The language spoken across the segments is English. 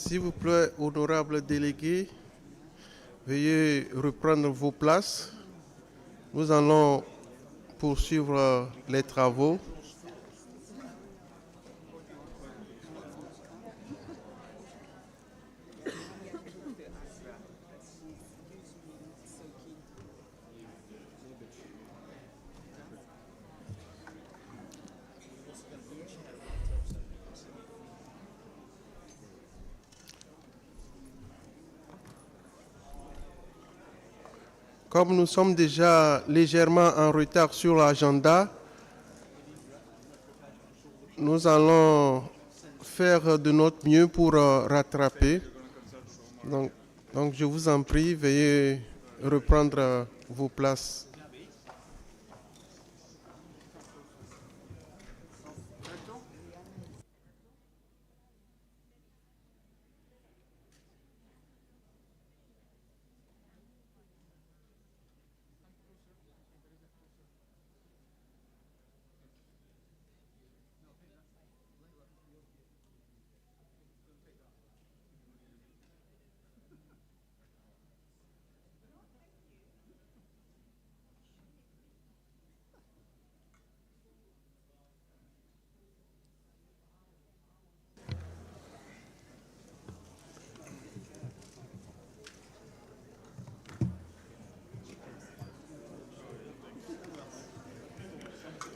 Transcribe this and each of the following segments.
S'il vous plaît, honorables délégués, veuillez reprendre vos places. Nous allons poursuivre les travaux. Comme nous sommes déjà légèrement en retard sur l'agenda, nous allons faire de notre mieux pour rattraper. Donc je vous en prie, veuillez reprendre vos places.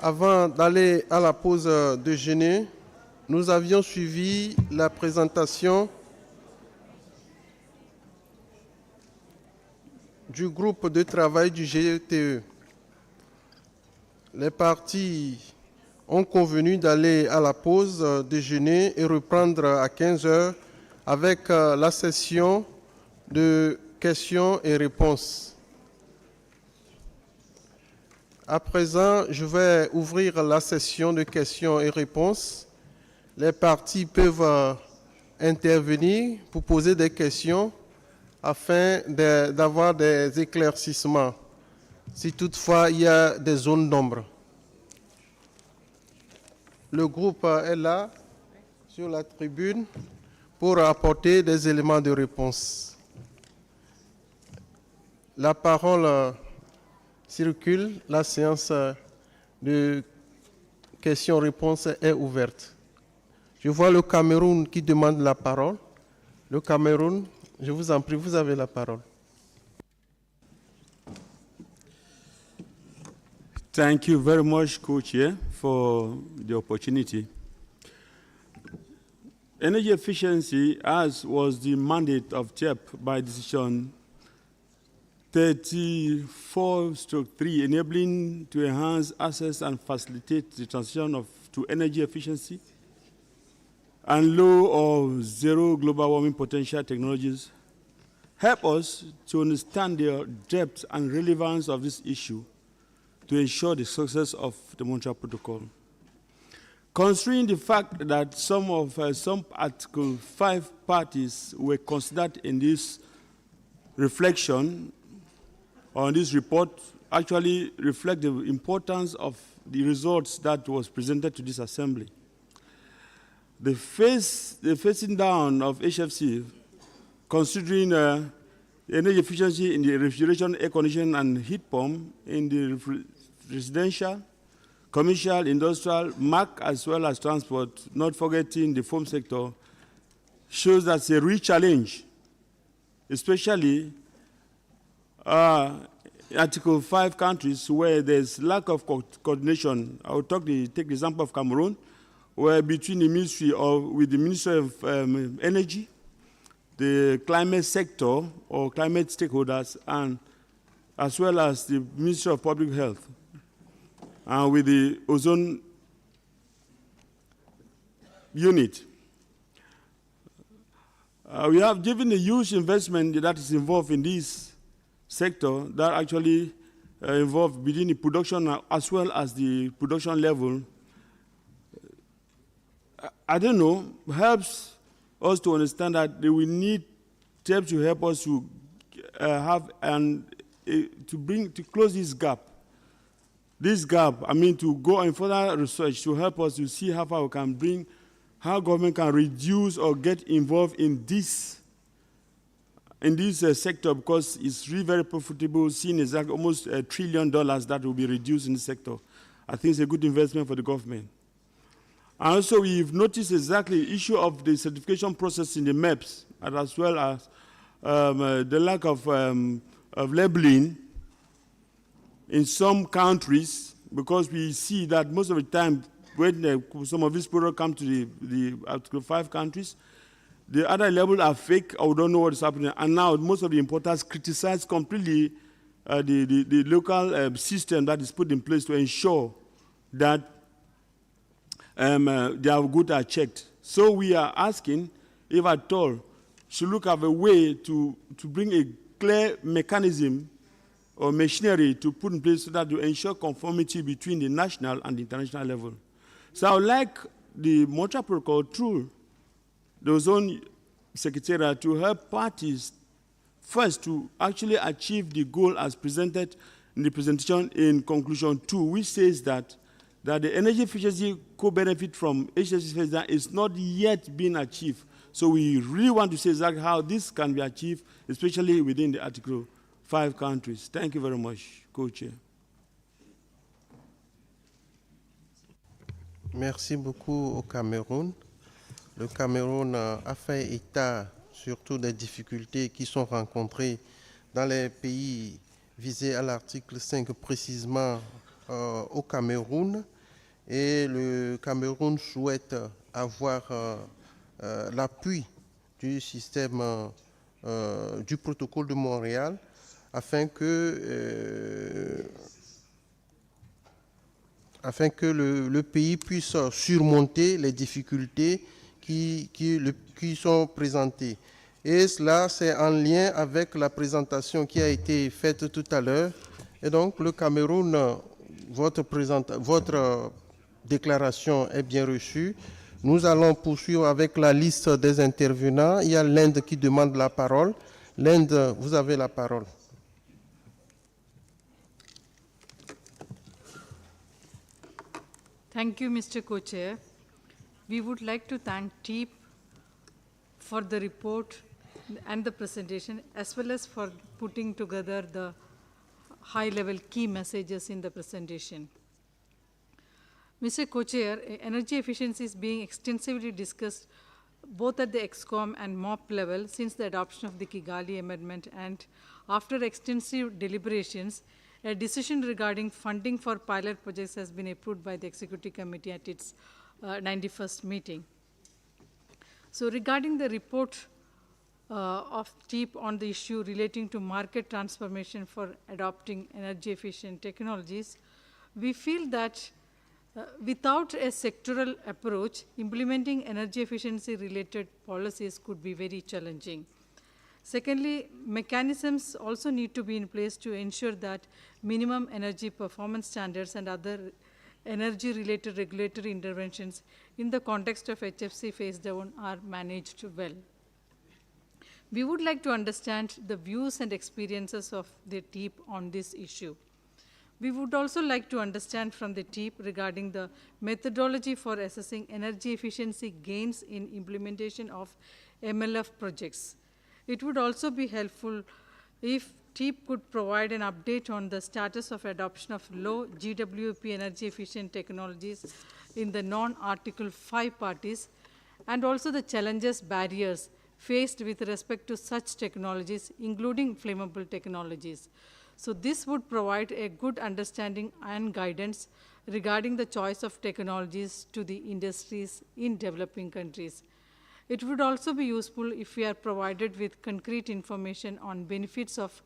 Avant d'aller à la pause déjeuner, nous avions suivi la présentation du groupe de travail du GTE. Les partis ont convenu d'aller à la pause déjeuner et reprendre à 15 heures avec la session de questions et réponses. À présent, je vais ouvrir la session de questions et réponses. Les partis peuvent intervenir pour poser des questions afin d'avoir des éclaircissements, si toutefois il y a des zones d'ombre. Le groupe est là, sur la tribune, pour apporter des éléments de réponse. La parole circule, la séance de questions-réponses est ouverte. Je vois le Cameroun qui demande la parole. Le Cameroun, je vous en prie, vous avez la parole. Thank you very much, Co-Chair, for the opportunity. Energy efficiency, as was the mandate of TEP by decision 34/3, enabling to enhance access and facilitate the transition to energy efficiency and low or zero global warming potential technologies, help us to understand the depth and relevance of this issue to ensure the success of the Montreal Protocol. Considering the fact that some Article 5 parties were considered in this reflection on this report actually reflect the importance of the results that was presented to this assembly. The phasing down of HFC, considering energy efficiency in the refrigeration, air conditioning, and heat pump in the residential, commercial, industrial, MAC, as well as transport, not forgetting the foam sector, shows that's a real challenge, especially Article 5 countries where there's lack of coordination. I will take the example of Cameroon, where between the Ministry with the Ministry of Energy, the climate sector or climate stakeholders, and as well as the Ministry of Public Health, and with the ozone unit. We have given a huge investment that is involved in this sector that actually involved between the production as well as the production level. I don't know, helps us to understand that we need steps to help us to have and to close this gap. This gap, I mean, to go and further research to help us to see how far we can bring how government can reduce or get involved in this sector, because it's really very profitable, seeing exactly almost $1 trillion that will be reduced in the sector. I think it's a good investment for the government. And also, we've noticed exactly the issue of the certification process in the MEPs, and as well as the lack of labeling in some countries, because we see that most of the time when some of these products come to the Article 5 countries, the other labels are fake or don't know what is happening. And now most of the importers criticize completely the local system that is put in place to ensure that their goods are checked. So we are asking, if at all, should look at a way to bring a clear mechanism or machinery to put in place so that to ensure conformity between the national and the international level. So I would like the Montreal Protocol through the Zone Secretariat to help parties first to actually achieve the goal as presented in the presentation in conclusion 2, which says that the energy efficiency co-benefit from HSC is not yet being achieved. So we really want to say exactly how this can be achieved, especially within the Article 5 countries. Thank you very much, Co-Chair. Merci beaucoup au Cameroun. Le Cameroun a fait état surtout des difficultés qui sont rencontrées dans les pays visés à l'article 5 précisément au Cameroun. Et le Cameroun souhaite avoir l'appui du système du protocole de Montréal afin que le pays puisse surmonter les difficultés qui sont présentées. Et cela, c'est en lien avec la présentation qui a été faite tout à l'heure. Et donc, le Cameroun, votre déclaration est bien reçue. Nous allons poursuivre avec la liste des intervenants. Il y a l'Inde qui demande la parole. L'Inde, vous avez la parole. Thank you, Mr. Co-Chair. We would like to thank TEEP for the report and the presentation, as well as for putting together the high-level key messages in the presentation. Mr. Co-Chair, energy efficiency is being extensively discussed both at the EXCOM and MOP level since the adoption of the Kigali Amendment, and after extensive deliberations, a decision regarding funding for pilot projects has been approved by the Executive Committee at its 91st meeting. So regarding the report of TEEP on the issue relating to market transformation for adopting energy efficient technologies, we feel that without a sectoral approach, implementing energy efficiency related policies could be very challenging. Secondly, mechanisms also need to be in place to ensure that minimum energy performance standards and other energy-related regulatory interventions in the context of HFC phase down are managed well. We would like to understand the views and experiences of the TEEP on this issue. We would also like to understand from the TEEP regarding the methodology for assessing energy efficiency gains in implementation of MLF projects. It would also be helpful if TEEP could provide an update on the status of adoption of low GWP energy efficient technologies in the non-Article 5 parties, and also the challenges, barriers faced with respect to such technologies, including flammable technologies. So this would provide a good understanding and guidance regarding the choice of technologies to the industries in developing countries. It would also be useful if we are provided with concrete information on benefits of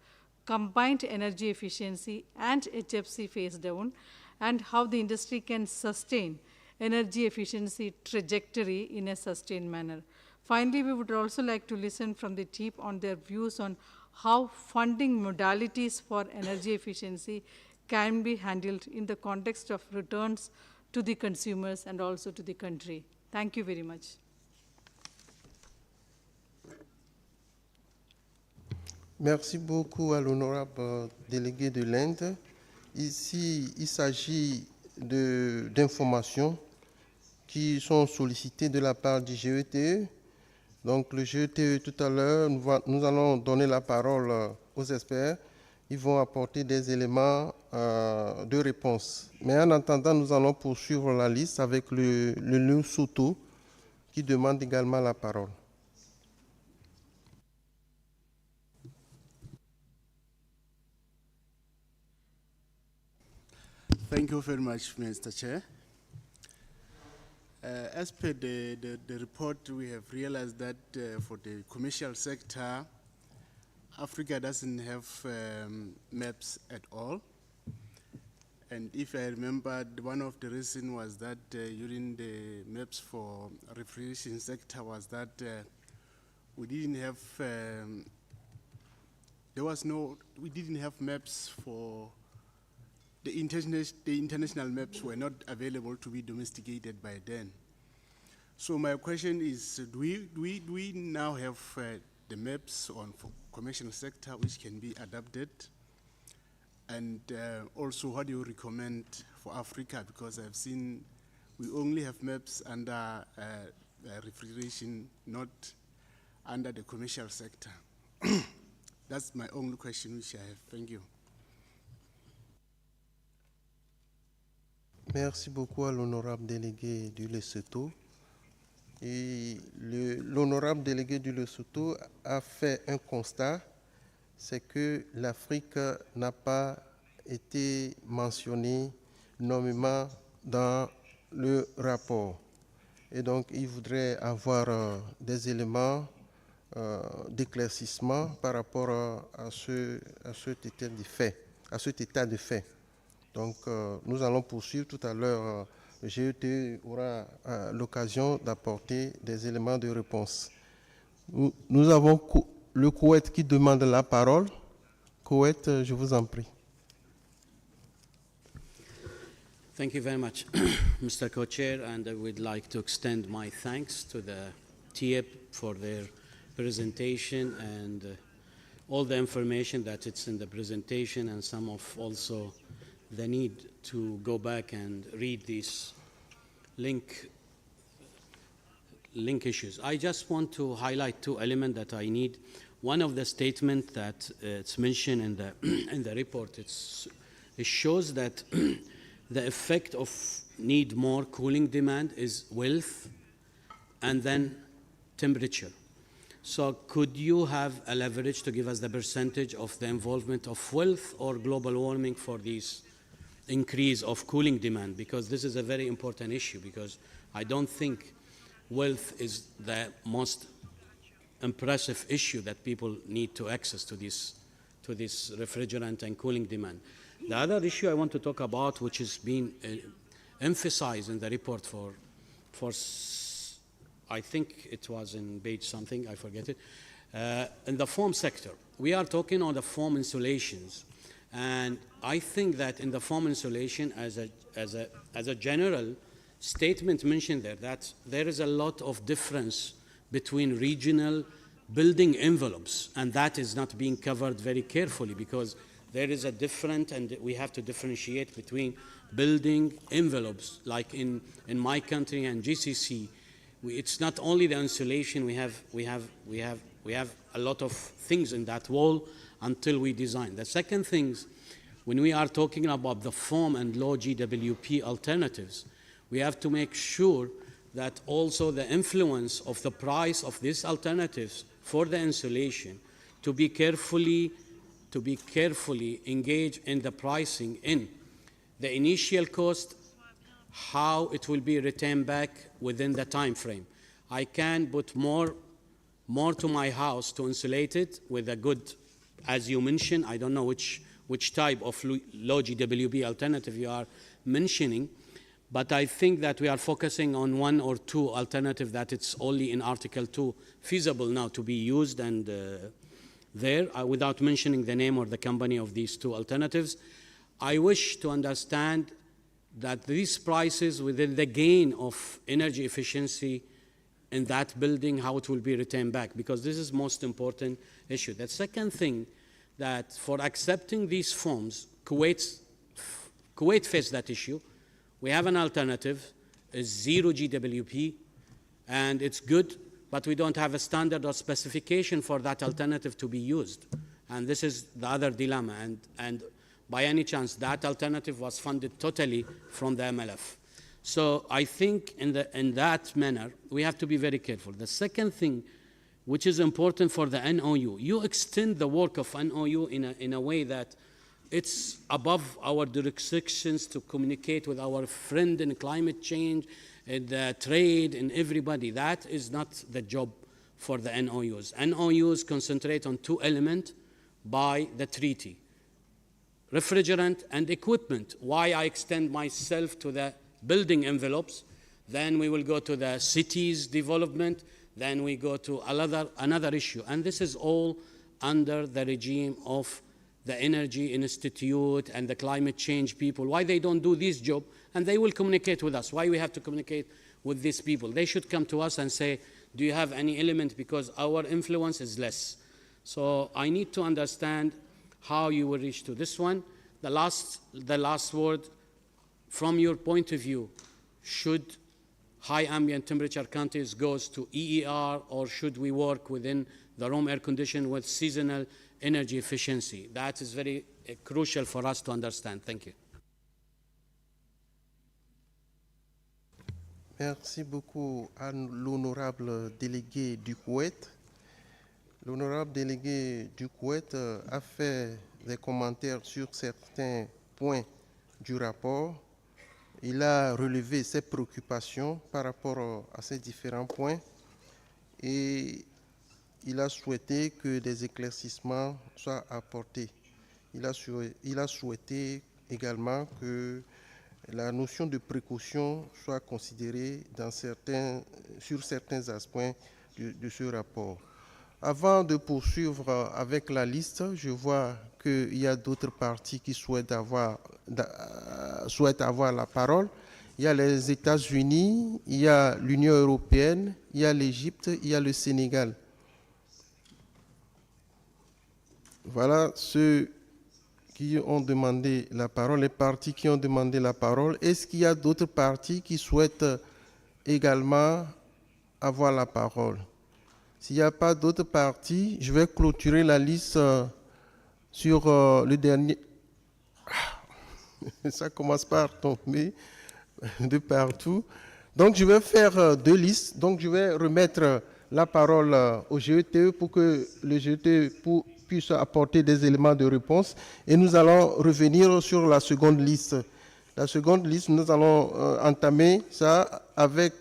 combined energy efficiency and HFC phase down, and how the industry can sustain energy efficiency trajectory in a sustained manner. Finally, we would also like to listen from the TEEP on their views on how funding modalities for energy efficiency can be handled in the context of returns to the consumers and also to the country. Thank you very much. Merci beaucoup à l'honorable délégué de l'Inde. Ici, il s'agit d'informations qui sont sollicités de la part du GETE. Donc le GETE, tout à l'heure, nous allons donner la parole aux experts. Ils vont apporter des éléments de réponse. Mais en attendant, nous allons poursuivre la liste avec le Lesotho qui demande également la parole. Thank you very much, Mr. Chair. As per the report, we have realized that for the commercial sector, Africa doesn't have maps at all. And if I remember, one of the reasons was that during the maps for refrigeration sector was that we didn't have, we didn't have maps for the international maps were not available to be domesticated by then. So my question is, do we now have the maps on for commercial sector which can be adapted? And also, what do you recommend for Africa? Because I've seen we only have maps under refrigeration, not under the commercial sector. That's my only question which I have. Thank you. Merci beaucoup à l'honorable délégué du Lesotho. Et l'honorable délégué du Lesotho a fait un constat, c'est que l'Afrique n'a pas été mentionnée nommément dans le rapport. Et donc, il voudrait avoir des éléments d'éclaircissement par rapport à cet état de fait. Donc, nous allons poursuivre tout à l'heure. Le GET aura l'occasion d'apporter des éléments de réponse. Nous avons le Koweït qui demande la parole. Koweït, je vous en prie. Thank you very much, Mr. Co-Chair, and I would like to extend my thanks to the TIEP for their presentation and all the information that it's in the presentation, and some of also the need to go back and read these link issues. I just want to highlight two elements that I need. One of the statement that it's mentioned in the in the report, it shows that the effect of need more cooling demand is wealth and then temperature. So could you have a leverage to give us the percentage of the involvement of wealth or global warming for these increase of cooling demand? Because this is a very important issue, because I don't think wealth is the most impressive issue that people need to access to this refrigerant and cooling demand. The other issue I want to talk about, which has been emphasized in the report for I think it was in page something, I forget it, in the foam sector. We are talking on the foam insulations, and I think that in the foam insulation, as a general statement mentioned there, that there is a lot of difference between regional building envelopes, and that is not being covered very carefully, because there is a different, and we have to differentiate between building envelopes, like in my country and GCC. It's not only the insulation. We have a lot of things in that wall until we design. The second thing, when we are talking about the foam and low GWP alternatives, we have to make sure that also the influence of the price of these alternatives for the insulation to be carefully engaged in the pricing in the initial cost, how it will be returned back within the time frame. I can put more to my house to insulate it with a good, as you mentioned, I don't know which type of low GWP alternative you are mentioning, but I think that we are focusing on one or two alternatives that it's only in Article 2 feasible now to be used, and there, without mentioning the name or the company of these two alternatives. I wish to understand that these prices within the gain of energy efficiency in that building, how it will be returned back, because this is most important issue. The second thing, that for accepting these forms, Kuwait faced that issue. We have an alternative. is 0 GWP, and it's good, but we don't have a standard or specification for that alternative to be used. And this is the other dilemma. And by any chance, that alternative was funded totally from the MLF. So I think in that manner, we have to be very careful. The second thing, which is important for the NOU, you extend the work of NOU in a way that it's above our jurisdictions to communicate with our friend in climate change, in the trade, and everybody. That is not the job for the NOUs. NOUs concentrate on two elements by the treaty: refrigerant and equipment. Why I extend myself to the building envelopes, then we will go to the cities development, then we go to another issue. And this is all under the regime of the Energy Institute and the climate change people. Why they don't do this job? And they will communicate with us. Why we have to communicate with these people? They should come to us and say, do you have any element? Because our influence is less. So I need to understand how you will reach to this one. The last word, from your point of view, should high ambient temperature countries goes to EER, or should we work within the room air condition with seasonal energy efficiency? That is very crucial for us to understand. Thank you. Merci beaucoup à l'honorable délégué du Koweït. L'honorable délégué du Koweït a fait des commentaires sur certains points du rapport. Il a relevé ses préoccupations par rapport à ces différents points et il a souhaité que des éclaircissements soient apportés. Il a souhaité également que la notion de précaution soit considérée sur certains aspects de ce rapport. Avant de poursuivre avec la liste, je vois qu'il y a d'autres partis qui souhaitent avoir la parole. Il y a les États-Unis, il y a l'Union européenne, il y a l'Égypte, il y a le Sénégal. Voilà ceux qui ont demandé la parole, les partis qui ont demandé la parole. Est-ce qu'il y a d'autres partis qui souhaitent également avoir la parole? S'il n'y a pas d'autres partis, je vais clôturer la liste sur le dernier. Ça commence par tomber de partout. Donc, je vais faire deux listes. Donc, je vais remettre la parole au GETE pour que le GETE puisse apporter des éléments de réponse. Et nous allons revenir sur la seconde liste. La seconde liste, nous allons entamer ça avec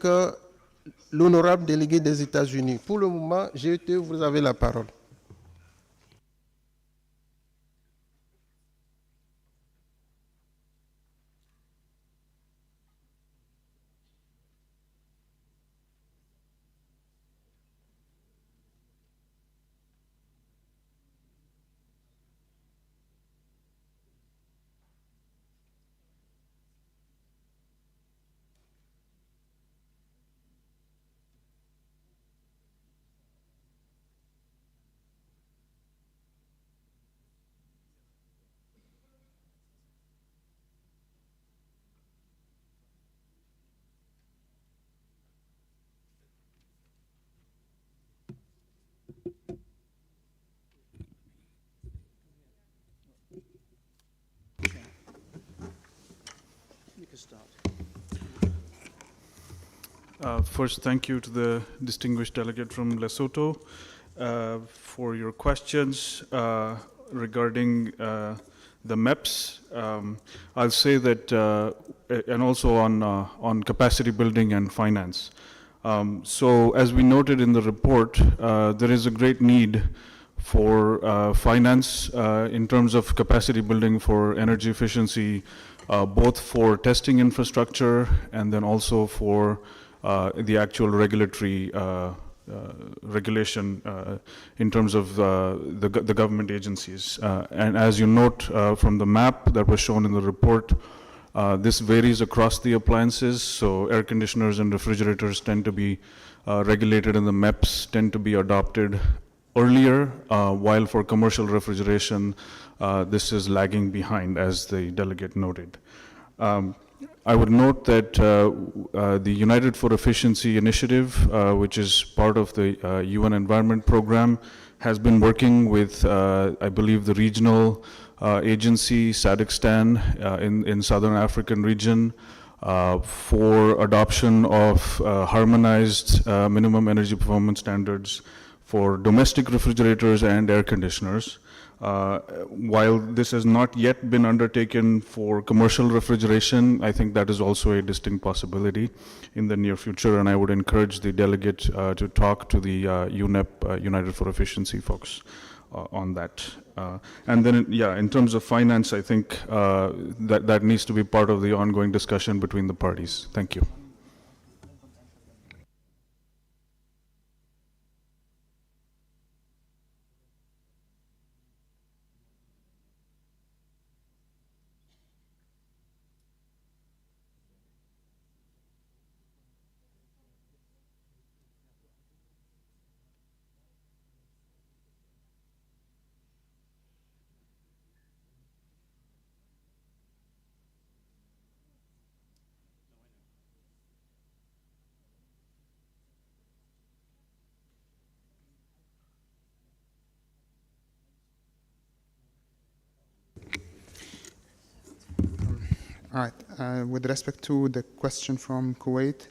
l'honorable délégué des États-Unis. Pour le moment, GETE, vous avez la parole. First, thank you to the distinguished delegate from Lesotho for your questions regarding the MEPS. I'll say that, and also on capacity building and finance. So as we noted in the report, there is a great need for finance in terms of capacity building for energy efficiency, both for testing infrastructure and then also for the actual regulatory regulation in terms of the government agencies. And as you note from the map that was shown in the report, this varies across the appliances. So air conditioners and refrigerators tend to be regulated, and the MEPs tend to be adopted earlier, while for commercial refrigeration, this is lagging behind, as the delegate noted. I would note that the United for Efficiency initiative, which is part of the UN Environment Program, has been working with, I believe, the regional agency, Sadistan, in Southern African region, for adoption of harmonized minimum energy performance standards for domestic refrigerators and air conditioners. While this has not yet been undertaken for commercial refrigeration, I think that is also a distinct possibility in the near future, and I would encourage the delegate to talk to the UNEP, United for Efficiency folks on that. And then, in terms of finance, I think that needs to be part of the ongoing discussion between the parties. Thank you. All right. With respect to the question from Kuwait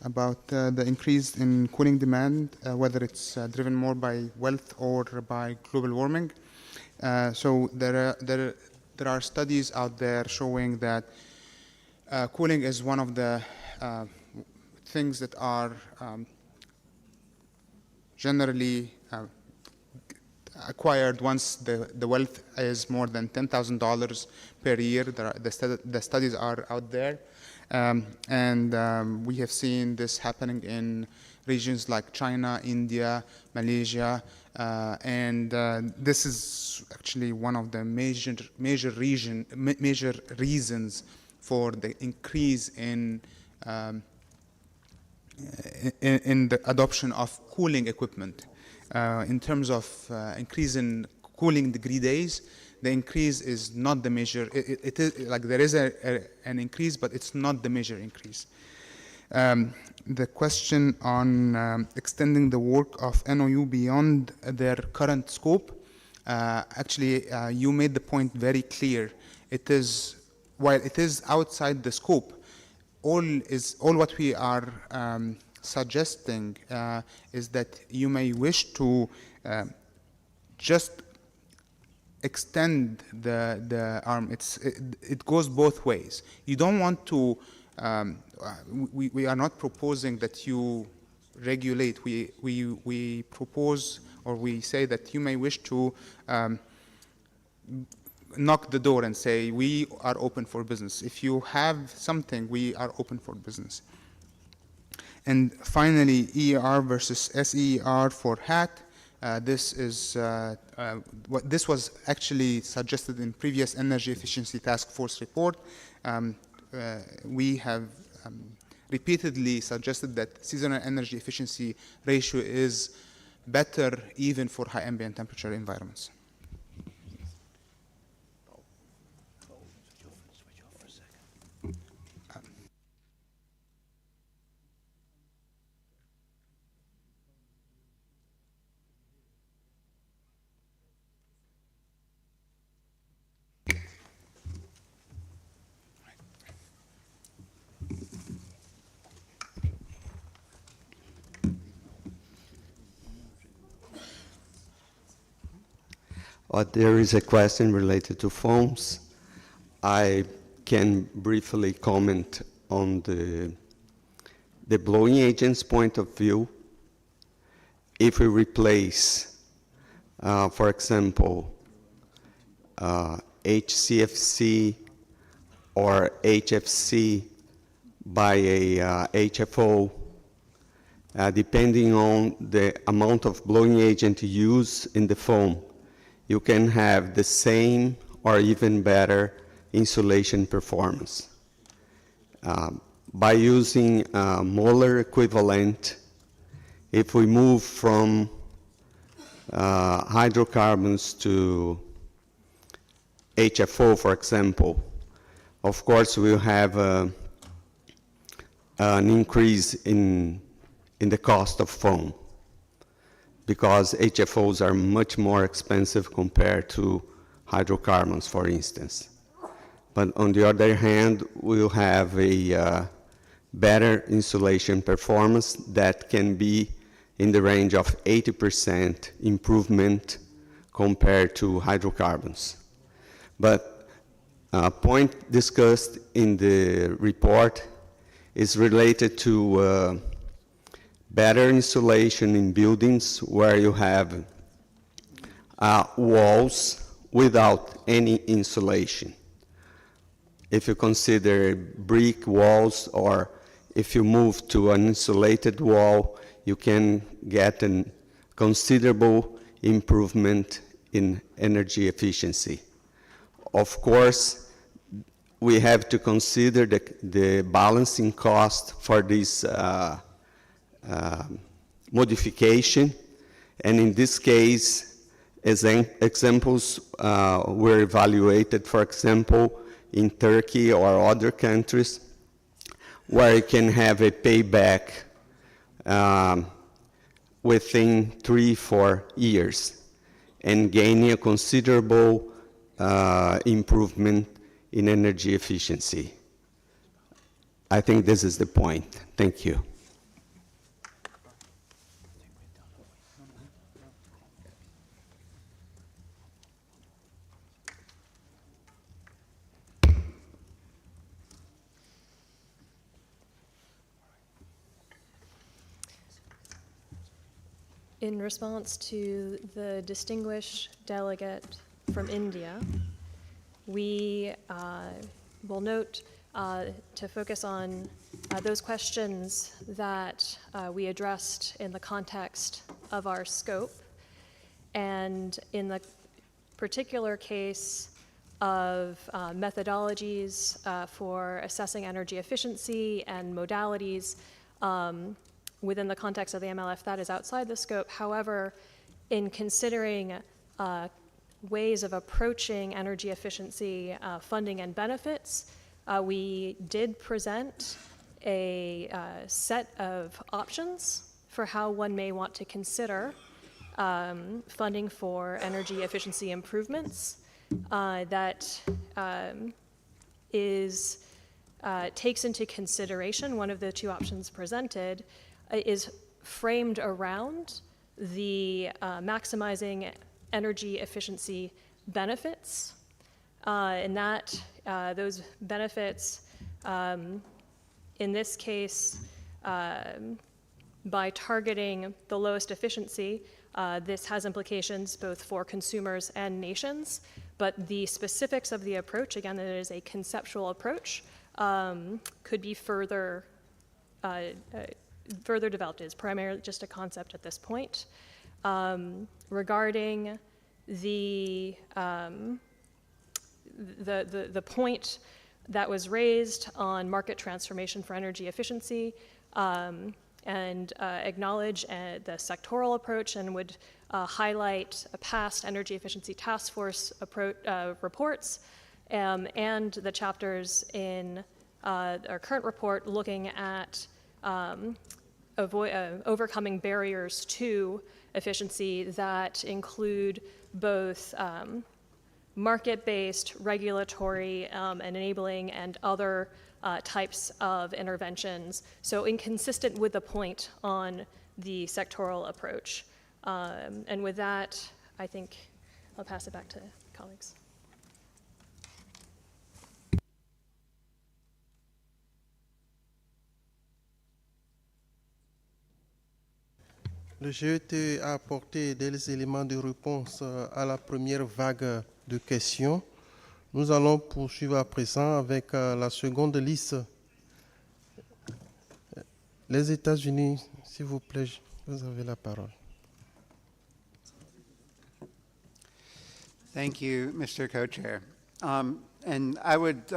about the increase in cooling demand, whether it's driven more by wealth or by global warming, so there are studies out there showing that cooling is one of the things that are generally acquired once the wealth is more than $10,000 per year. The studies are out there. And we have seen this happening in regions like China, India, Malaysia, and this is actually one of the major reasons for the increase in the adoption of cooling equipment. In terms of increase in cooling degree days, the increase is not the major. It is like there is an increase, but it's not the major increase. The question on extending the work of NOU beyond their current scope, actually, you made the point very clear. It is, while it is outside the scope, all what we are suggesting is that you may wish to just extend the arm. It goes both ways. You don't want to. We are not proposing that you regulate. We propose, or we say that you may wish to knock the door and say we are open for business. If you have something, we are open for business. And finally, EER versus SEER for HAT. This was actually suggested in previous Energy Efficiency Task Force report. We have repeatedly suggested that seasonal energy efficiency ratio is better even for high ambient temperature environments. There is a question related to foams. I can briefly comment on the blowing agent's point of view. If we replace, for example, HCFC or HFC by a HFO, depending on the amount of blowing agent used in the foam, you can have the same or even better insulation performance. By using molar equivalent, if we move from hydrocarbons to HFO, for example, of course we'll have an increase in the cost of foam, because HFOs are much more expensive compared to hydrocarbons, for instance. But on the other hand, we'll have a better insulation performance that can be in the range of 80% improvement compared to hydrocarbons. But a point discussed in the report is related to better insulation in buildings where you have walls without any insulation. If you consider brick walls, or if you move to an insulated wall, you can get a considerable improvement in energy efficiency. Of course, we have to consider the balancing cost for this modification, and in this case, examples were evaluated, for example, in Turkey or other countries, where you can have a payback within 3-4 years and gaining a considerable improvement in energy efficiency. I think this is the point. Thank you. In response to the distinguished delegate from India, we will note to focus on those questions that we addressed in the context of our scope, and in the particular case of methodologies for assessing energy efficiency and modalities within the context of the MLF, that is outside the scope. However, in considering ways of approaching energy efficiency funding and benefits, we did present a set of options for how one may want to consider funding for energy efficiency improvements that takes into consideration, one of the two options presented is framed around the maximizing energy efficiency benefits, and that those benefits, in this case, by targeting the lowest efficiency, this has implications both for consumers and nations, but the specifics of the approach, again, that it is a conceptual approach, could be further developed. It is primarily just a concept at this point. Regarding the point that was raised on market transformation for energy efficiency, and acknowledge the sectoral approach, and would highlight past energy efficiency task force reports, and the chapters in our current report looking at overcoming barriers to efficiency that include both market-based, regulatory, and enabling, and other types of interventions. So inconsistent with the point on the sectoral approach. And with that, I think I'll pass it back to colleagues. Le GET a apporté des éléments de réponse à la première vague de questions. Nous allons poursuivre à présent avec la seconde liste. Les États-Unis, s'il vous plaît, vous avez la parole. Thank you, Mr. Co-Chair. And I would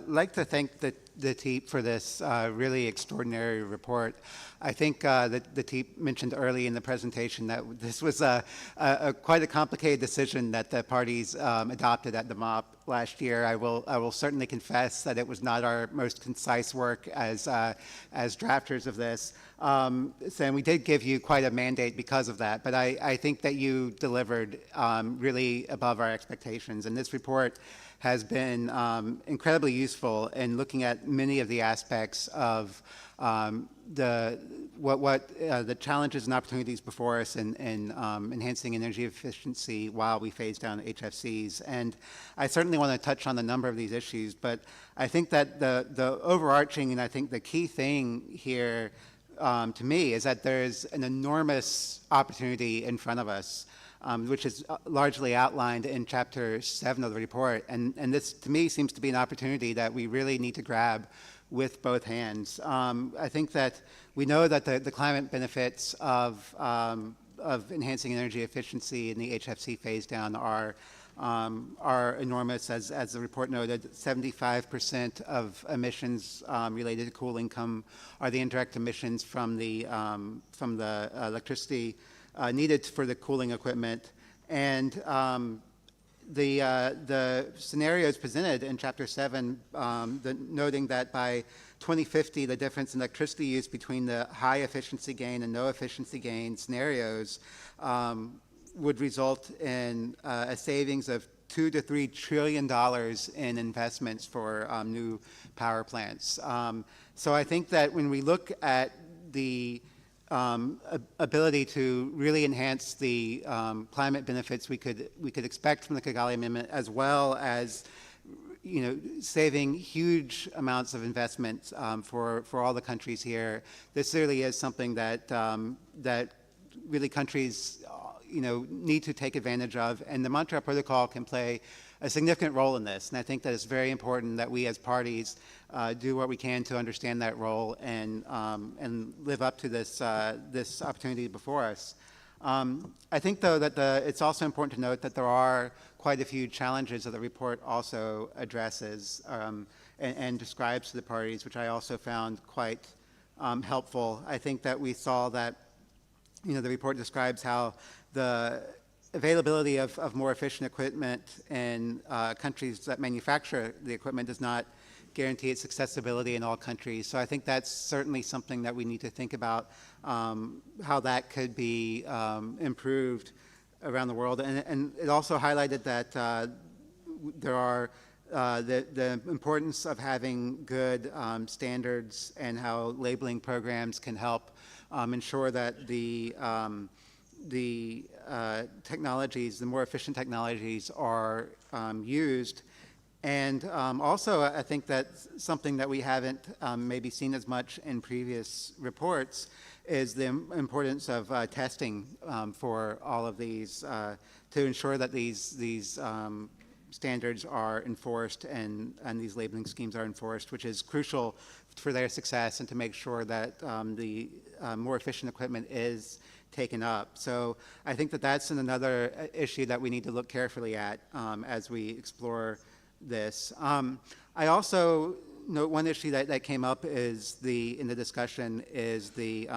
like to thank the the TEEP for this really extraordinary report. I think that the TEEP mentioned early in the presentation that this was quite a complicated decision that the parties adopted at the MOP last year. I will certainly confess that it was not our most concise work as drafters of this. So we did give you quite a mandate because of that, but I think that you delivered really above our expectations. And this report has been incredibly useful in looking at many of the aspects of the challenges and opportunities before us in enhancing energy efficiency while we phase down HFCs. And I certainly want to touch on a number of these issues, but I think that the overarching and I think the key thing here to me is that there's an enormous opportunity in front of us, which is largely outlined in Chapter 7 of the report. And this, to me, seems to be an opportunity that we really need to grab with both hands. I think that we know that the climate benefits of enhancing energy efficiency in the HFC phase down are enormous. As the report noted, 75% of emissions related to cooling are the indirect emissions from the electricity needed for the cooling equipment. And the scenarios presented in Chapter 7, noting that by 2050, the difference in electricity use between the high efficiency gain and no efficiency gain scenarios would result in a savings of $2 to $3 trillion in investments for new power plants. So I think that when we look at the ability to really enhance the climate benefits we could expect from the Kigali Amendment, as well as saving huge amounts of investments for all the countries here, this really is something that that really countries need to take advantage of, and the Montreal Protocol can play a significant role in this. And I think that it's very important that we as parties do what we can to understand that role and live up to this opportunity before us. I think, though, that it's also important to note that there are quite a few challenges that the report also addresses and describes to the parties, which I also found quite helpful. I think that we saw that the report describes how the availability of more efficient equipment in countries that manufacture the equipment does not guarantee its accessibility in all countries. So I think that's certainly something that we need to think about, how that could be improved around the world. And it also highlighted that there are the importance of having good standards and how labeling programs can help ensure that the technologies, the more efficient technologies are used. And also, I think that something that we haven't maybe seen as much in previous reports is the importance of testing for all of these to ensure that these standards are enforced and these labeling schemes are enforced, which is crucial for their success and to make sure that the more efficient equipment is taken up. So I think that that's another issue that we need to look carefully at as we explore this. I also note one issue that came up is in the discussion is the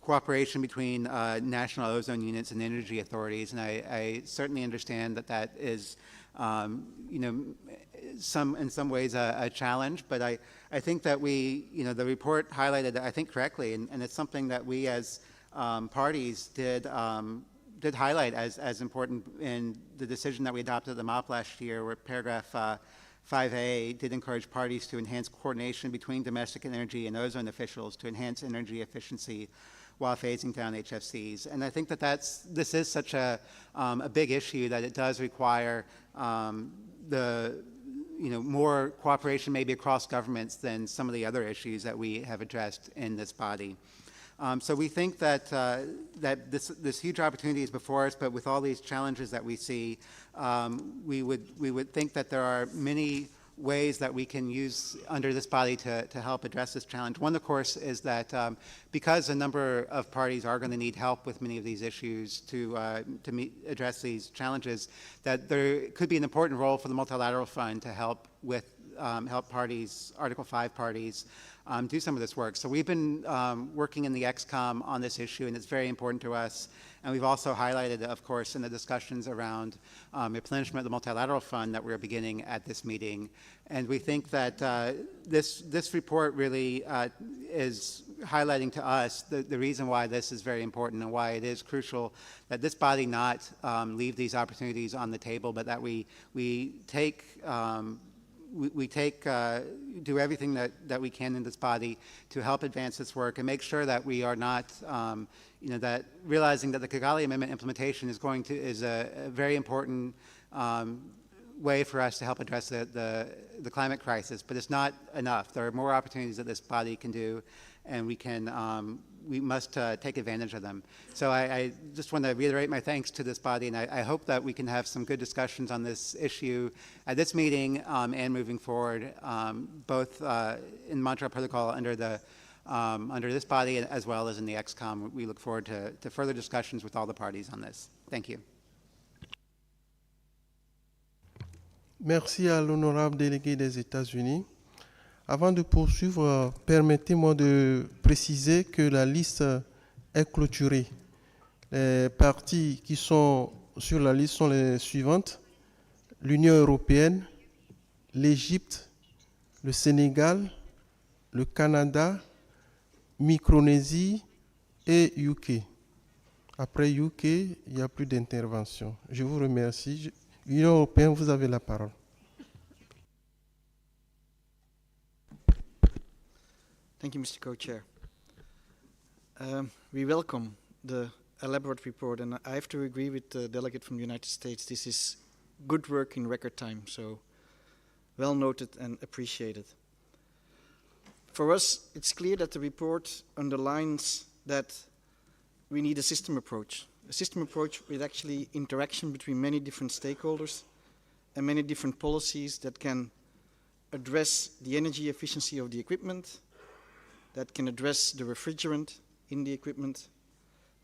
cooperation between national ozone units and energy authorities, and I certainly understand that is in some ways a challenge, but I think that the report highlighted, I think correctly, and it's something that we as parties did highlight as important in the decision that we adopted at the MOP last year, where paragraph 5A did encourage parties to enhance coordination between domestic energy and ozone officials to enhance energy efficiency while phasing down HFCs. And I think that this is such a big issue that it does require more cooperation maybe across governments than some of the other issues that we have addressed in this body. So we think that this huge opportunity is before us, but with all these challenges that we see, we would think that there are many ways that we can use under this body to help address this challenge. One, of course, is that because a number of parties are going to need help with many of these issues to address these challenges, that there could be an important role for the Multilateral Fund to help with help parties, Article 5 parties, do some of this work. So we've been working in the XCOM on this issue, and it's very important to us. And we've also highlighted, of course, in the discussions around replenishment of the multilateral fund that we're beginning at this meeting. And we think that this report really is highlighting to us the reason why this is very important and why it is crucial that this body not leave these opportunities on the table, but that we do everything that we can in this body to help advance this work and make sure that we are not, that realizing that the Kigali Amendment implementation is a very important way for us to help address the climate crisis, but it's not enough. There are more opportunities that this body can do, and we must take advantage of them. So I just want to reiterate my thanks to this body, and I hope that we can have some good discussions on this issue at this meeting and moving forward, both in Montreal Protocol under this body as well as in the XCOM. We look forward to further discussions with all the parties on this. Thank you. Merci à l'honorable délégué des États-Unis. Avant de poursuivre, permettez-moi de préciser que la liste est clôturée. Les parties qui sont sur la liste sont les suivantes: l'Union européenne, l'Égypte, le Sénégal, le Canada, Micronésie et UK. Après UK, il n'y a plus d'intervention. Je vous remercie. Union européenne, vous avez la parole. Thank you, Mr. Co-Chair. We welcome the elaborate report, and I have to agree with the delegate from the United States. This is good work in record time, so well noted and appreciated. For us, it's clear that the report underlines that we need a system approach with actually interaction between many different stakeholders and many different policies that can address the energy efficiency of the equipment, that can address the refrigerant in the equipment,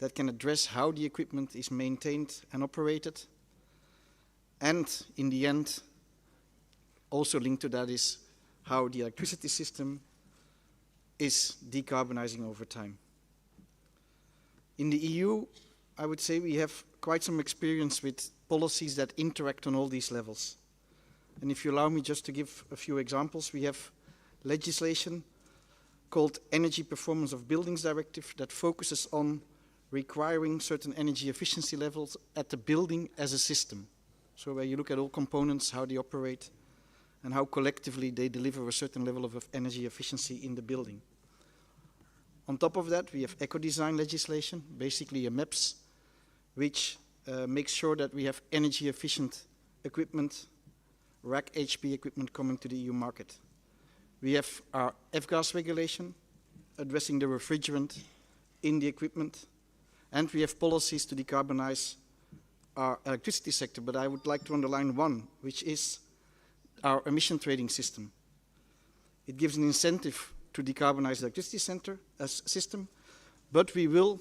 that can address how the equipment is maintained and operated, and in the end, also linked to that is how the electricity system is decarbonizing over time. In the EU, I would say we have quite some experience with policies that interact on all these levels. And if you allow me just to give a few examples, we have legislation called Energy Performance of Buildings Directive that focuses on requiring certain energy efficiency levels at the building as a system. So where you look at all components, how they operate, and how collectively they deliver a certain level of energy efficiency in the building. On top of that, we have eco-design legislation, basically a MEPS, which makes sure that we have energy efficient equipment, rack HP equipment coming to the EU market. We have our F-gas regulation addressing the refrigerant in the equipment, and we have policies to decarbonize our electricity sector, but I would like to underline one, which is our emission trading system. It gives an incentive to decarbonize the electricity system, but we will,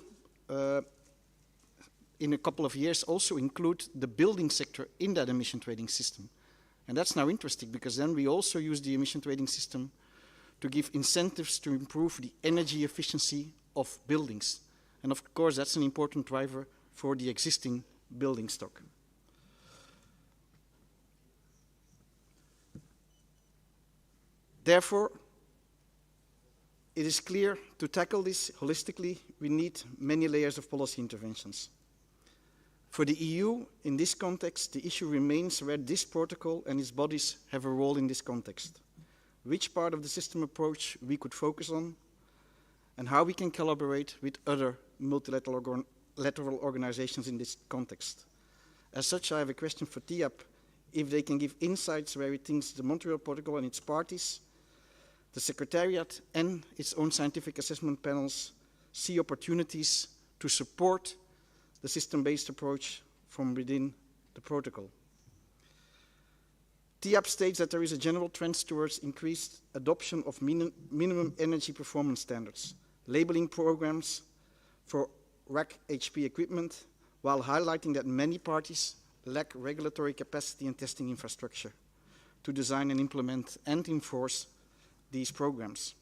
in a couple of years, also include the building sector in that emission trading system. And that's now interesting because then we also use the emission trading system to give incentives to improve the energy efficiency of buildings. And of course, that's an important driver for the existing building stock. Therefore, it is clear to tackle this holistically, we need many layers of policy interventions. For the EU, in this context, the issue remains where this protocol and its bodies have a role in this context. Which part of the system approach we could focus on, and how we can collaborate with other multilateral organizations in this context. As such, I have a question for TIAP, if they can give insights where it thinks the Montreal Protocol and its parties, the Secretariat and its own scientific assessment panels see opportunities to support the system-based approach from within the protocol. TIAP states that there is a general trend towards increased adoption of minimum energy performance standards, labeling programs for rack HP equipment, while highlighting that many parties lack regulatory capacity and testing infrastructure to design and implement and enforce these programs.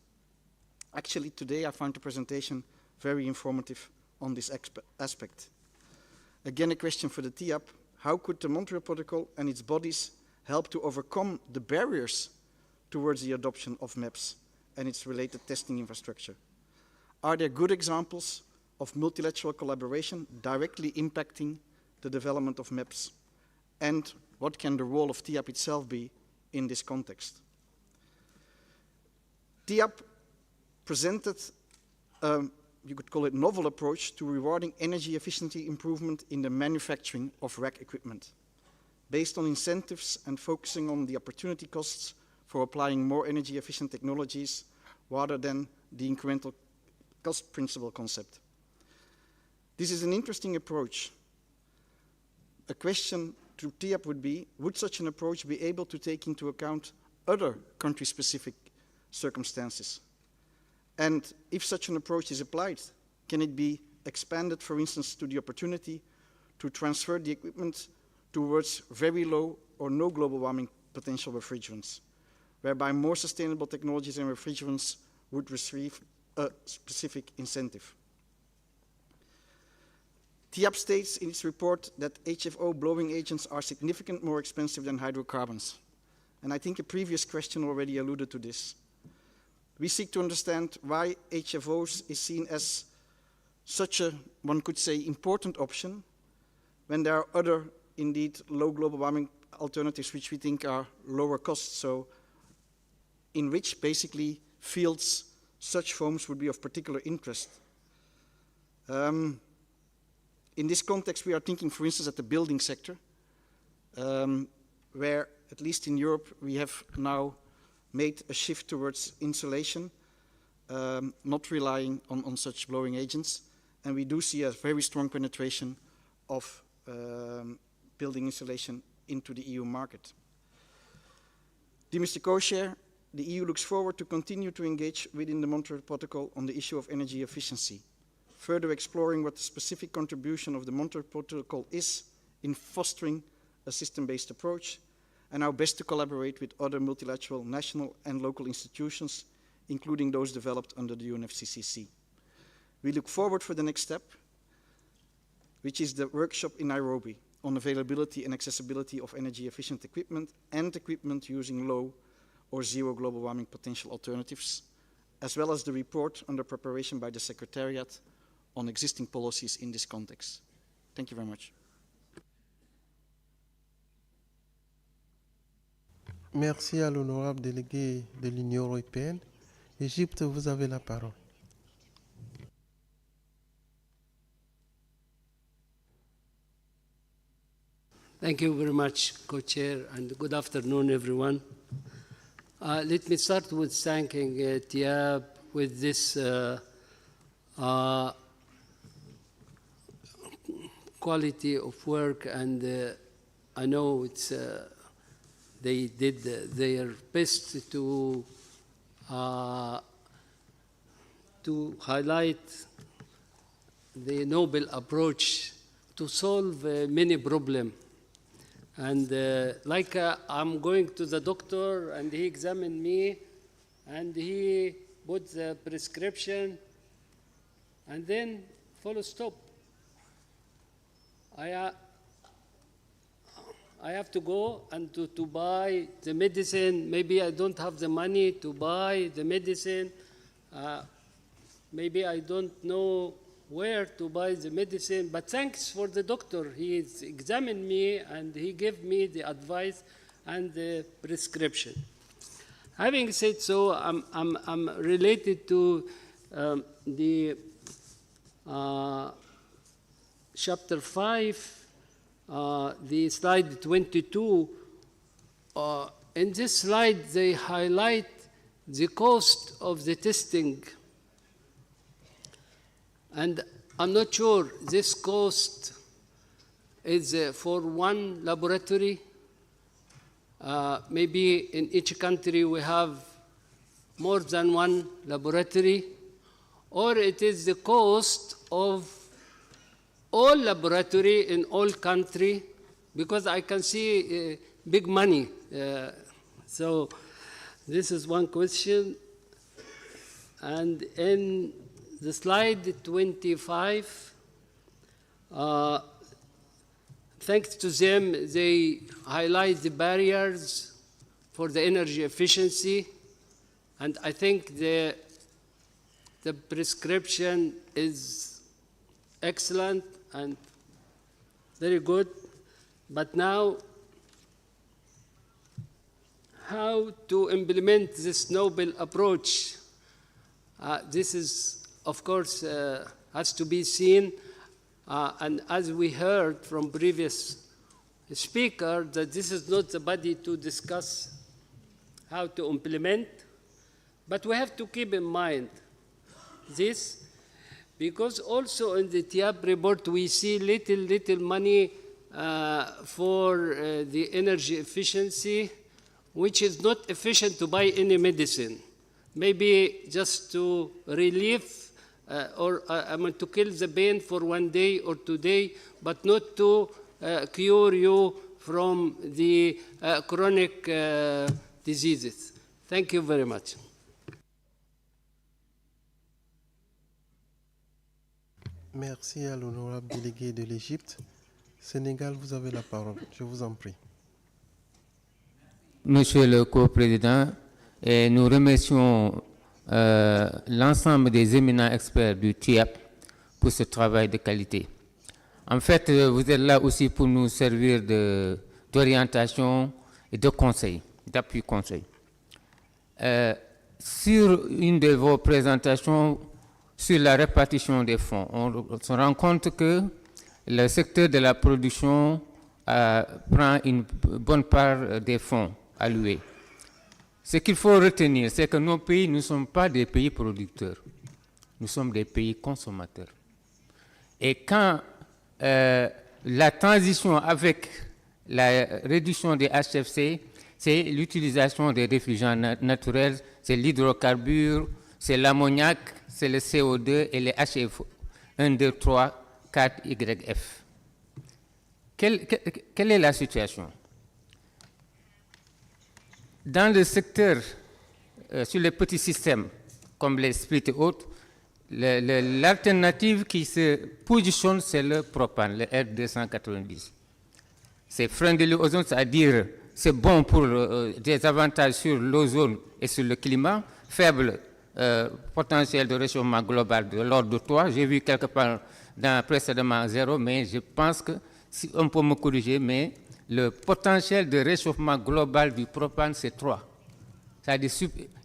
Actually, today I found the presentation very informative on this aspect. Again, a question for the TIAP: how could the Montreal Protocol and its bodies help to overcome the barriers towards the adoption of MEPS and its related testing infrastructure? Are there good examples of multilateral collaboration directly impacting the development of MEPS? And what can the role of TIAP itself be in this context? TIAP presented, you could call it novel approach to rewarding energy efficiency improvement in the manufacturing of rack equipment, based on incentives and focusing on the opportunity costs for applying more energy efficient technologies rather than the incremental cost principle concept. This is an interesting approach. A question to TIAP would be, would such an approach be able to take into account other country-specific circumstances? And if such an approach is applied, can it be expanded, for instance, to the opportunity to transfer the equipment towards very low or no global warming potential refrigerants, whereby more sustainable technologies and refrigerants would receive a specific incentive? TIAP states in its report that HFO blowing agents are significantly more expensive than hydrocarbons. And I think a previous question already alluded to this. We seek to understand why HFOs is seen as such a, one could say, important option when there are other, indeed, low global warming alternatives which we think are lower cost, so in which basically fields such foams would be of particular interest. In this context, we are thinking, for instance, at the building sector, where, at least in Europe, we have now made a shift towards insulation, not relying on such blowing agents. And we do see a very strong penetration of building insulation into the EU market. Dear Mr. Co-Chair, the EU looks forward to continue to engage within the Montreal Protocol on the issue of energy efficiency, further exploring what the specific contribution of the Montreal Protocol is in fostering a system-based approach, and how best to collaborate with other multilateral national and local institutions, including those developed under the UNFCCC. We look forward for the next step, which is the workshop in Nairobi on availability and accessibility of energy-efficient equipment and equipment using low or zero global warming potential alternatives, as well as the report under preparation by the Secretariat on existing policies in this context. Thank you very much. Merci à l'honorable délégué de l'Union européenne. Égypte, vous avez la parole. Thank you very much, Co-Chair, and good afternoon, everyone. Let me start with thanking TIAP with this quality of work, and I know it's they did their best to highlight the noble approach to solve many problems. And like I'm going to the doctor and he examined me and he put the prescription and then full stop. I have to go and to buy the medicine. Maybe I don't have the money to buy the medicine. Maybe I don't know where to buy the medicine, but thanks for the doctor. He examined me and he gave me the advice and the prescription. Having said so, I'm related to the chapter 5, the slide 22. In this slide, they highlight the cost of the testing. And I'm not sure this cost is for one laboratory. Maybe in each country we have more than one laboratory, or it is the cost of all laboratory in all country, because I can see big money So this is one question. And in the slide 25, thanks to them, they highlight the barriers for the energy efficiency. And I think the prescription is excellent and very good. But now, how to implement this noble approach? This is, of course, has to be seen. And as we heard from previous speakers, that this is not the body to discuss how to implement. But we have to keep in mind this, because also in the TIAB report, we see little money for the energy efficiency, which is not efficient to buy any medicine. Maybe just to relieve or to kill the pain for 1 day or 2 days, but not to cure you from the chronic diseases. Thank you very much. Merci à l'honorable délégué de l'Égypte. Sénégal, vous avez la parole. Je vous en prie. Monsieur le co-président, nous remercions l'ensemble des éminents experts du TIAP pour ce travail de qualité. En fait, vous êtes là aussi pour nous servir d'orientation et de conseil, d'appui conseil. Sur une de vos présentations sur la répartition des fonds, on se rend compte que le secteur de la production prend une bonne part des fonds alloués. Ce qu'il faut retenir, c'est que nos pays ne sont pas des pays producteurs, nous sommes des pays consommateurs. Et quand la transition avec la réduction des HFC, c'est l'utilisation des réfrigerants naturels, c'est l'hydrocarbure, c'est l'ammoniac, c'est le CO2 et les HF 1, 2, 3, 4, YF. Quelle est la situation? Dans le secteur, sur les petits systèmes, comme les splits et autres, l'alternative qui se positionne, c'est le propane, le R290. C'est friendly ozone, c'est-à-dire c'est bon pour des avantages sur l'ozone et sur le climat, faible potentiel de réchauffement global de l'ordre de 3. J'ai vu quelque part précédemment 0, mais je pense que si on peut me corriger, mais le potentiel de réchauffement global du propane, c'est 3. C'est-à-dire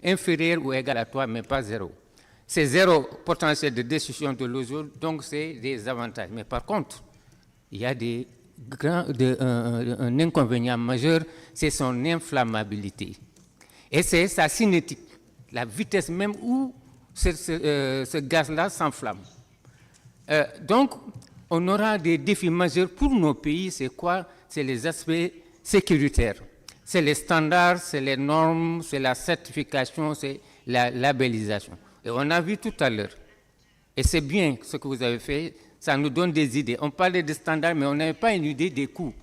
inférieur ou égal à 3, mais pas 0. C'est 0 potentiel de destruction de l'ozone, donc c'est des avantages. Mais par contre, il y a un inconvénient majeur, c'est son inflammabilité. Et c'est sa cinétique, la vitesse même où ce gaz-là s'enflamme. Donc, on aura des défis majeurs pour nos pays. C'est quoi? C'est les aspects sécuritaires. C'est les standards, c'est les normes, c'est la certification, c'est la labellisation. Et on a vu tout à l'heure. Et c'est bien ce que vous avez fait, ça nous donne des idées. On parlait de standards, mais on n'avait pas une idée des coûts.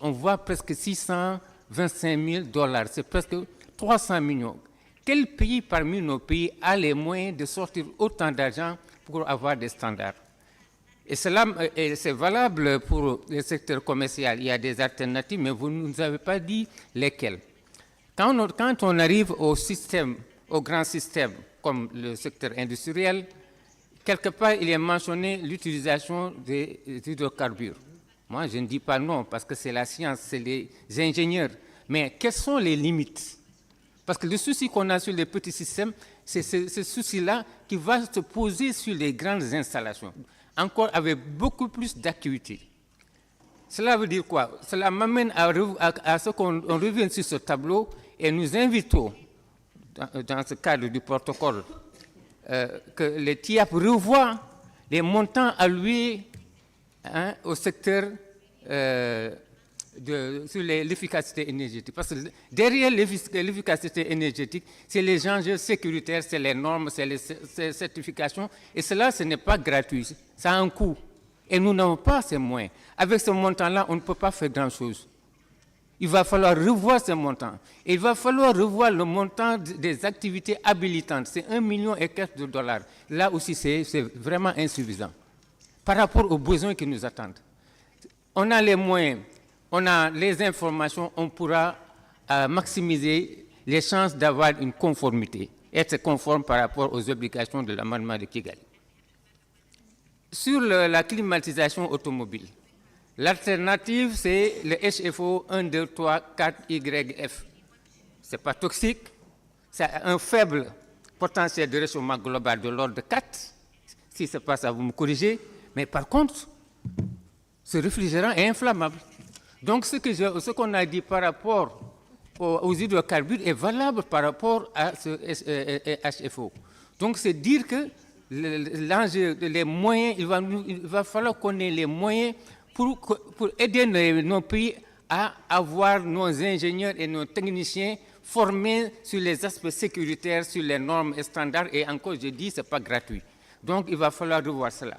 On voit presque $625 000, c'est presque 300 millions. Quel pays parmi nos pays a les moyens de sortir autant d'argent pour avoir des standards? Et c'est valable pour le secteur commercial. Il y a des alternatives, mais vous ne nous avez pas dit lesquelles. Quand on arrive au système, au grand système, comme le secteur industriel, quelque part, il est mentionné l'utilisation des hydrocarbures. Moi, je ne dis pas non, parce que c'est la science, c'est les ingénieurs. Mais quelles sont les limites? Parce que le souci qu'on a sur les petits systèmes, c'est ce souci-là qui va se poser sur les grandes installations, encore avec beaucoup plus d'acuité. Cela veut dire quoi? Cela m'amène à ce qu'on revienne sur ce tableau et nous invitons, dans ce cadre du protocole, que les TIAP revoient les montants alloués au secteur sur l'efficacité énergétique. Parce que derrière l'efficacité énergétique, c'est les enjeux sécuritaires, c'est les normes, c'est les certifications. Et cela, ce n'est pas gratuit. Ça a un coût. Et nous n'avons pas ces moyens. Avec ce montant-là, on ne peut pas faire grand-chose. il va falloir revoir ces montants. Et il va falloir revoir le montant des activités habilitantes. C'est 1 million et quelques de dollars. Là aussi, c'est vraiment insuffisant par rapport aux besoins qui nous attendent. On a les moyens, on a les informations, on pourra maximiser les chances d'avoir une conformité, être conforme par rapport aux obligations de l'amendement de Kigali. Sur la climatisation automobile, l'alternative, c'est le HFO 1, 2, 3, 4, YF. Ce n'est pas toxique, ça a un faible potentiel de réchauffement global de l'ordre de 4. Si ce n'est pas ça, vous me corrigez. Mais par contre, ce réfrigérant est inflammable. Donc ce qu'on a dit par rapport aux hydrocarbures est valable par rapport à ce HFO. Donc c'est dire que l'enjeu, les moyens, il va falloir qu'on ait les moyens pour aider nos pays à avoir nos ingénieurs et nos techniciens formés sur les aspects sécuritaires, sur les normes et standards. Et encore, je dis, ce n'est pas gratuit. Donc il va falloir revoir cela.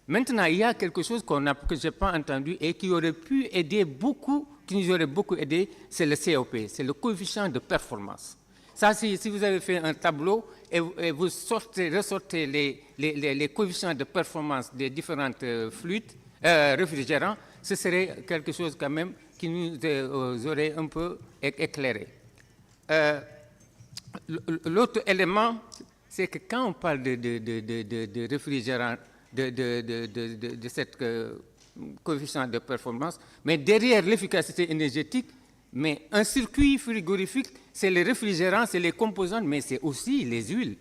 Maintenant, il y a quelque chose que je n'ai pas entendu et qui aurait pu aider beaucoup, qui nous aurait beaucoup aidé, c'est le COP, c'est le coefficient de performance. Ça, si vous avez fait un tableau et vous ressortez les coefficients de performance des différentes fluides, réfrigérants, ce serait quelque chose quand même qui nous aurait un peu éclairé. L'autre élément, c'est que quand on parle de réfrigérants, de cette coefficient de performance, mais derrière l'efficacité énergétique, mais un circuit frigorifique, c'est les réfrigérants, c'est les composantes, mais c'est aussi les huiles.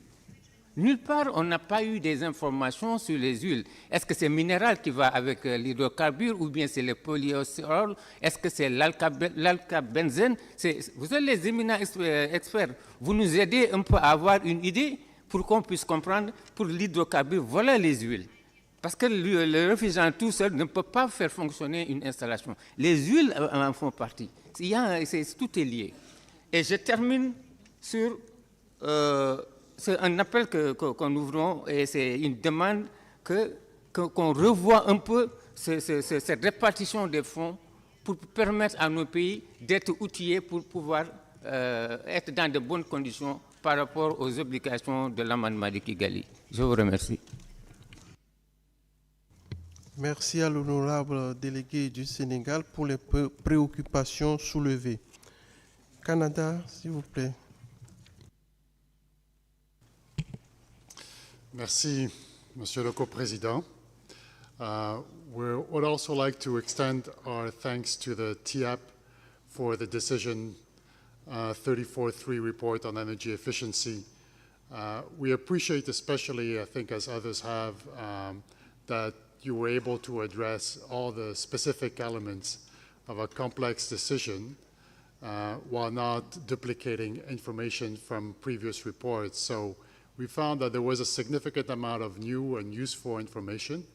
Nulle part, on n'a pas eu des informations sur les huiles. Est-ce que c'est minéral qui va avec l'hydrocarbure ou bien c'est le polyostyrol? Est-ce que c'est l'alkabenzène? Vous êtes les éminents experts. Vous nous aidez un peu à avoir une idée pour qu'on puisse comprendre pour l'hydrocarbure, voilà les huiles. Parce que le réfrigérant tout seul ne peut pas faire fonctionner une installation. Les huiles en font partie. Tout est lié. Et je termine sur c'est un appel qu'on ouvrons et c'est une demande qu'on revoie un peu cette répartition des fonds pour permettre à nos pays d'être outillés pour pouvoir être dans de bonnes conditions par rapport aux obligations de l'amendement de Kigali. Je vous remercie. Merci à l'honorable délégué du Sénégal pour les préoccupations soulevées. Canada, s'il vous plaît. Merci, Monsieur le Co-Président. We would also like to extend our thanks to the TIAP for the decision 34.3 report on energy efficiency. We appreciate especially, I think as others have, that you were able to address all the specific elements of a complex decision while not duplicating information from previous reports. So we found that there was a significant amount of new and useful information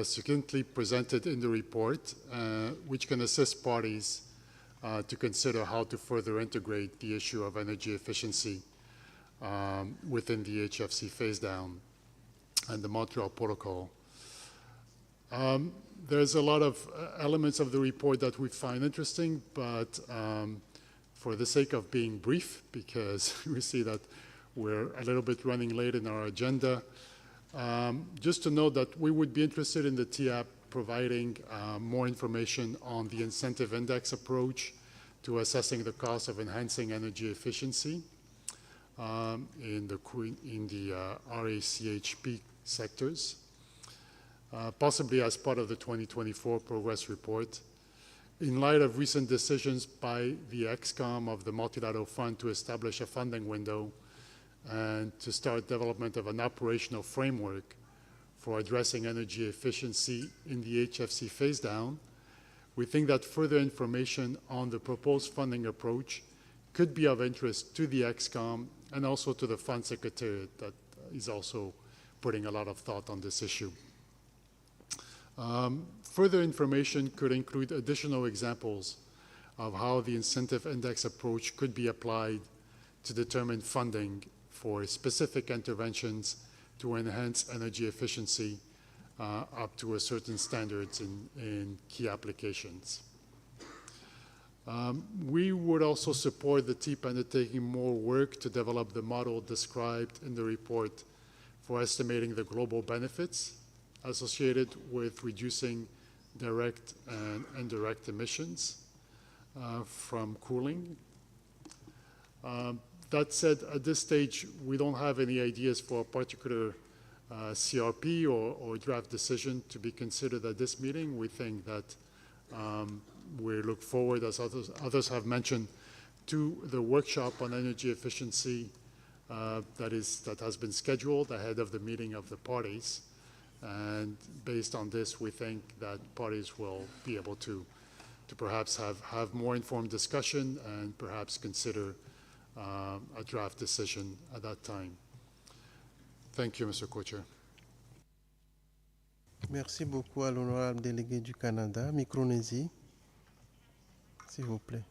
succinctly presented in the report, which can assist parties to consider how to further integrate the issue of energy efficiency within the HFC phase-down and the Montreal Protocol. There's a lot of elements of the report that we find interesting, but for the sake of being brief, because we see that we're a little bit running late in our agenda, just to note that we would be interested in the TIAP providing more information on the incentive index approach to assessing the cost of enhancing energy efficiency in the RACHP sectors, possibly as part of the 2024 progress report. In light of recent decisions by the EXCOM of the Multilateral Fund to establish a funding window and to start development of an operational framework for addressing energy efficiency in the HFC phase-down, we think that further information on the proposed funding approach could be of interest to the EXCOM and also to the Fund Secretariat that is also putting a lot of thought on this issue. Further information could include additional examples of how the incentive index approach could be applied to determine funding for specific interventions to enhance energy efficiency up to a certain standards in key applications. We would also support the TEEP undertaking more work to develop the model described in the report for estimating the global benefits associated with reducing direct and indirect emissions from cooling. That said, at this stage, we don't have any ideas for a particular CRP or draft decision to be considered at this meeting. We think that we look forward, as others have mentioned, to the workshop on energy efficiency that has been scheduled ahead of the meeting of the parties. And based on this, we think that parties will be able to perhaps have more informed discussion and perhaps consider a draft decision at that time. Thank you, Mr. Co-Chair. Merci beaucoup à l'honorable délégué du Canada. Micronésie, s'il vous plaît.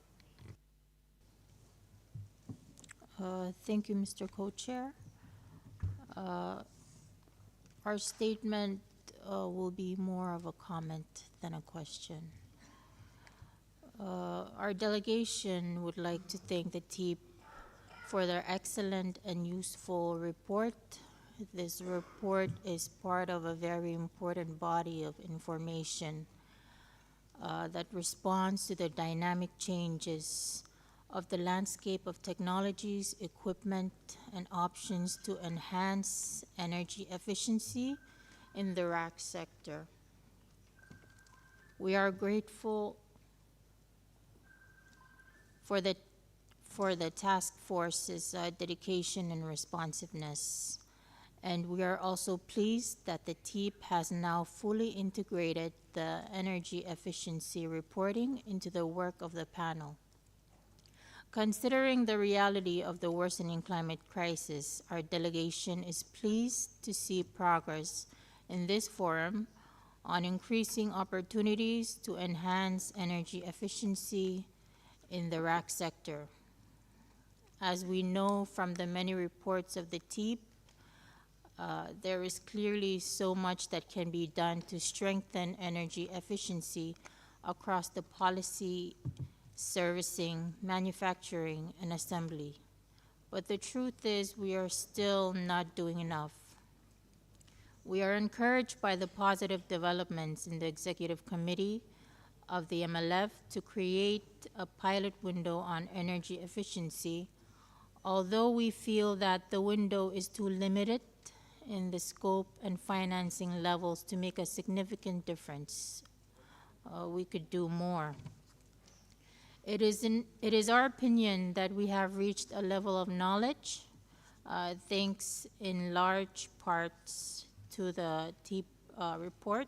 Thank you, Mr. Co-Chair. Our statement will be more of a comment than a question. Our delegation would like to thank the TEEP for their excellent and useful report. This report is part of a very important body of information that responds to the dynamic changes of the landscape of technologies, equipment, and options to enhance energy efficiency in the rack sector. We are grateful for the task force's dedication and responsiveness. And we are also pleased that the TEEP has now fully integrated the energy efficiency reporting into the work of the panel. Considering the reality of the worsening climate crisis, our delegation is pleased to see progress in this forum on increasing opportunities to enhance energy efficiency in the rack sector. As we know from the many reports of the TEEP, there is clearly so much that can be done to strengthen energy efficiency across the policy, servicing, manufacturing, and assembly. But the truth is we are still not doing enough. We are encouraged by the positive developments in the Executive Committee of the MLF to create a pilot window on energy efficiency, although we feel that the window is too limited in the scope and financing levels to make a significant difference. We could do more. It is our opinion that we have reached a level of knowledge, thanks in large parts to the TEEP report,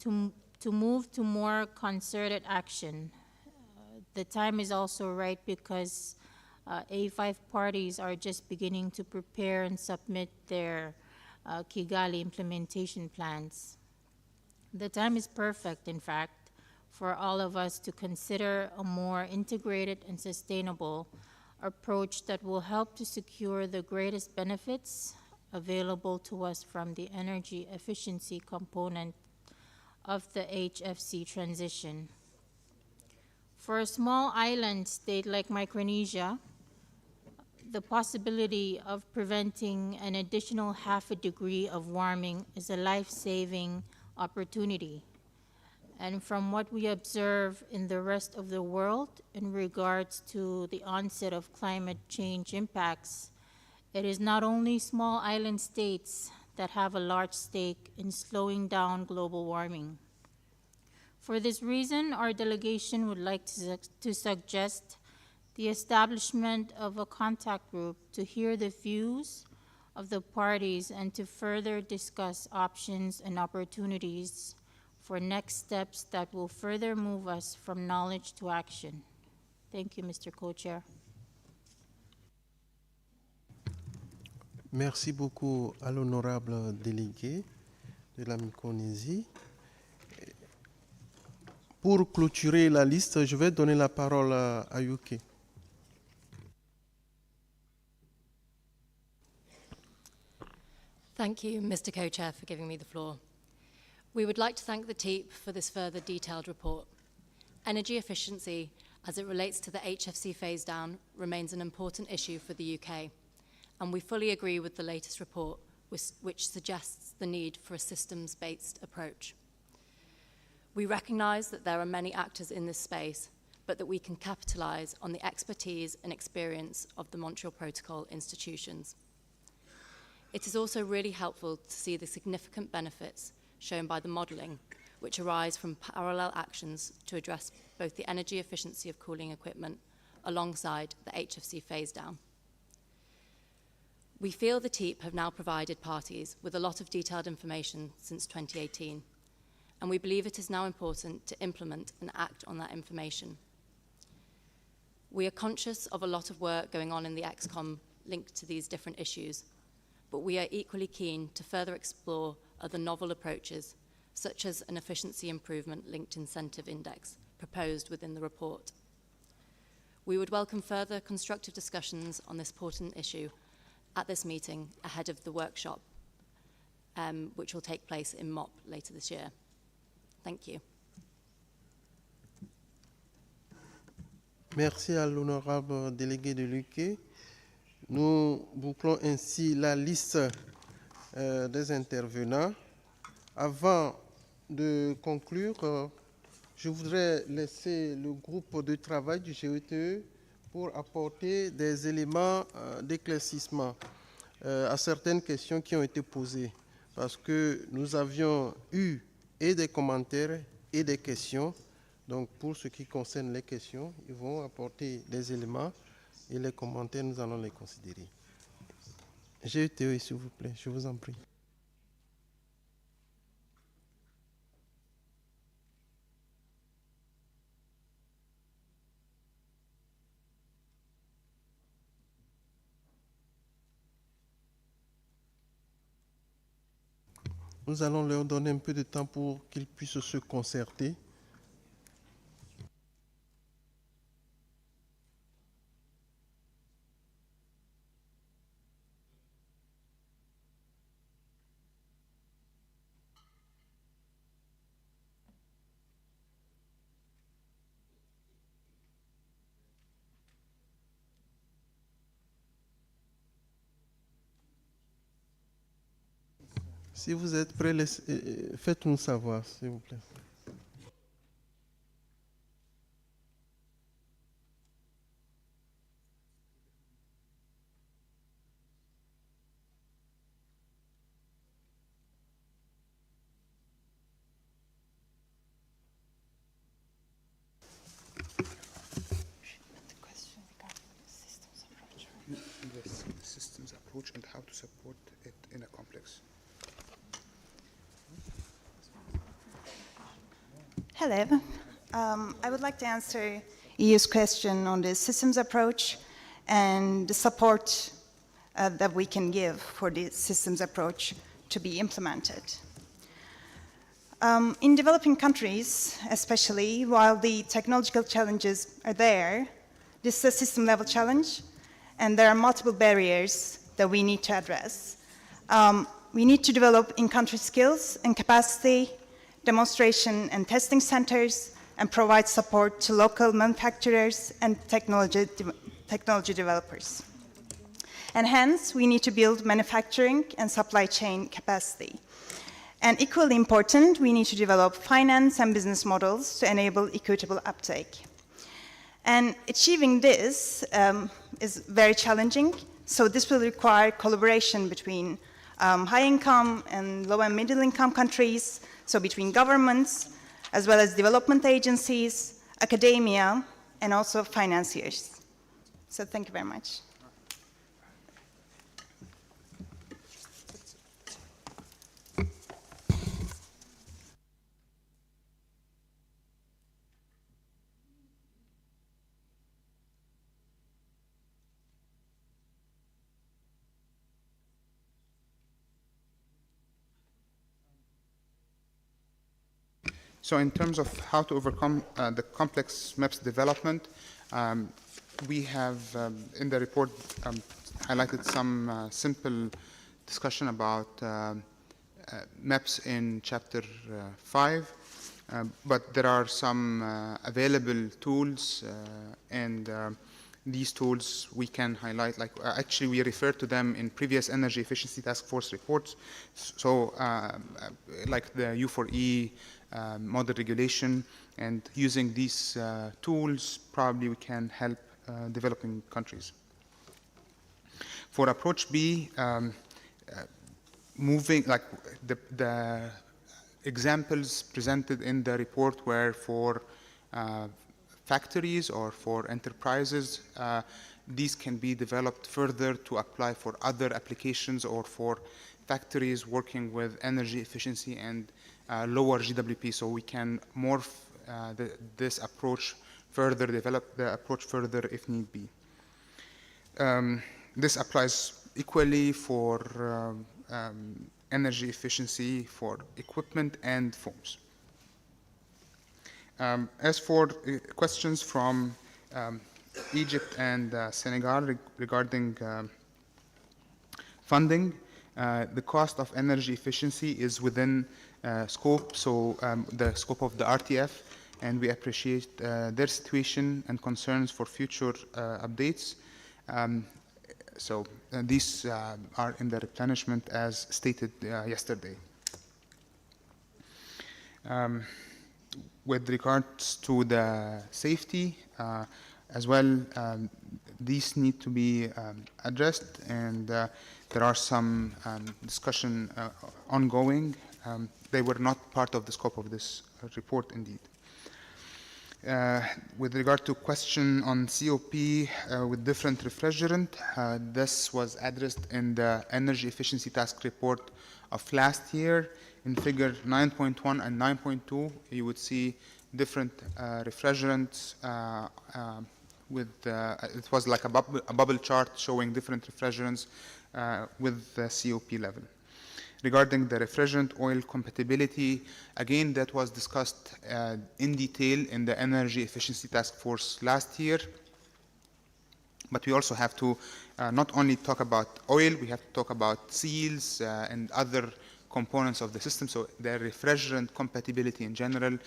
to move to more concerted action. The time is also right because A5 parties are just beginning to prepare and submit their Kigali implementation plans. The time is perfect, in fact, for all of us to consider a more integrated and sustainable approach that will help to secure the greatest benefits available to us from the energy efficiency component of the HFC transition. For a small island state like Micronesia, the possibility of preventing an additional 0.5 degree of warming is a life-saving opportunity. And from what we observe in the rest of the world in regards to the onset of climate change impacts, it is not only small island states that have a large stake in slowing down global warming. For this reason, our delegation would like to suggest the establishment of a contact group to hear the views of the parties and to further discuss options and opportunities for next steps that will further move us from knowledge to action. Thank you, Mr. Co-Chair. Merci beaucoup à l'honorable délégué de la Micronésie. Pour clôturer la liste, je vais donner la parole à Yuki. Thank you, Mr. Co-Chair, for giving me the floor. We would like to thank the TEEP for this further detailed report. Energy efficiency, as it relates to the HFC phase-down, remains an important issue for the UK, and we fully agree with the latest report, which suggests the need for a systems-based approach. We recognise that there are many actors in this space, but that we can capitalise on the expertise and experience of the Montreal Protocol institutions. It is also really helpful to see the significant benefits shown by the modelling, which arise from parallel actions to address both the energy efficiency of cooling equipment alongside the HFC phase-down. We feel the TEEP have now provided parties with a lot of detailed information since 2018, and we believe it is now important to implement and act on that information. We are conscious of a lot of work going on in the XCOM linked to these different issues, but we are equally keen to further explore other novel approaches, such as an efficiency improvement linked incentive index proposed within the report. We would welcome further constructive discussions on this important issue at this meeting ahead of the workshop, which will take place in MOP later this year. Thank you. Merci à l'honorable délégué de l'UK. Nous bouclons ainsi la liste des intervenants. Avant de conclure, je voudrais laisser le groupe de travail du GETE pour apporter des éléments d'éclaircissement à certaines questions qui ont été posées, parce que nous avions eu et des commentaires et des questions. Donc, pour ce qui concerne les questions, ils vont apporter des éléments et les commentaires, nous allons les considérer. GETE, s'il vous plaît, je vous en prie. Nous allons leur donner un peu de temps pour qu'ils puissent se concerter. Si vous êtes prêts, faites-nous savoir, s'il vous plaît. The systems approach and how to support it in a complex. Hello. I would like to answer EU's question on the systems approach and the support that we can give for the systems approach to be implemented. In developing countries, especially, while the technological challenges are there, this is a system-level challenge, and there are multiple barriers that we need to address. We need to develop in-country skills and capacity, demonstration and testing centers, and provide support to local manufacturers and technology developers. And hence, we need to build manufacturing and supply chain capacity. And equally important, we need to develop finance and business models to enable equitable uptake. And achieving this is very challenging, so this will require collaboration between high-income and low- and middle-income countries, so between governments, as well as development agencies, academia, and also financiers. So thank you very much. So in terms of how to overcome the complex maps development, we have in the report highlighted some simple discussion about MEPS in Chapter 5, but there are some available tools, and these tools we can highlight. Like actually, we refer to them in previous Energy Efficiency Task Force reports. So, like the U4E model regulation, and using these tools, probably we can help developing countries. For approach B, moving, like the examples presented in the report were for factories or for enterprises. These can be developed further to apply for other applications or for factories working with energy efficiency and lower GWP. So we can morph this approach further, develop the approach further if need be. This applies equally for energy efficiency for equipment and foams. As for questions from Egypt and Senegal regarding funding, the cost of energy efficiency is within scope, so the scope of the RTF, and we appreciate their situation and concerns for future updates. So these are in the replenishment as stated yesterday. With regards to the safety as well, these need to be addressed, and there are some discussion ongoing. They were not part of the scope of this report indeed. With regard to question on COP with different refrigerant, this was addressed in the Energy Efficiency Task Report of last year. In figure 9.1 and 9.2, you would see different refrigerants with, it was like a bubble chart showing different refrigerants with the COP level. Regarding the refrigerant oil compatibility, again, that was discussed in detail in the Energy Efficiency Task Force last year. But we also have to not only talk about oil, we have to talk about seals and other components of the system. So the refrigerant compatibility in general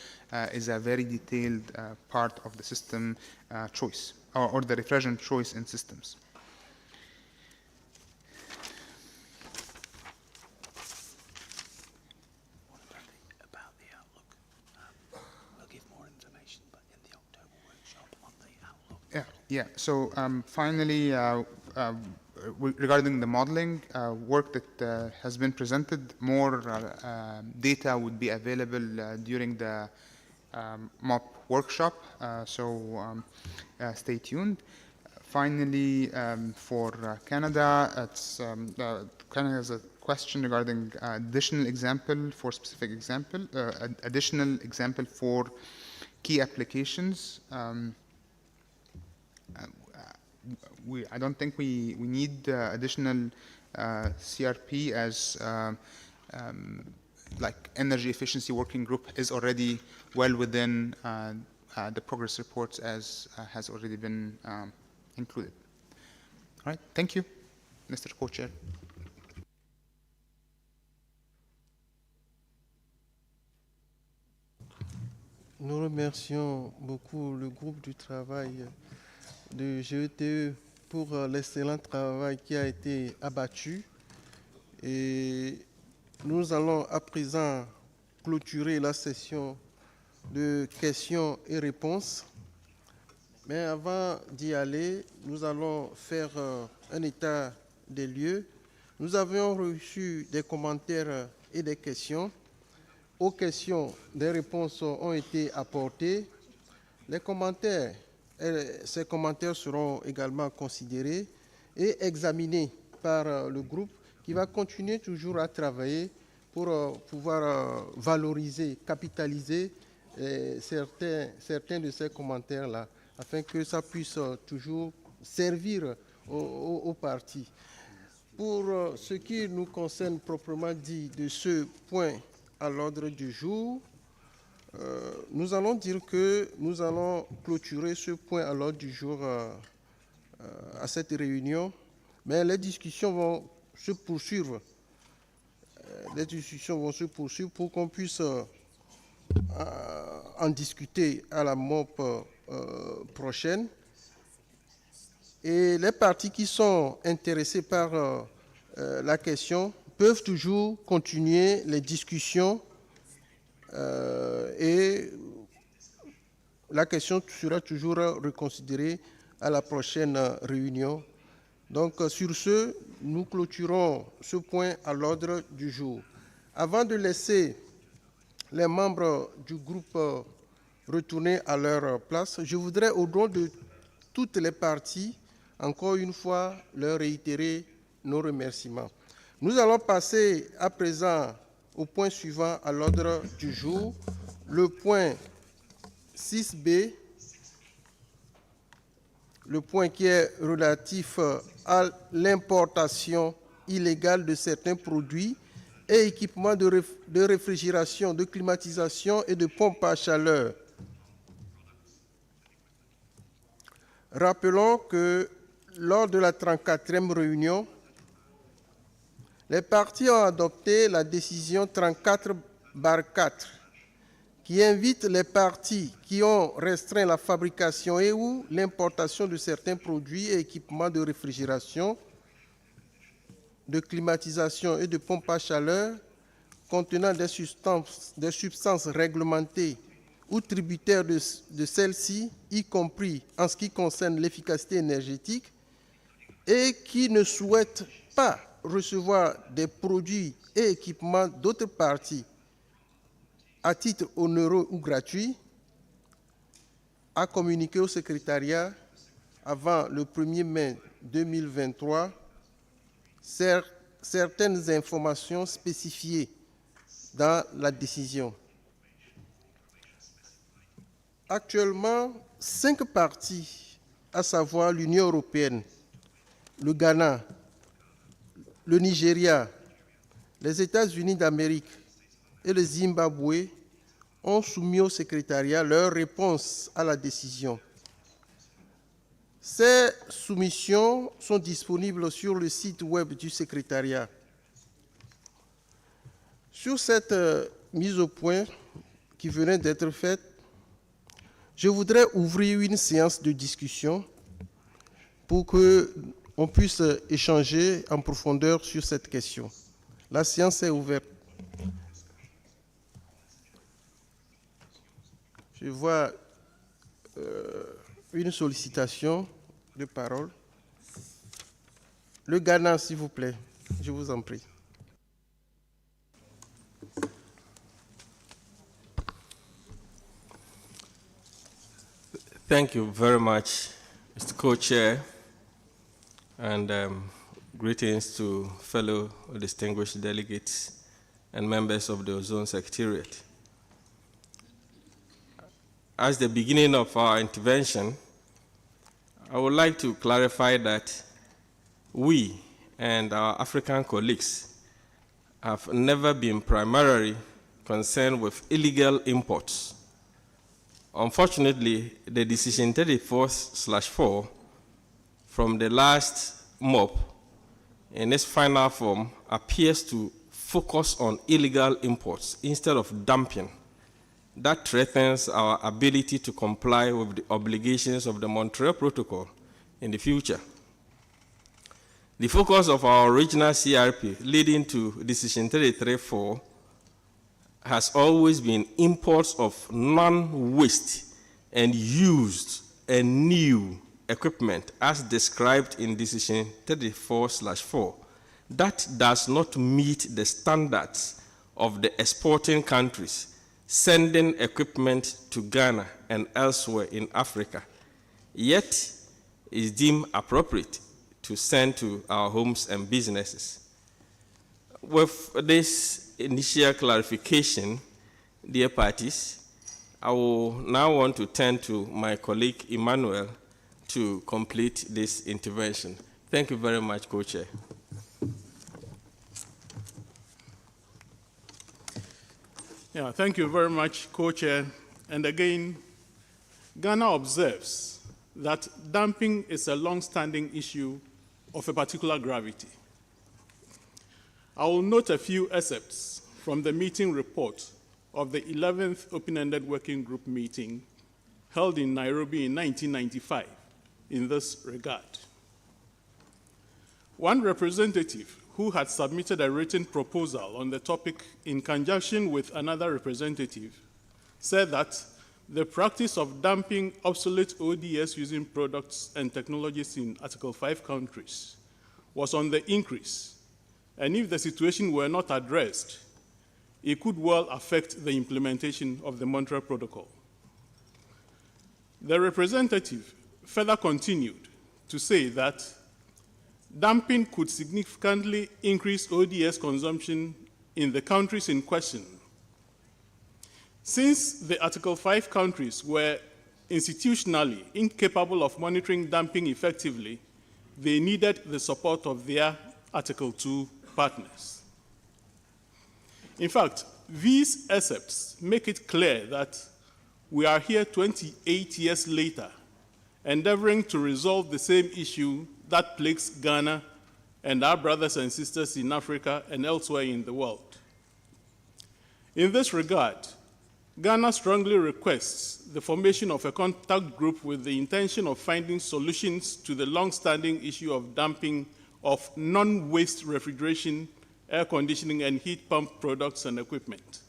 is a very detailed part of the system choice, or the refrigerant choice in systems. Yeah. So finally, regarding the modeling work that has been presented, more data would be available during the MOP workshop. So stay tuned. Finally, for Canada, it's Canada has a question regarding additional example for specific example, additional example for key applications. I don't think we need additional CRP as like energy efficiency working group is already well within the progress reports as has already been included. All right, thank you, Mr. Co-Chair. Nous remercions beaucoup le groupe du travail de GETE pour l'excellent travail qui a été abattu. Et nous allons à présent clôturer la session de questions et réponses. Mais avant d'y aller, nous allons faire un état des lieux. Nous avions reçu des commentaires et des questions. Aux questions, des réponses ont été apportées. Les commentaires, ces commentaires seront également considérés et examinés par le groupe qui va continuer toujours à travailler pour pouvoir valoriser, capitaliser certains de ces commentaires-là, afin que ça puisse toujours servir aux parties. Pour ce qui nous concerne proprement dit de ce point à l'ordre du jour, nous allons dire que nous allons clôturer ce point à l'ordre du jour à cette réunion, mais les discussions vont se poursuivre. Les discussions vont se poursuivre pour qu'on puisse en discuter à la MOP prochaine. Et les parties qui sont intéressées par la question peuvent toujours continuer les discussions et la question sera toujours reconsidérée à la prochaine réunion. Donc, sur ce, nous clôturons ce point à l'ordre du jour. Avant de laisser les membres du groupe retourner à leur place, je voudrais, au nom de toutes les parties, encore une fois, leur réitérer nos remerciements. Nous allons passer à présent au point suivant à l'ordre du jour, le point 6B, le point qui est relatif à l'importation illégale de certains produits et équipements de réfrigération, de climatisation et de pompe à chaleur. Rappelons que lors de la 34e réunion, les parties ont adopté la décision 34/4 qui invite les parties qui ont restreint la fabrication et ou l'importation de certains produits et équipements de réfrigération, de climatisation et de pompe à chaleur contenant des substances réglementées ou tributaires de celles-ci, y compris en ce qui concerne l'efficacité énergétique, et qui ne souhaitent pas recevoir des produits et équipements d'autres parties à titre onéreux ou gratuit, a communiqué au secrétariat avant le 1er mai 2023 certaines informations spécifiées dans la décision. Actuellement, 5 parties, à savoir l'Union européenne, le Ghana, le Nigeria, les États-Unis d'Amérique et le Zimbabwe, ont soumis au secrétariat leur réponse à la décision. Ces soumissions sont disponibles sur le site web du secrétariat. Sur cette mise au point qui venait d'être faite, je voudrais ouvrir une séance de discussion pour qu'on puisse échanger en profondeur sur cette question. La séance est ouverte. Je vois une sollicitation de parole. Le Ghana, s'il vous plaît, je vous en prie. Thank you very much, Mr. Co-Chair, and greetings to fellow distinguished delegates and members of the Ozone Secretariat. As the beginning of our intervention, I would like to clarify that we and our African colleagues have never been primarily concerned with illegal imports. Unfortunately, the decision 34/4 from the last MOP in its final form appears to focus on illegal imports instead of dumping. That threatens our ability to comply with the obligations of the Montreal Protocol in the future. The focus of our original CRP leading to Decision 33/4 has always been imports of non-waste and used and new equipment as described in Decision 34/4. That does not meet the standards of the exporting countries sending equipment to Ghana and elsewhere in Africa, yet is deemed appropriate to send to our homes and businesses. With this initial clarification, dear parties, I will now want to turn to my colleague Emmanuel to complete this intervention. Thank you very much, Co-Chair. Yeah, thank you very much, Co-Chair. And again, Ghana observes that dumping is a long-standing issue of a particular gravity. I will note a few excerpts from the meeting report of the 11th Open-Ended Working Group meeting held in Nairobi in 1995 in this regard. One representative who had submitted a written proposal on the topic in conjunction with another representative said that the practice of dumping obsolete ODS using products and technologies in Article 5 countries was on the increase, and if the situation were not addressed, it could well affect the implementation of the Montreal Protocol. The representative further continued to say that dumping could significantly increase ODS consumption in the countries in question. Since the Article 5 countries were institutionally incapable of monitoring dumping effectively, they needed the support of their Article 2 partners. In fact, these excerpts make it clear that we are here 28 years later, endeavoring to resolve the same issue that plagues Ghana and our brothers and sisters in Africa and elsewhere in the world. In this regard, Ghana strongly requests the formation of a contact group with the intention of finding solutions to the long-standing issue of dumping of non-waste refrigeration, air conditioning, and heat pump products and equipment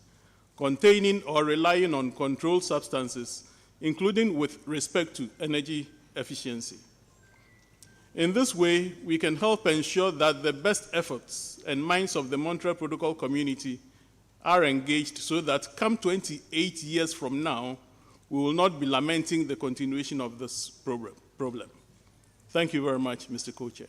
containing or relying on controlled substances, including with respect to energy efficiency. In this way, we can help ensure that the best efforts and minds of the Montreal Protocol community are engaged so that come 28 years from now, we will not be lamenting the continuation of this problem. Thank you very much, Mr. Co-Chair.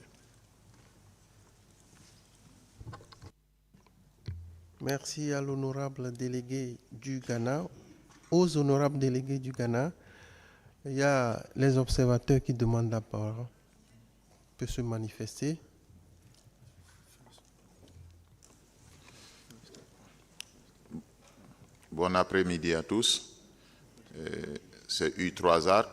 Merci à l'honorable délégué du Ghana. Aux honorables délégués du Ghana, il y a les observateurs qui demandent la parole. Peut se manifester. Bon après-midi à tous. C'est U3ARC,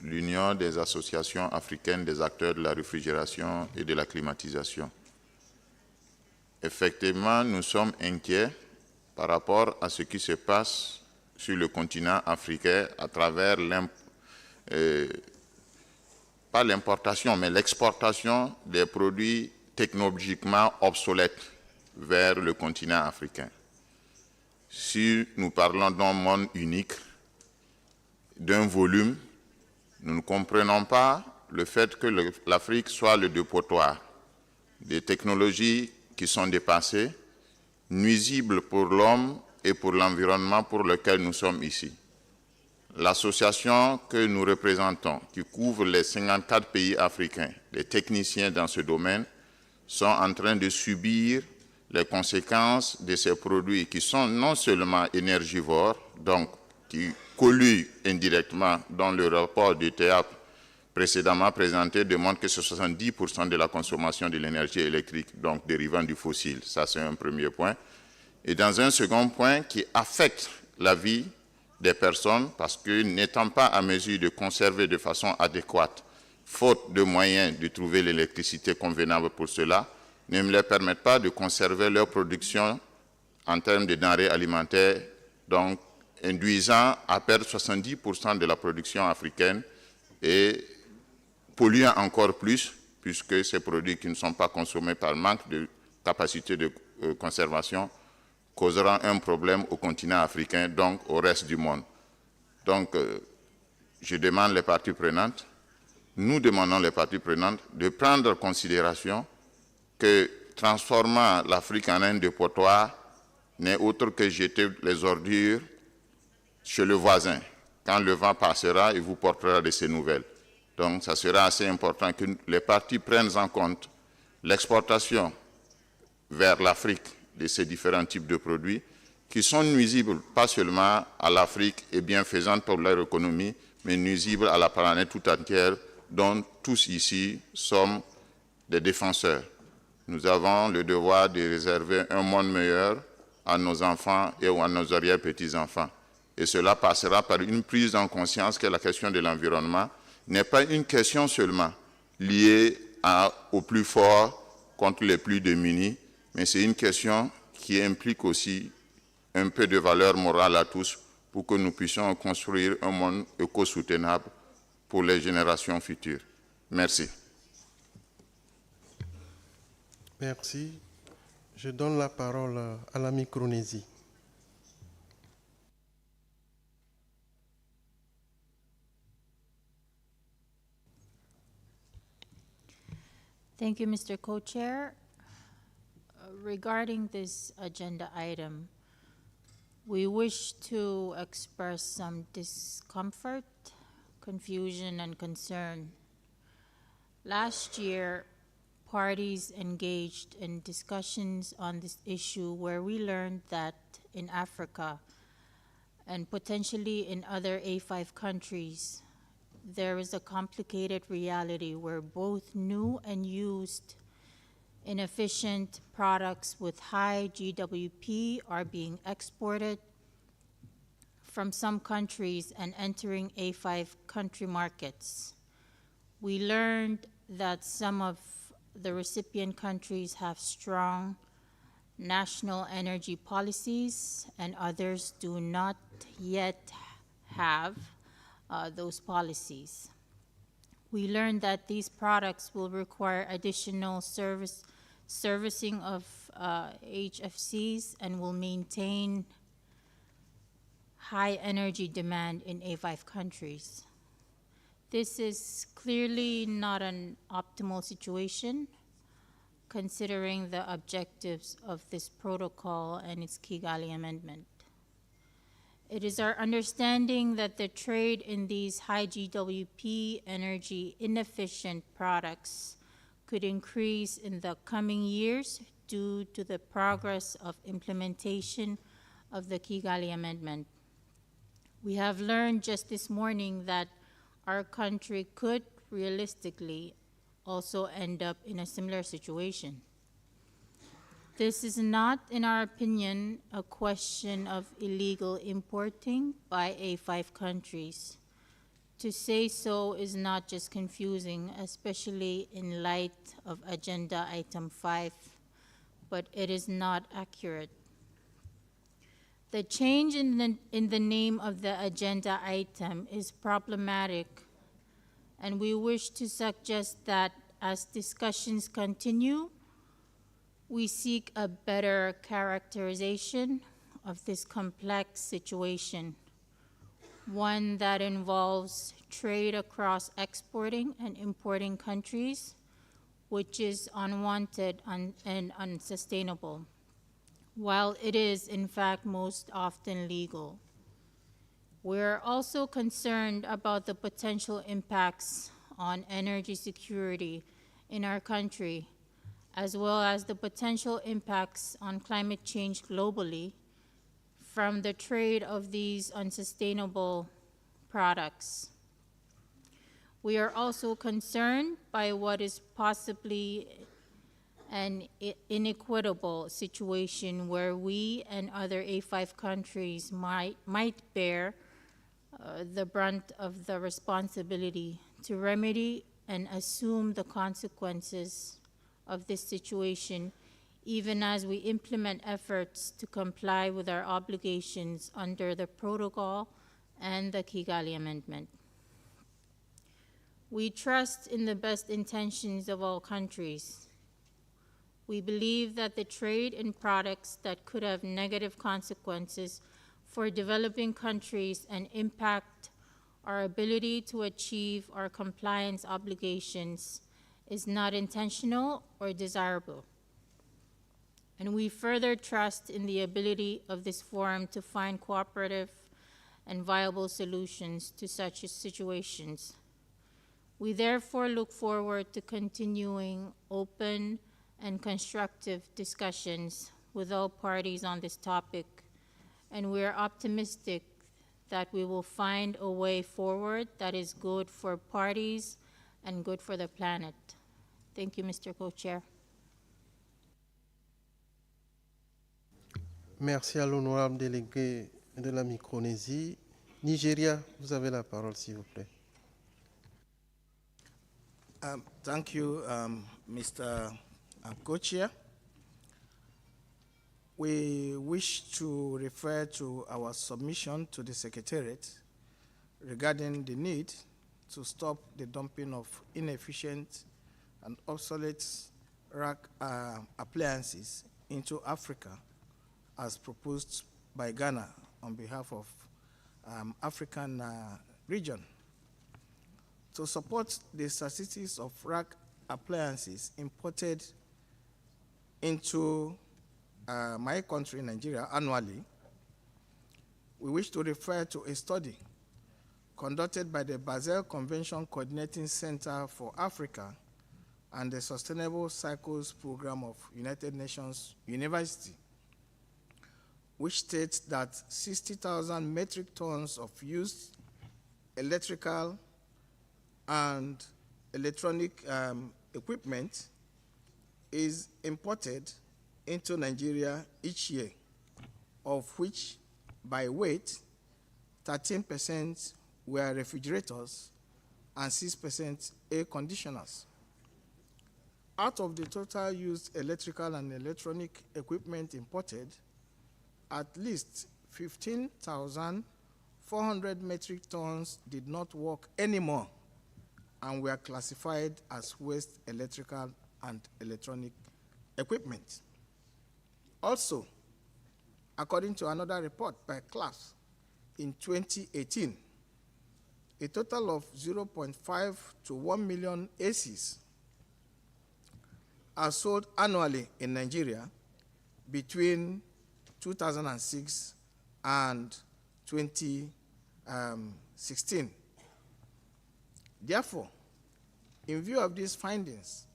l'Union des associations africaines des acteurs de la réfrigération et de la climatisation. Effectivement, nous sommes inquiets par rapport à ce qui se passe sur le continent africain à travers pas l'importation, mais l'exportation des produits technologiquement obsolètes vers le continent africain. Si nous parlons d'un monde unique, d'un volume, nous ne comprenons pas le fait que l'Afrique soit le dépotoir des technologies qui sont dépassées, nuisibles pour l'homme et pour l'environnement pour lequel nous sommes ici. L'association que nous représentons, qui couvre les 54 pays africains, les techniciens dans ce domaine, sont en train de subir les conséquences de ces produits qui sont non seulement énergivores, donc qui polluent indirectement, dans le rapport du TEAP précédemment présenté démontre que c'est 70% de la consommation de l'énergie électrique, donc dérivant du fossile. Ça, c'est un premier point. Et dans un second point, qui affecte la vie des personnes, parce que n'étant pas à mesure de conserver de façon adéquate, faute de moyens de trouver l'électricité convenable pour cela, ne les permettent pas de conserver leur production en termes de denrées alimentaires, donc induisant à perdre 70% de la production africaine et polluant encore plus, puisque ces produits qui ne sont pas consommés par manque de capacité de conservation causeront un problème au continent africain, donc au reste du monde. Donc, je demande les parties prenantes, nous demandons les parties prenantes de prendre en considération que transformant l'Afrique en un dépotoir n'est autre que jeter les ordures chez le voisin. Quand le vent passera, il vous portera de ses nouvelles. Donc, ça sera assez important que les parties prennent en compte l'exportation vers l'Afrique de ces différents types de produits qui sont nuisibles, pas seulement à l'Afrique et bienfaisantes pour leur économie, mais nuisibles à la planète tout entière, dont tous ici sommes des défenseurs. Nous avons le devoir de réserver un monde meilleur à nos enfants et à nos arrière-petits-enfants. Et cela passera par une prise en conscience que la question de l'environnement n'est pas une question seulement liée aux plus forts contre les plus démunis, mais c'est une question qui implique aussi un peu de valeur morale à tous pour que nous puissions construire un monde éco-soutenable pour les générations futures. Merci. Merci. Je donne la parole à la Micronésie. Thank you, Mr. Co-Chair. Regarding this agenda item, we wish to express some discomfort, confusion, and concern. Last year, parties engaged in discussions on this issue where we learned that in Africa and potentially in other A5 countries, there is a complicated reality where both new and used inefficient products with high GWP are being exported from some countries and entering A5 country markets. We learned that some of the recipient countries have strong national energy policies and others do not yet have those policies. We learned that these products will require additional servicing of HFCs and will maintain high energy demand in A5 countries. This is clearly not an optimal situation, considering the objectives of this protocol and its Kigali Amendment. It is our understanding that the trade in these high GWP energy inefficient products could increase in the coming years due to the progress of implementation of the Kigali Amendment. We have learned just this morning that our country could realistically also end up in a similar situation. This is not, in our opinion, a question of illegal importing by A5 countries. To say so is not just confusing, especially in light of Agenda Item 5, but it is not accurate. The change in the name of the agenda item is problematic, and we wish to suggest that as discussions continue, we seek a better characterization of this complex situation, one that involves trade across exporting and importing countries, which is unwanted and unsustainable, while it is in fact most often legal. We're also concerned about the potential impacts on energy security in our country, as well as the potential impacts on climate change globally from the trade of these unsustainable products. We are also concerned by what is possibly an inequitable situation where we and other A5 countries might bear the brunt of the responsibility to remedy and assume the consequences of this situation, even as we implement efforts to comply with our obligations under the protocol and the Kigali Amendment. We trust in the best intentions of all countries. We believe that the trade in products that could have negative consequences for developing countries and impact our ability to achieve our compliance obligations is not intentional or desirable. And we further trust in the ability of this forum to find cooperative and viable solutions to such situations. We therefore look forward to continuing open and constructive discussions with all parties on this topic, and we are optimistic that we will find a way forward that is good for parties and good for the planet. Thank you, Mr. Co-Chair. Merci à l'honorable délégué de la Micronésie. Nigeria, vous avez la parole, s'il vous plaît. Thank you, Mr. Co-Chair. we wish to refer to our submission to the Secretariat regarding the need to stop the dumping of inefficient and obsolete rack appliances into Africa as proposed by Ghana on behalf of African region. To support the statistics of rack appliances imported into my country, Nigeria, annually, we wish to refer to a study conducted by the Basel Convention Coordinating Center for Africa and the Sustainable Cycles Program of United Nations University, which states that 60,000 metric tons of used electrical and electronic equipment is imported into Nigeria each year, of which by weight, 13% were refrigerators and 6% air conditioners. Out of the total used electrical and electronic equipment imported, at least 15,400 metric tons did not work anymore and were classified as waste electrical and electronic equipment. Also, according to another report by CLAS in 2018, a total of 0.5 to 1 million ACs are sold annually in Nigeria between 2006 and 2016. Therefore, in view of these findings,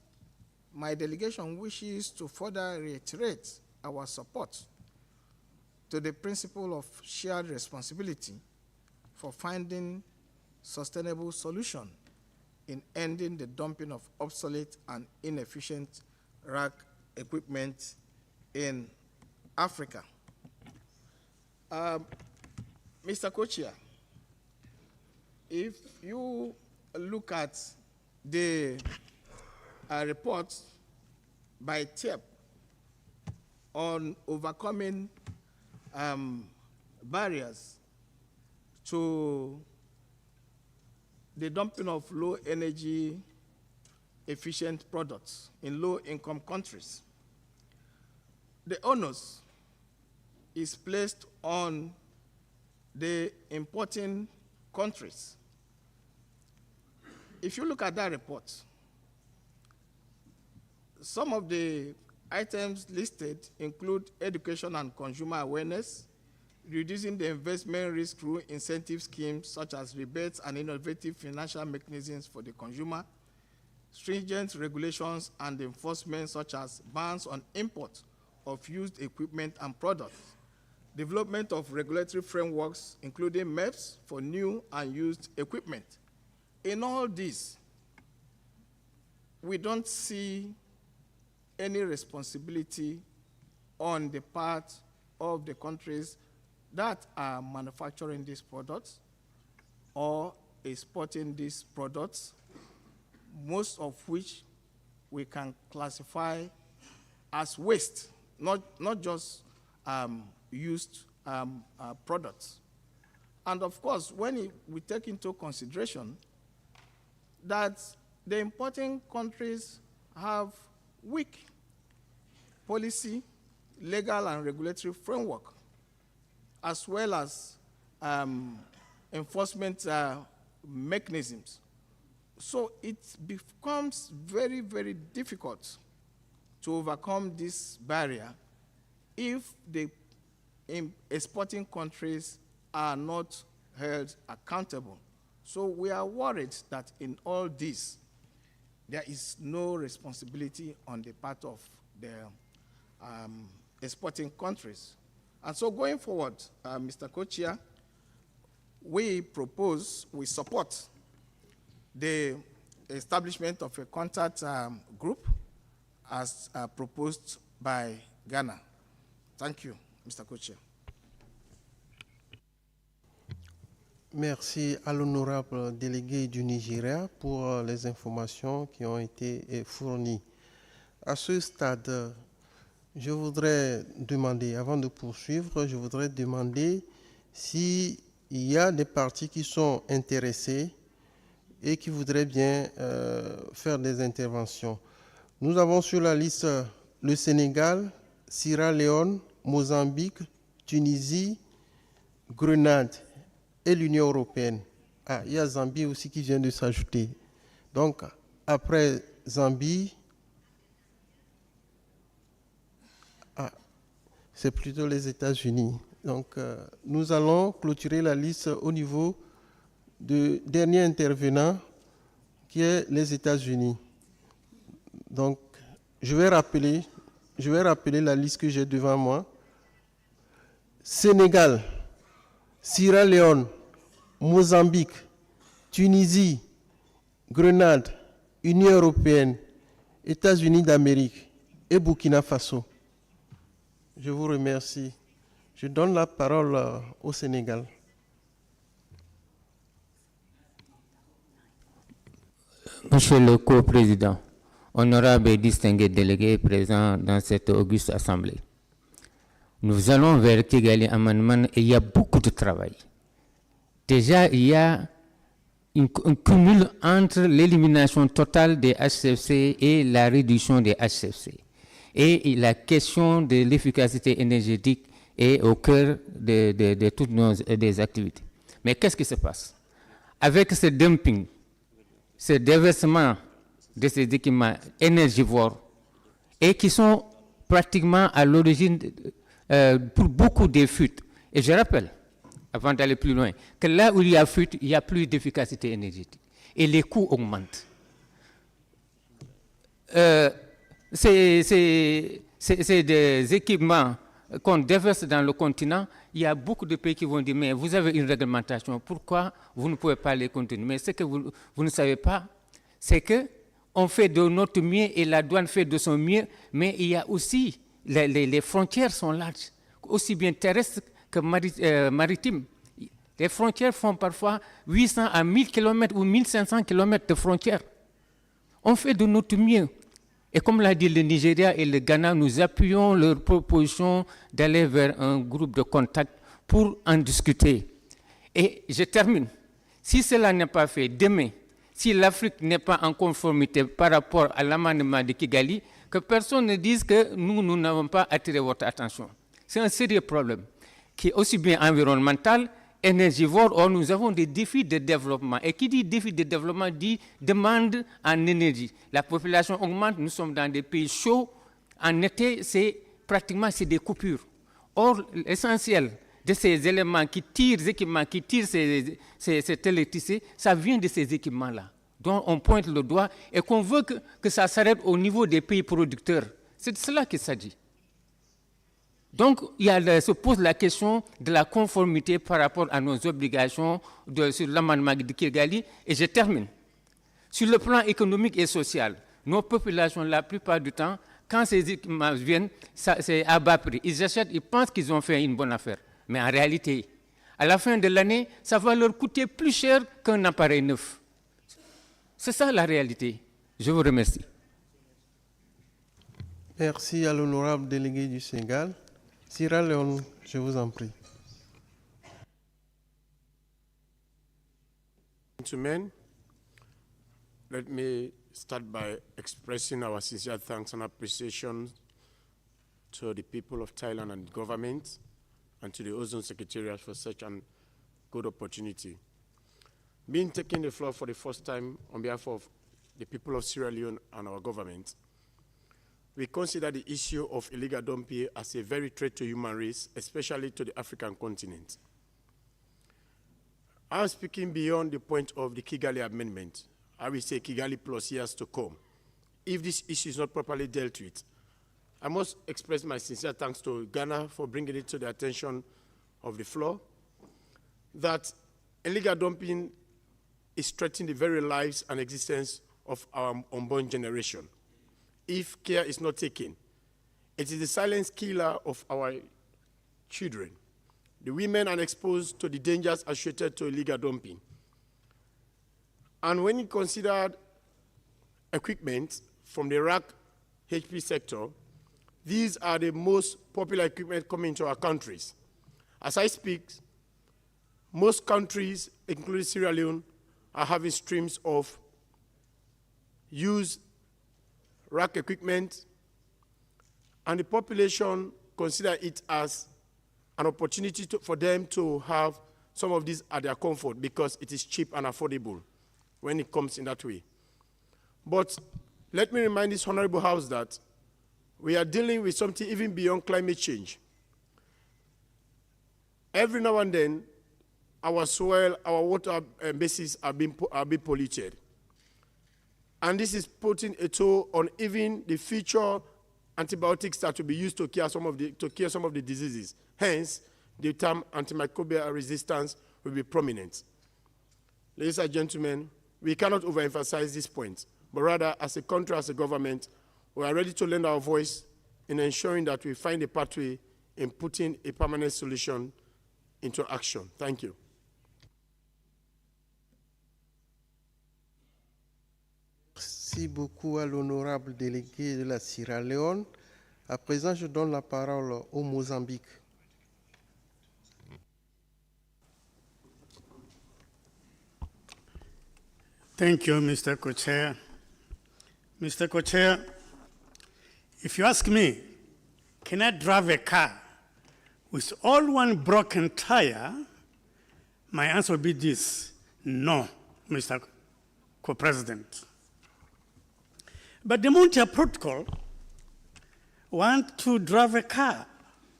my delegation wishes to further reiterate our support to the principle of shared responsibility for finding sustainable solution in ending the dumping of obsolete and inefficient rack equipment in Africa. Mr. Co-Chair, if you look at the report by TIEP on overcoming barriers to the dumping of low energy efficient products in low income countries, the onus is placed on the importing countries. If you look at that report, some of the items listed include education and consumer awareness, reducing the investment risk through incentive schemes such as rebates and innovative financial mechanisms for the consumer, stringent regulations and enforcement such as bans on import of used equipment and products, development of regulatory frameworks, including MEPs for new and used equipment. In all this, we don't see any responsibility on the part of the countries that are manufacturing these products or exporting these products, most of which we can classify as waste, not just used products. And of course, when we take into consideration that the importing countries have weak policy, legal and regulatory framework, as well as enforcement mechanisms. So it becomes very, very difficult to overcome this barrier if the exporting countries are not held accountable. So we are worried that in all this, there is no responsibility on the part of the exporting countries. And so going forward, Mr. Co-Chair, we support the establishment of a contact group as proposed by Ghana. Thank you, Mr. Co-Chair. Merci à l'honorable délégué du Nigeria pour les informations qui ont été fournies. À ce stade, je voudrais demander, avant de poursuivre, je voudrais demander s'il y a des partis qui sont intéressés et qui voudraient bien faire des interventions. Nous avons sur la liste le Sénégal, Sierra Leone, Mozambique, Tunisie, Grenade et l'Union européenne. Ah, il y a Zambie aussi qui vient de s'ajouter. Donc, après Zambie, c'est plutôt les États-Unis. Donc, nous allons clôturer la liste au niveau du dernier intervenant, qui est les États-Unis. Donc, je vais rappeler la liste que j'ai devant moi. Sénégal, Sierra Leone, Mozambique, Tunisie, Grenade, Union européenne, États-Unis d'Amérique et Burkina Faso. Je vous remercie. Je donne la parole au Sénégal. Monsieur le co-président, honorables et distingués délégués présents dans cette auguste assemblée, nous allons vers Kigali Amendement et il y a beaucoup de travail. Déjà, il y a un cumul entre l'élimination totale des HCFC et la réduction des HCFC. Et la question de l'efficacité énergétique est au cœur de toutes nos activités. Mais qu'est-ce qui se passe? Avec ce dumping, ce déversement de ces équipements énergivores et qui sont pratiquement à l'origine pour beaucoup des fuites. Et je rappelle, avant d'aller plus loin, que là où il y a fuite, il n'y a plus d'efficacité énergétique. Et les coûts augmentent. C'est des équipements qu'on déverse dans le continent. Il y a beaucoup de pays qui vont dire, mais vous avez une réglementation, pourquoi vous ne pouvez pas les contenir? Mais ce que vous ne savez pas, c'est qu'on fait de notre mieux et la douane fait de son mieux, mais il y a aussi, les frontières sont larges, aussi bien terrestres que maritimes. Les frontières font parfois 800 à 1000 km ou 1500 km de frontières. On fait de notre mieux. Et comme l'a dit le Nigeria et le Ghana, nous appuyons leur proposition d'aller vers un groupe de contact pour en discuter. Et je termine. Si cela n'est pas fait demain, si l'Afrique n'est pas en conformité par rapport à l'amendement de Kigali, que personne ne dise que nous n'avons pas attiré votre attention. C'est un sérieux problème qui est aussi bien environnemental, énergivore. Or, nous avons des défis de développement. Et qui dit défi de développement dit demande en énergie. La population augmente, nous sommes dans des pays chauds. En été, c'est des coupures. Or, l'essentiel de ces éléments qui tirent, équipements qui tirent cette électricité, ça vient de ces équipements-là, dont on pointe le doigt et qu'on veut que ça s'arrête au niveau des pays producteurs. C'est de cela qu'il s'agit. Donc, se pose la question de la conformité par rapport à nos obligations sur l'amendement de Kigali. Et je termine. Sur le plan économique et social, nos populations, la plupart du temps, quand ces équipements viennent, c'est à bas prix. Ils achètent, ils pensent qu'ils ont fait une bonne affaire. Mais en réalité, à la fin de l'année, ça va leur coûter plus cher qu'un appareil neuf. C'est ça la réalité. Je vous remercie. Merci à l'honorable délégué du Sénégal. Sierra Leone, je vous en prie. Gentlemen, let me start by expressing our sincere thanks and appreciation to the people of Thailand and the government and to the Ozone Secretariat for such a good opportunity. Being taking the floor for the first time on behalf of the people of Sierra Leone and our government, we consider the issue of illegal dumping as a very threat to human rights, especially to the African continent. I'm speaking beyond the point of the Kigali Amendment. I will say Kigali plus years to come. If this issue is not properly dealt with, I must express my sincere thanks to Ghana for bringing it to the attention of the floor, that illegal dumping is threatening the very lives and existence of our unborn generation. If care is not taken, it is the silent killer of our children. The women are exposed to the dangers associated to illegal dumping. And when you consider equipment from the rack HP sector, these are the most popular equipment coming into our countries. As I speak, most countries, including Sierra Leone, are having streams of used rack equipment, and the population consider it as an opportunity for them to have some of these at their comfort because it is cheap and affordable when it comes in that way. But let me remind this Honorable House that we are dealing with something even beyond climate change. Every now and then, our soil, our water bases are being polluted. And this is putting a toll on even the future antibiotics that will be used to cure some of the diseases. Hence, the term antimicrobial resistance will be prominent. Ladies and gentlemen, we cannot overemphasize this point, but rather, as a country, as a government, we are ready to lend our voice in ensuring that we find a pathway in putting a permanent solution into action. Thank you. Merci beaucoup à l'honorable délégué de la Sierra Leone. À présent, je donne la parole au Mozambique. Thank you, Mr. Co-Chair. Mr. Co-Chair, if you ask me, can I drive a car with all one broken tire? My answer will be this: no, Mr. Co-President. But the Montreal Protocol wants to drive a car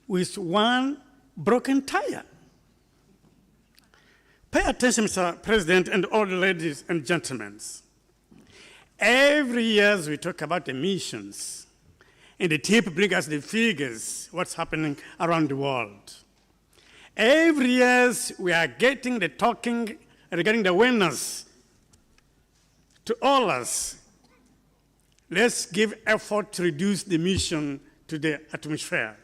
with one broken tire. Pay attention, Mr. President, and all the ladies and gentlemen. Every year we talk about emissions, and the tape brings us the figures, what's happening around the world. Every year we are getting the talking regarding the awareness to all us. Let's give effort to reduce the emission to the atmosphere.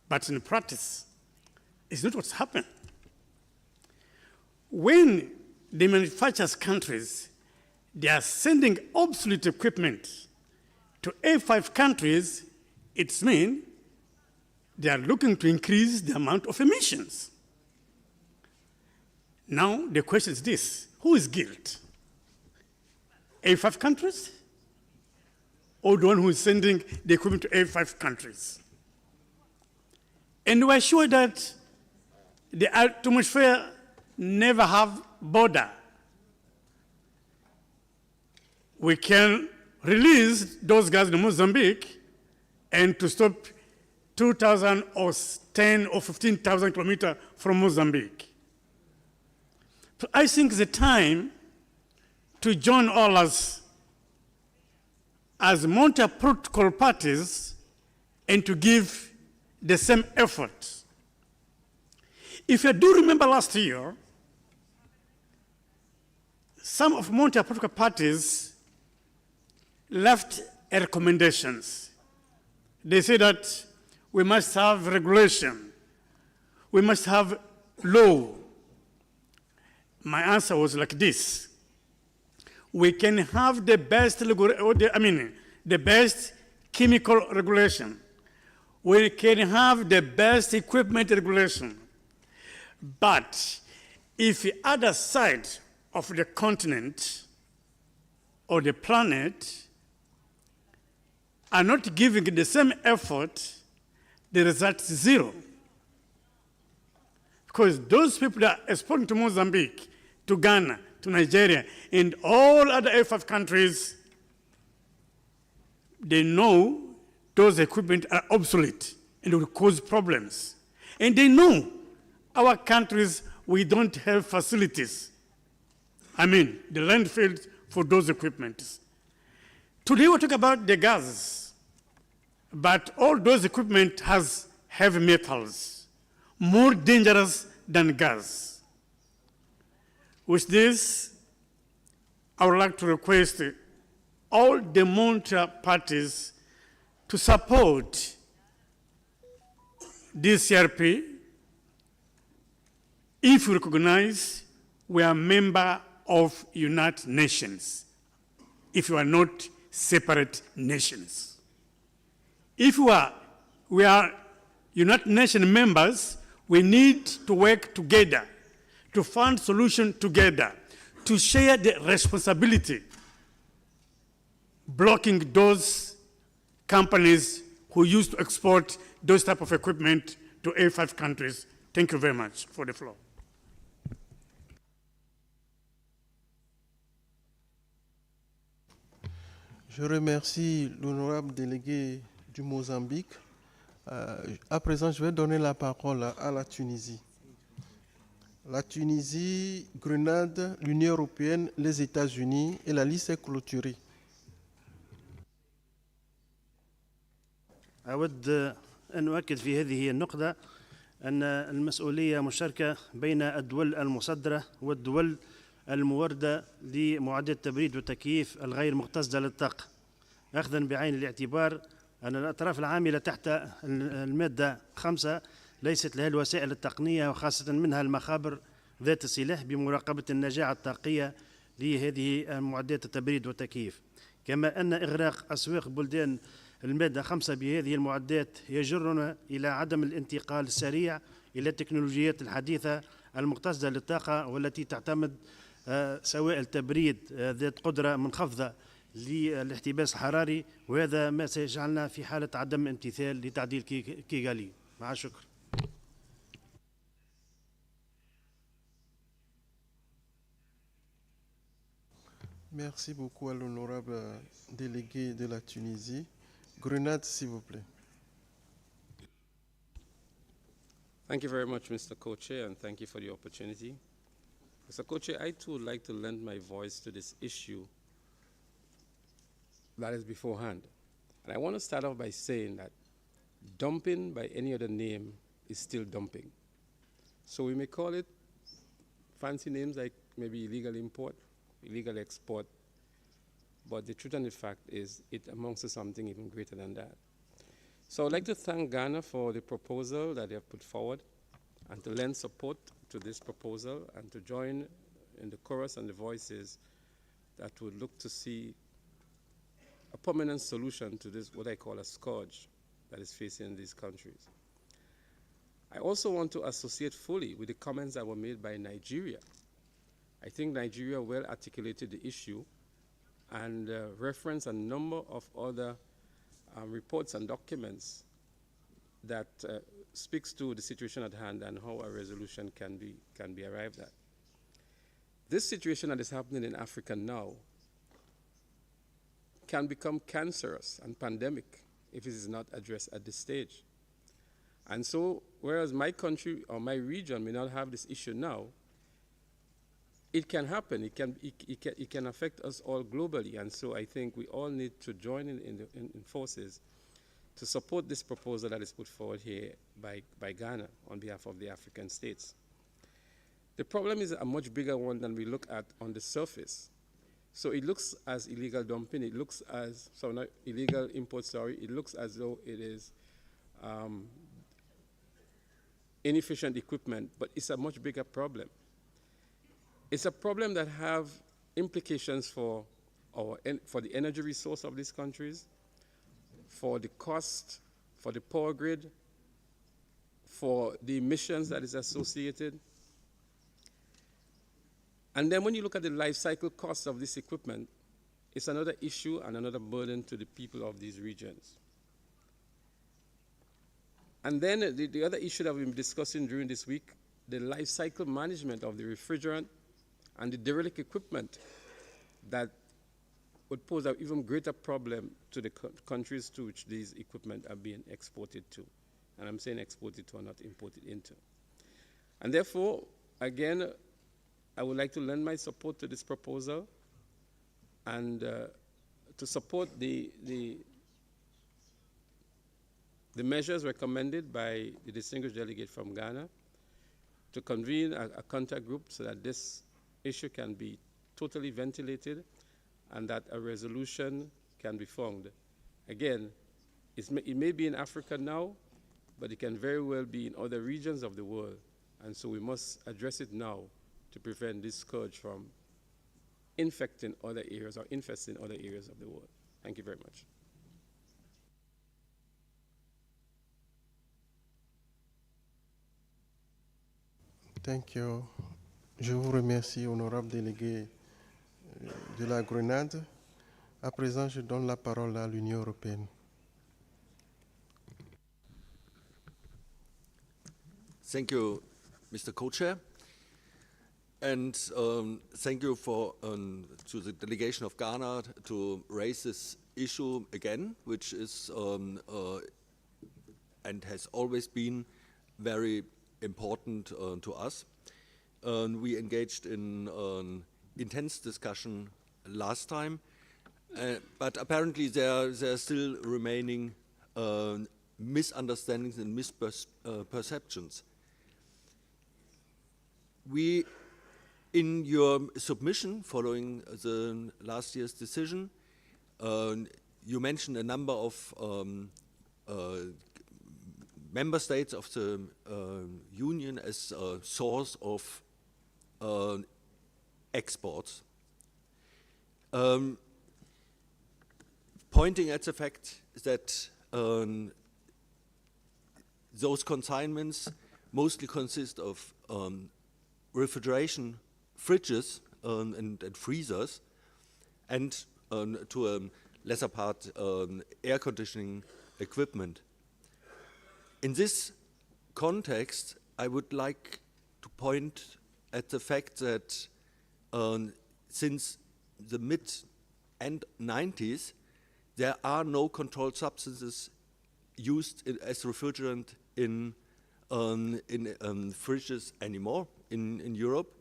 But in practice, it's not what's happened. When the manufacturers countries, they are sending obsolete equipment to A5 countries, it means they are looking to increase the amount of emissions. Now, the question is this: who is guilty? A5 countries, or the one who is sending the equipment to A5 countries? And we're sure that the atmosphere never have border. We can release those guys in Mozambique and to stop 2,000 or 10 or 15,000 kilometers from Mozambique. So I think the time to join all us as Montreal Protocol parties and to give the same effort. If you do remember last year, some of Montreal Protocol parties left recommendations. They say that we must have regulation, we must have law. My answer was like this: we can have the best, the best chemical regulation. We can have the best equipment regulation. But if the other side of the continent or the planet are not giving the same effort, the result is zero. Because those people that are exporting to Mozambique, to Ghana, to Nigeria, and all other A5 countries, they know those equipment are obsolete and will cause problems. And they know our countries, we don't have facilities. The landfills for those equipments. Today we talk about the gases, but all those equipment has heavy metals, more dangerous than gas. With this, I would like to request all the Montreal parties to support this CRP if we recognize we are a member of United Nations, if you are not separate nations. If we are United Nations members, we need to work together, to find solutions together, to share the responsibility, blocking those companies who used to export those type of equipment to A5 countries. Thank you very much for the floor. Je remercie l'honorable délégué du Mozambique. À présent, je vais donner la parole à la Tunisie. La Tunisie, Grenade, l'Union européenne, les États-Unis et la liste est clôturée. أود أن أؤكد في هذه النقطة أن المسؤولية مشتركة بين الدول المصدرة والدول الموردة لمعدات التبريد والتكييف الغير مقتصدة للطاقة، أخذا بعين الاعتبار أن الأطراف العاملة تحت المادة 5 ليست لها الوسائل التقنية وخاصة منها المخابر ذات السلاح بمراقبة النجاعة الطاقية لهذه معدات التبريد والتكييف، كما أن إغراق أسواق بلدان المادة 5 بهذه المعدات يجرنا إلى عدم الانتقال السريع إلى التكنولوجيات الحديثة المقتصدة للطاقة والتي تعتمد سوائل تبريد ذات قدرة منخفضة للاحتباس الحراري، وهذا ما سيجعلنا في حالة عدم امتثال لتعديل كيغالي. مع الشكر. Merci beaucoup à l'honorable délégué de la Tunisie. Grenade, s'il vous plaît. Thank you very much, Mr. Co-Chair, and thank you for the opportunity. Mr. Co-Chair, I too would like to lend my voice to this issue that is beforehand. And I want to start off by saying that dumping by any other name is still dumping. So we may call it fancy names like maybe illegal import, illegal export, but the truth and the fact is it amounts to something even greater than that. So I'd like to thank Ghana for the proposal that they have put forward and to lend support to this proposal and to join in the chorus and the voices that would look to see a permanent solution to this, what I call a scourge that is facing these countries. I also want to associate fully with the comments that were made by Nigeria. I think Nigeria well articulated the issue and referenced a number of other reports and documents that speaks to the situation at hand and how a resolution can be arrived at. This situation that is happening in Africa now can become cancerous and pandemic if it is not addressed at this stage. And so, whereas my country or my region may not have this issue now, it can happen. It can affect us all globally. And so I think we all need to join in forces to support this proposal that is put forward here by Ghana on behalf of the African states. The problem is a much bigger one than we look at on the surface. So it looks as illegal dumping, it looks as, so not illegal import, sorry, it looks as though it is inefficient equipment, but it's a much bigger problem. It's a problem that have implications for the energy resource of these countries, for the cost, for the power grid, for the emissions that is associated. And then when you look at the life cycle costs of this equipment, it's another issue and another burden to the people of these regions. And then the other issue that we've been discussing during this week, the life cycle management of the refrigerant and the derelict equipment that would pose an even greater problem to the countries to which these equipment are being exported to. And I'm saying exported to and not imported into. And therefore, again, I would like to lend my support to this proposal and to support the measures recommended by the distinguished delegate from Ghana to convene a contact group so that this issue can be totally ventilated and that a resolution can be found. Again, it may be in Africa now, but it can very well be in other regions of the world. And so we must address it now to prevent this scourge from infecting other areas or infesting other areas of the world. Thank you very much. Thank you. Je vous remercie, honorable délégué de la Grenade. À présent, je donne la parole à l'Union européenne. Thank you, Mr. Co-Chair. And thank you to the delegation of Ghana to raise this issue again, which is and has always been very important to us. We engaged in intense discussion last time, but apparently there are still remaining misunderstandings and misperceptions. In your submission following the last year's decision, you mentioned a number of member states of the Union as a source of exports, pointing at the fact that those consignments mostly consist of refrigeration fridges and freezers, and to a lesser part air conditioning equipment. In this context, I would like to point at the fact that since the mid-end 90s, there are no controlled substances used as refrigerant in fridges anymore in Europe.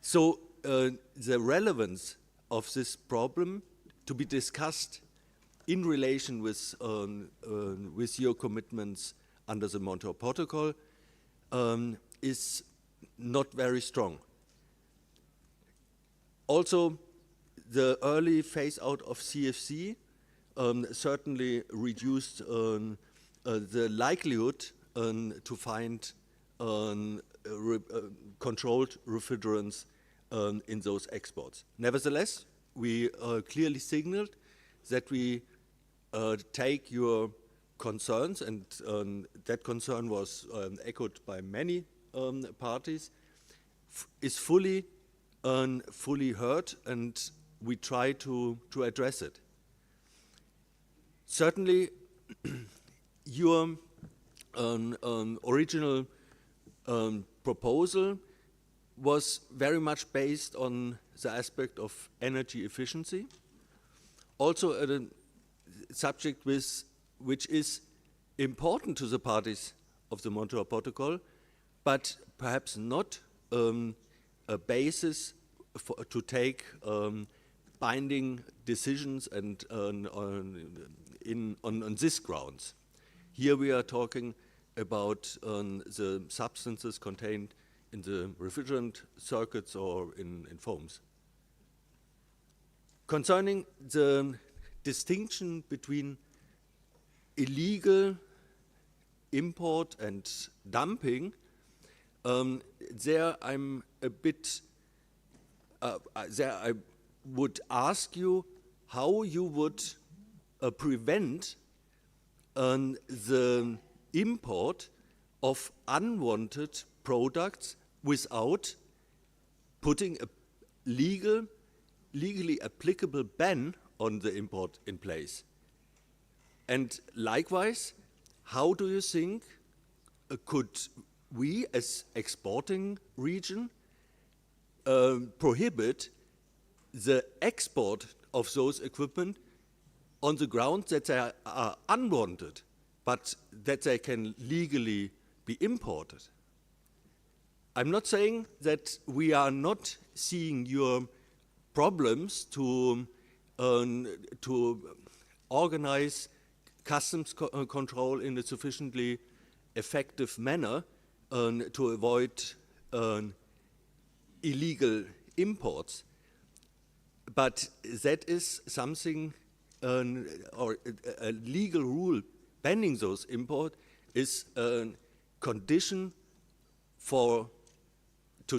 So the relevance of this problem to be discussed in relation with your commitments under the Montreal Protocol is not very strong. Also, the early phase out of CFC certainly reduced the likelihood to find controlled refrigerants in those exports. Nevertheless, we clearly signaled that we take your concerns, and that concern was echoed by many parties, is fully heard, and we try to address it. Certainly, your original proposal was very much based on the aspect of energy efficiency, also a subject which is important to the parties of the Montreal Protocol, but perhaps not a basis to take binding decisions and on this grounds. Here we are talking about the substances contained in the refrigerant circuits or in foams. Concerning the distinction between illegal import and dumping, there I'm a bit, there I would ask you how you would prevent the import of unwanted products without putting a legally applicable ban on the import in place. And likewise, how do you think could we as exporting region prohibit the export of those equipment on the ground that they are unwanted, but that they can legally be imported? I'm not saying that we are not seeing your problems to organize customs control in a sufficiently effective manner to avoid illegal imports. But that is something, or a legal rule banning those imports is a condition to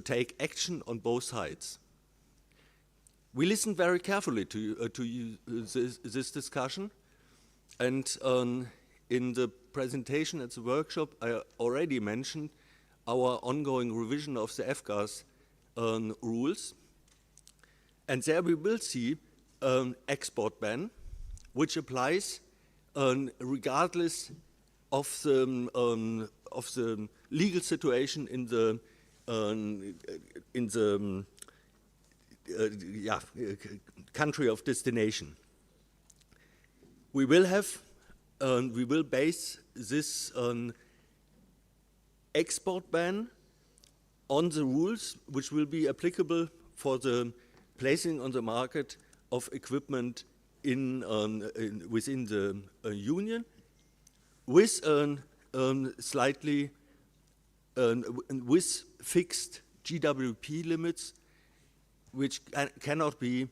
take action on both sides. We listened very carefully to this discussion, and in the presentation at the workshop, I already mentioned our ongoing revision of the F-gas rules. And there we will see an export ban, which applies regardless of the legal situation in the country of destination. We will base this export ban on the rules which will be applicable for the placing on the market of equipment within the Union, with with fixed GWP limits, which cannot be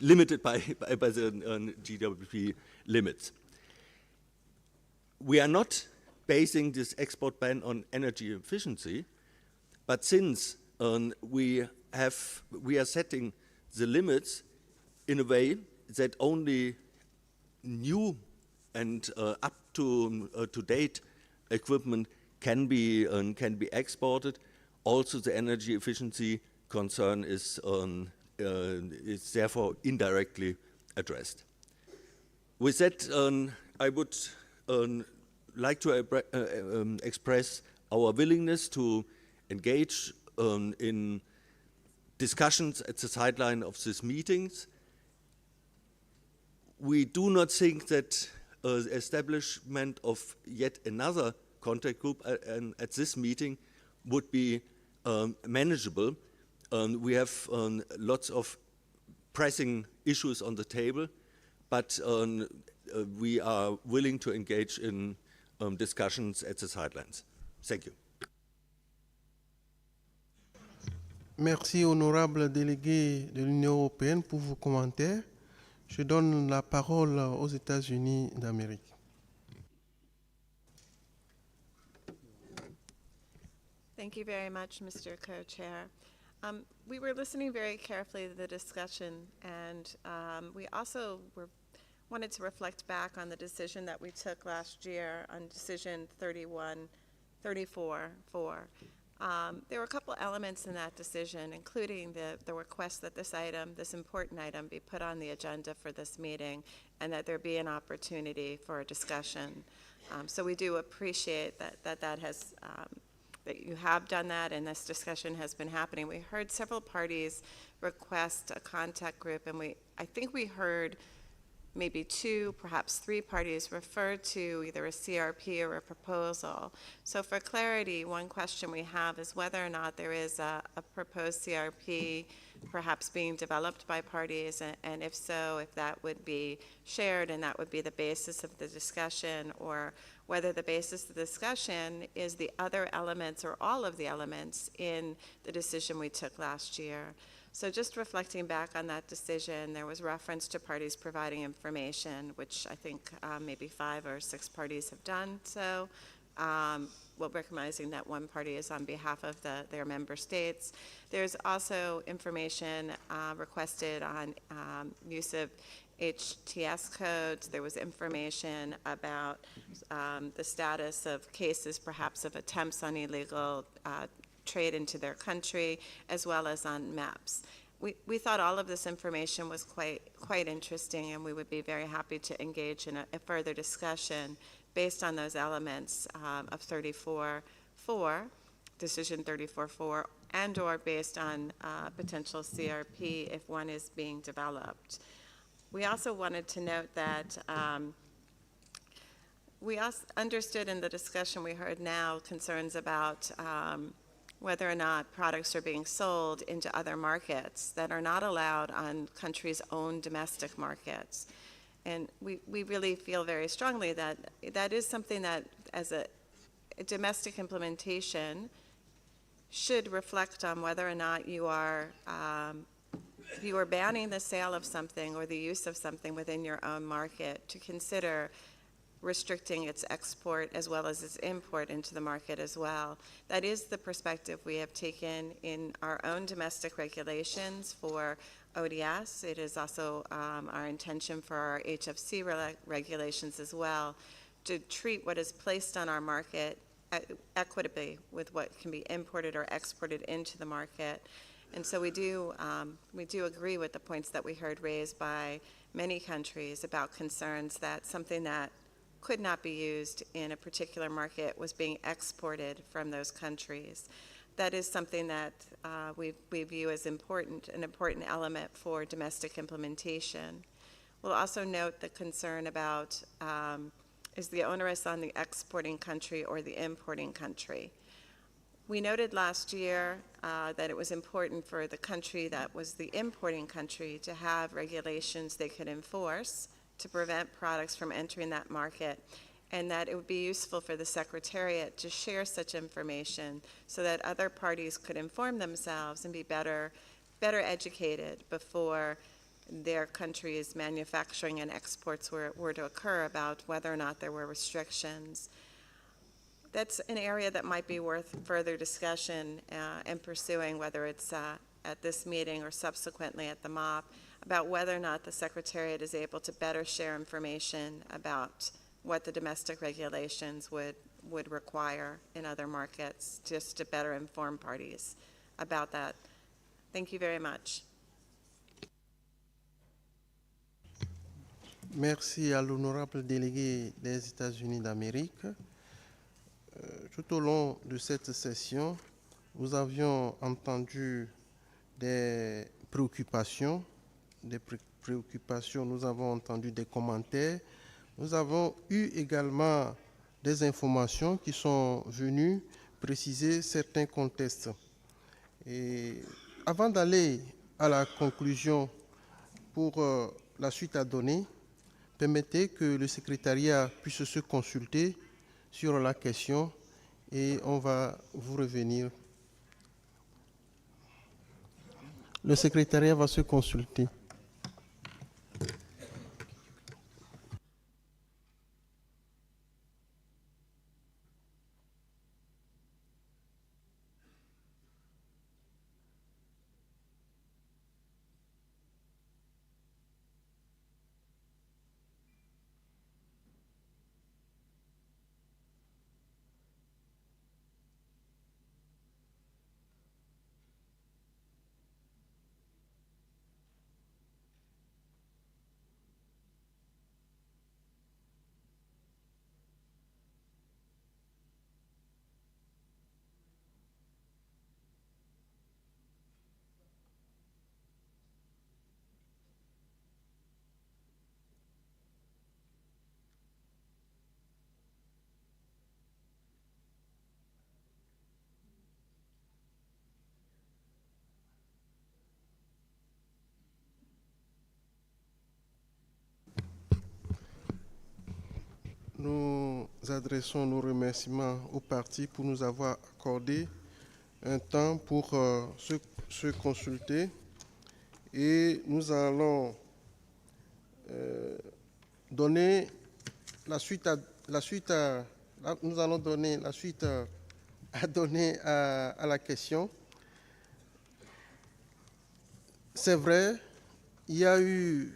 limited by the GWP limits. We are not basing this export ban on energy efficiency, but since we are setting the limits in a way that only new and up to date equipment can be exported, also the energy efficiency concern is therefore indirectly addressed. With that, I would like to express our willingness to engage in discussions at the sideline of these meetings. We do not think that the establishment of yet another contact group at this meeting would be manageable. We have lots of pressing issues on the table, but we are willing to engage in discussions at the sidelines. Thank you. Merci, honorable délégué de l'Union européenne, pour vos commentaires. Je donne la parole aux États-Unis d'Amérique. Thank you very much, Mr. Co-Chair. We were listening very carefully to the discussion, and we also wanted to reflect back on the decision that we took last year on decision 34-4. There were a couple elements in that decision, including the request that this important item be put on the agenda for this meeting, and that there be an opportunity for a discussion. So we do appreciate that you have done that, and this discussion has been happening. We heard several parties request a contact group, and I think we heard maybe 2, perhaps 3 parties refer to either a CRP or a proposal. So for clarity, one question we have is whether or not there is a proposed CRP perhaps being developed by parties, and if so, if that would be shared and that would be the basis of the discussion, or whether the basis of the discussion is the other elements or all of the elements in the decision we took last year. So just reflecting back on that decision, there was reference to parties providing information, which I think maybe 5 or 6 parties have done so, well, recognizing that one party is on behalf of their member states. There's also information requested on use of HTS codes. There was information about the status of cases, perhaps of attempts on illegal trade into their country, as well as on maps. We thought all of this information was quite interesting, and we would be very happy to engage in a further discussion based on those elements of 34-4, decision 34-4, and or based on potential CRP if one is being developed. We also wanted to note that we also understood in the discussion we heard now concerns about whether or not products are being sold into other markets that are not allowed on countries' own domestic markets. And we really feel very strongly that that is something that, as a domestic implementation, should reflect on whether or not you are banning the sale of something or the use of something within your own market, to consider restricting its export as well as its import into the market as well. That is the perspective we have taken in our own domestic regulations for ODS. It is also our intention for our HFC regulations as well, to treat what is placed on our market equitably with what can be imported or exported into the market. And so we do agree with the points that we heard raised by many countries about concerns that something that could not be used in a particular market was being exported from those countries. That is something that we view as an important element for domestic implementation. We'll also note the concern about is the onus on the exporting country or the importing country. We noted last year that it was important for the country that was the importing country to have regulations they could enforce to prevent products from entering that market, and that it would be useful for the Secretariat to share such information so that other parties could inform themselves and be better educated before their country's manufacturing and exports were to occur about whether or not there were restrictions. That's an area that might be worth further discussion and pursuing, whether it's at this meeting or subsequently at the MOP, about whether or not the Secretariat is able to better share information about what the domestic regulations would require in other markets, just to better inform parties about that. Thank you very much. Merci à l'honorable délégué des États-Unis d'Amérique. Tout au long de cette session, nous avions entendu des préoccupations, nous avons entendu des commentaires, nous avons eu également des informations qui sont venues préciser certains contextes. Et avant d'aller à la conclusion pour la suite à donner, permettez que le secrétariat puisse se consulter sur la question et on va vous revenir. Le secrétariat va se consulter. Nous adressons nos remerciements aux partis pour nous avoir accordé un temps pour se consulter et nous allons donner la suite à donner à la question. C'est vrai, il y a eu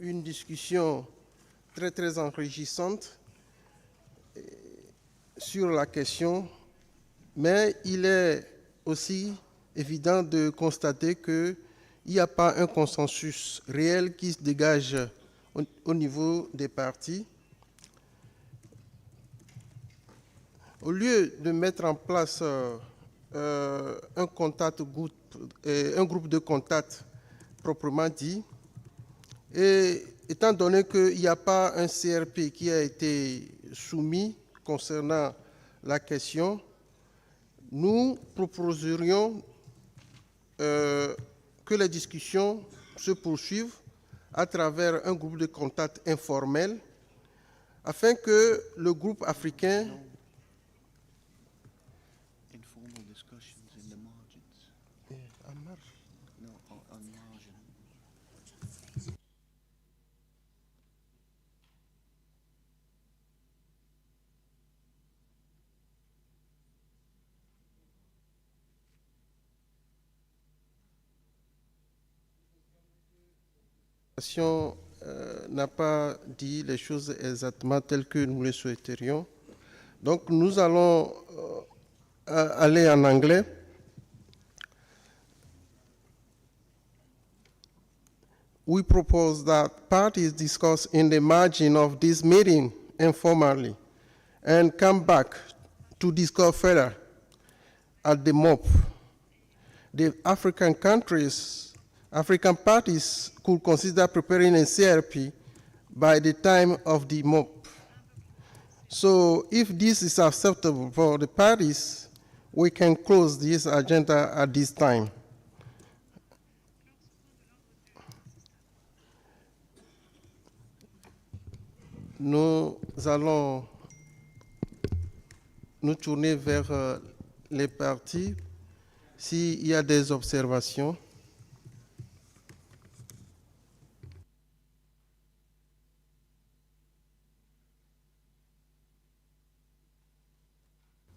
une discussion très enrichissante sur la question, mais il est aussi évident de constater qu'il n'y a pas un consensus réel qui se dégage au niveau des partis. Au lieu de mettre en place un groupe de contact proprement dit, et étant donné qu'il n'y a pas un CRP qui a été soumis concernant la question, nous proposerions que les discussions se poursuivent à travers un groupe de contact informel afin que le groupe africain N'a pas dit les choses exactement telles que nous le souhaiterions. Donc nous allons aller en anglais. We propose that parties discuss in the margin of this meeting informally and come back to discuss further at the MOP. The African parties could consider preparing a CRP by the time of the MOP. So if this is acceptable for the parties, we can close this agenda at this time. Nous allons nous tourner vers les parties s'il y a des observations.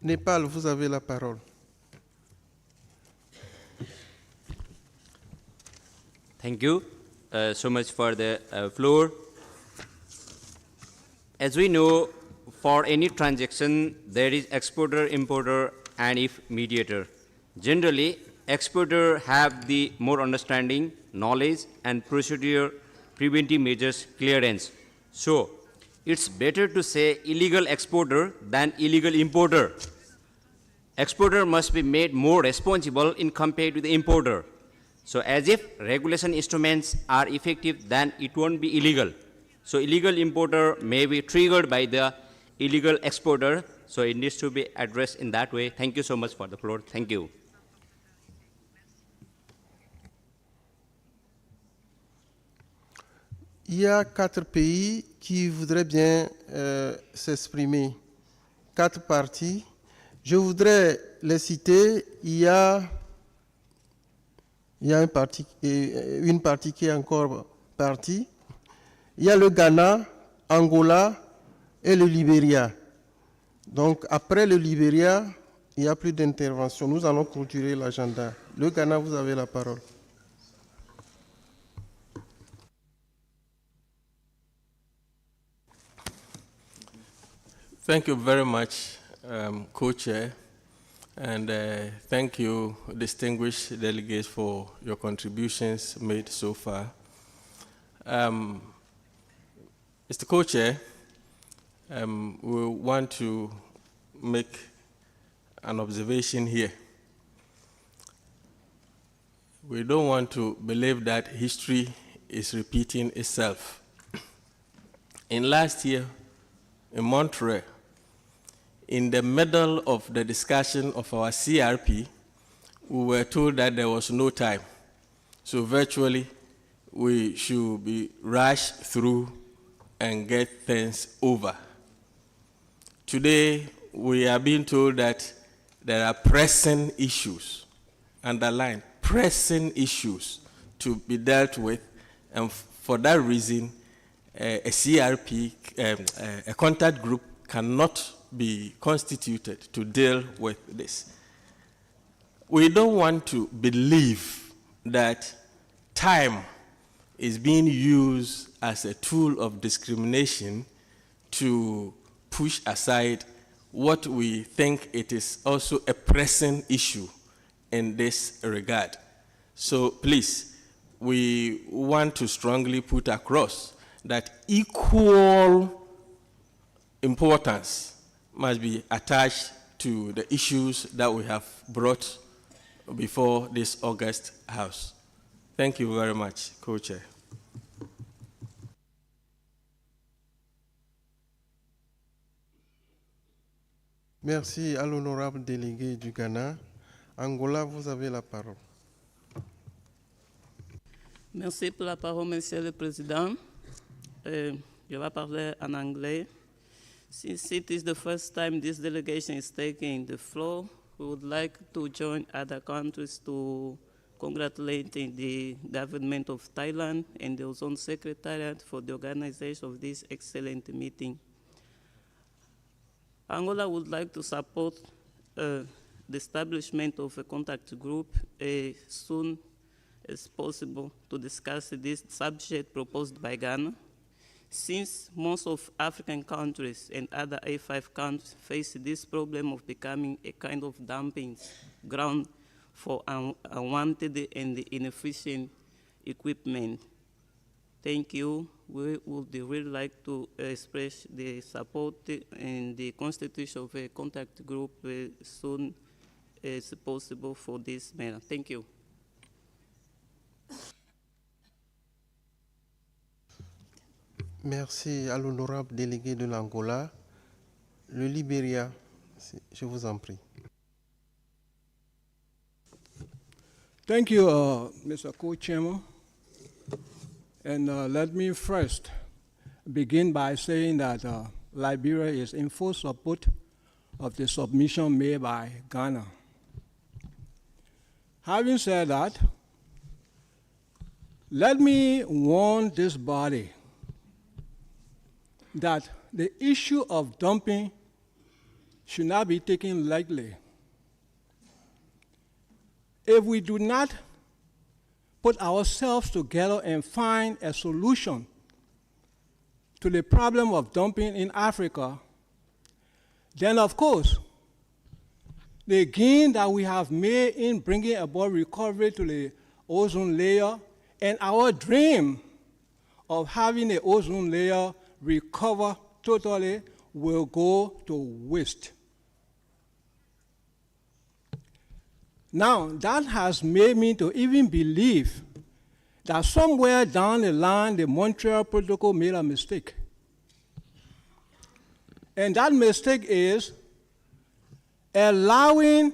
Népal, vous avez la parole. Thank you so much for the floor. As we know, for any transaction, there is exporter, importer, and if mediator. Generally, exporter have the more understanding, knowledge, and procedure preventive measures clearance. So, it's better to say illegal exporter than illegal importer. Exporter must be made more responsible in compared to the importer. So as if regulation instruments are effective, then it won't be illegal. So illegal importer may be triggered by the illegal exporter. So it needs to be addressed in that way. Thank you so much for the floor. Thank you. Il y a 4 pays qui voudraient bien s'exprimer. 4 parties. Je voudrais les citer. Il y a une partie qui est encore partie. Il y a le Ghana, Angola et le Libéria. Donc, après le Libéria, il n'y a plus d'intervention. Nous allons clôturer l'agenda. Le Ghana, vous avez la parole. Thank you very much, Co-Chair, and thank you, distinguished delegates, for your contributions made so far. Mr. Co-Chair, we want to make an observation here. We don't want to believe that history is repeating itself. In last year, in Montreal, in the middle of the discussion of our CRP, we were told that there was no time. So virtually, we should be rushed through and get things over. Today, we are being told that there are pressing issues, underline, pressing issues to be dealt with, and for that reason, a CRP, a contact group cannot be constituted to deal with this. We don't want to believe that time is being used as a tool of discrimination to push aside what we think it is also a pressing issue in this regard. So please, we want to strongly put across that equal importance must be attached to the issues that we have brought before this August House. Thank you very much, Co-Chair. Merci à l'honorable délégué du Ghana. Angola, vous avez la parole. Merci pour la parole, Monsieur le Président. Je vais parler en anglais. Since it is the first time this delegation is taking the floor, we would like to join other countries to congratulating the government of Thailand and the Ozone Secretariat for the organization of this excellent meeting. Angola would like to support the establishment of a contact group as soon as possible to discuss this subject proposed by Ghana. Since most of African countries and other A5 countries face this problem of becoming a kind of dumping ground for unwanted and inefficient equipment. Thank you. We would really like to express the support and the constitution of a contact group soon as possible for this matter. Thank you. Merci à l'honorable délégué de l'Angola. Le Libéria, je vous en prie. Thank you, Mr. Co-Chairman. And let me first begin by saying that Liberia is in full support of the submission made by Ghana. Having said that, let me warn this body that the issue of dumping should not be taken lightly. If we do not put ourselves together and find a solution to the problem of dumping in Africa, then of course, the gain that we have made in bringing about recovery to the ozone layer and our dream of having the ozone layer recover totally will go to waste. Now, that has made me to even believe that somewhere down the line, the Montreal Protocol made a mistake. And that mistake is allowing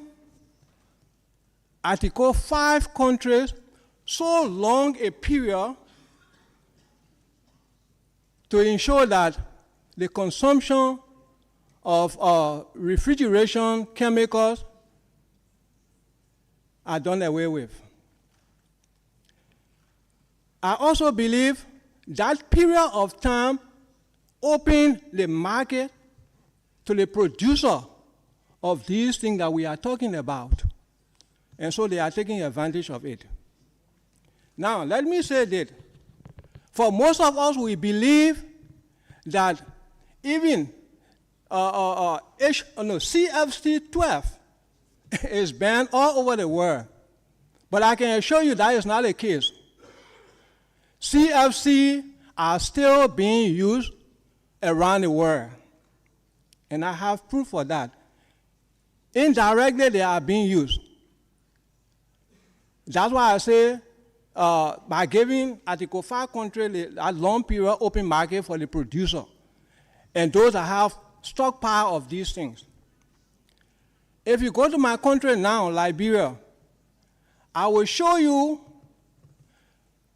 Article 5 countries so long a period to ensure that the consumption of refrigeration chemicals are done away with. I also believe that period of time opened the market to the producer of these things that we are talking about. And so they are taking advantage of it. Now, let me say that for most of us, we believe that even CFC 12 is banned all over the world. But I can assure you that is not the case. CFC are still being used around the world. And I have proof for that. Indirectly, they are being used. That's why I say by giving Article 5 country a long period open market for the producer and those that have stockpile of these things. If you go to my country now, Liberia, I will show you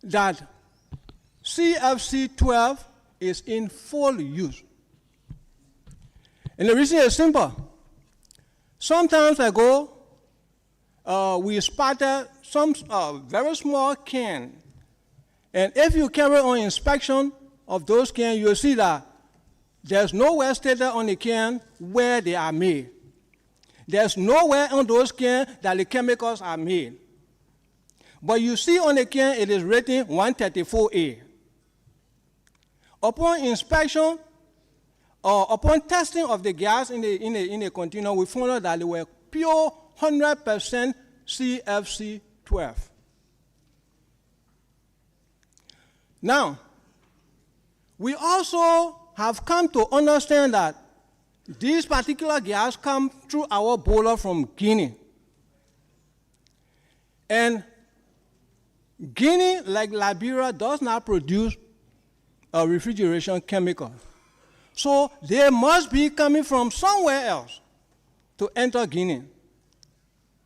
that CFC 12 is in full use. And the reason is simple. Sometimes ago, we spotted some very small can. And if you carry on inspection of those cans, you'll see that there's nowhere stated on the can where they are made. There's nowhere on those cans that the chemicals are made. But you see on the can, it is written 134A. Upon inspection, upon testing of the gas in the container, we found out that they were pure 100% CFC 12. Now, we also have come to understand that these particular gas come through our border from Guinea. And Guinea, like Liberia, does not produce a refrigeration chemical. So they must be coming from somewhere else to enter Guinea.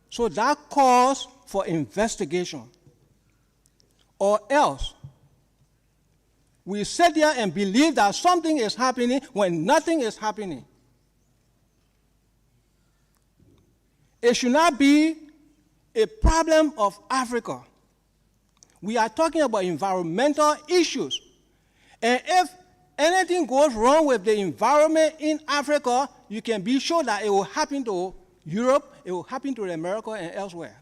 So that calls for investigation. Or else, we sit there and believe that something is happening when nothing is happening. It should not be a problem of Africa. We are talking about environmental issues. And if anything goes wrong with the environment in Africa, you can be sure that it will happen to Europe, it will happen to America and elsewhere.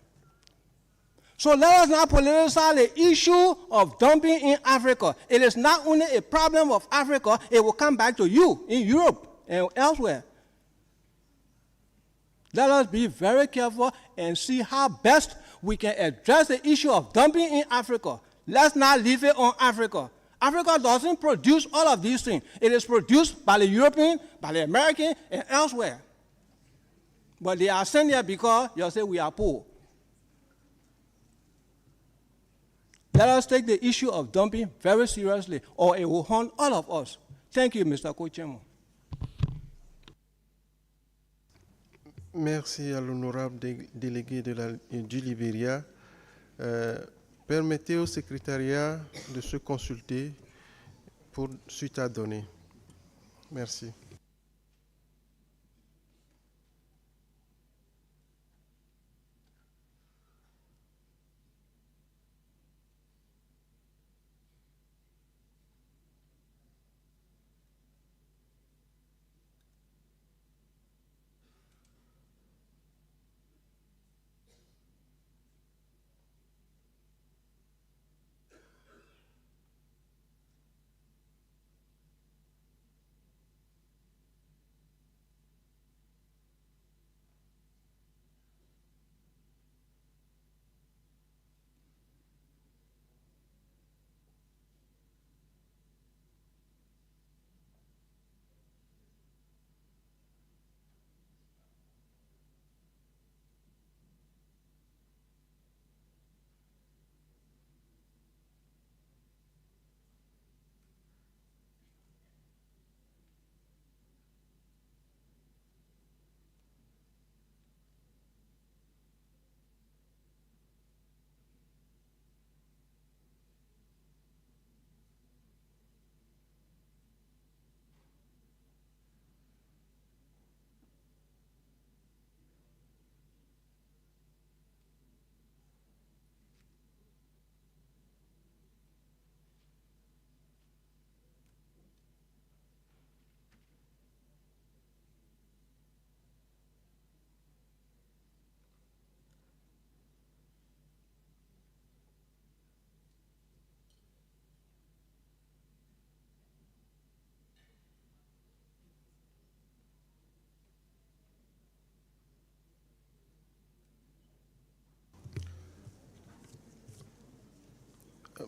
So let us not politicize the issue of dumping in Africa. It is not only a problem of Africa, it will come back to you in Europe and elsewhere. Let us be very careful and see how best we can address the issue of dumping in Africa. Let's not leave it on Africa. Africa doesn't produce all of these things. It is produced by the European, by the American, and elsewhere. But they are sent here because you say we are poor. Let us take the issue of dumping very seriously, or it will haunt all of us. Thank you, Mr. Co-Chairman. Merci à l'honorable délégué du Libéria. Permettez au secrétariat de se consulter pour suite à donner. Merci.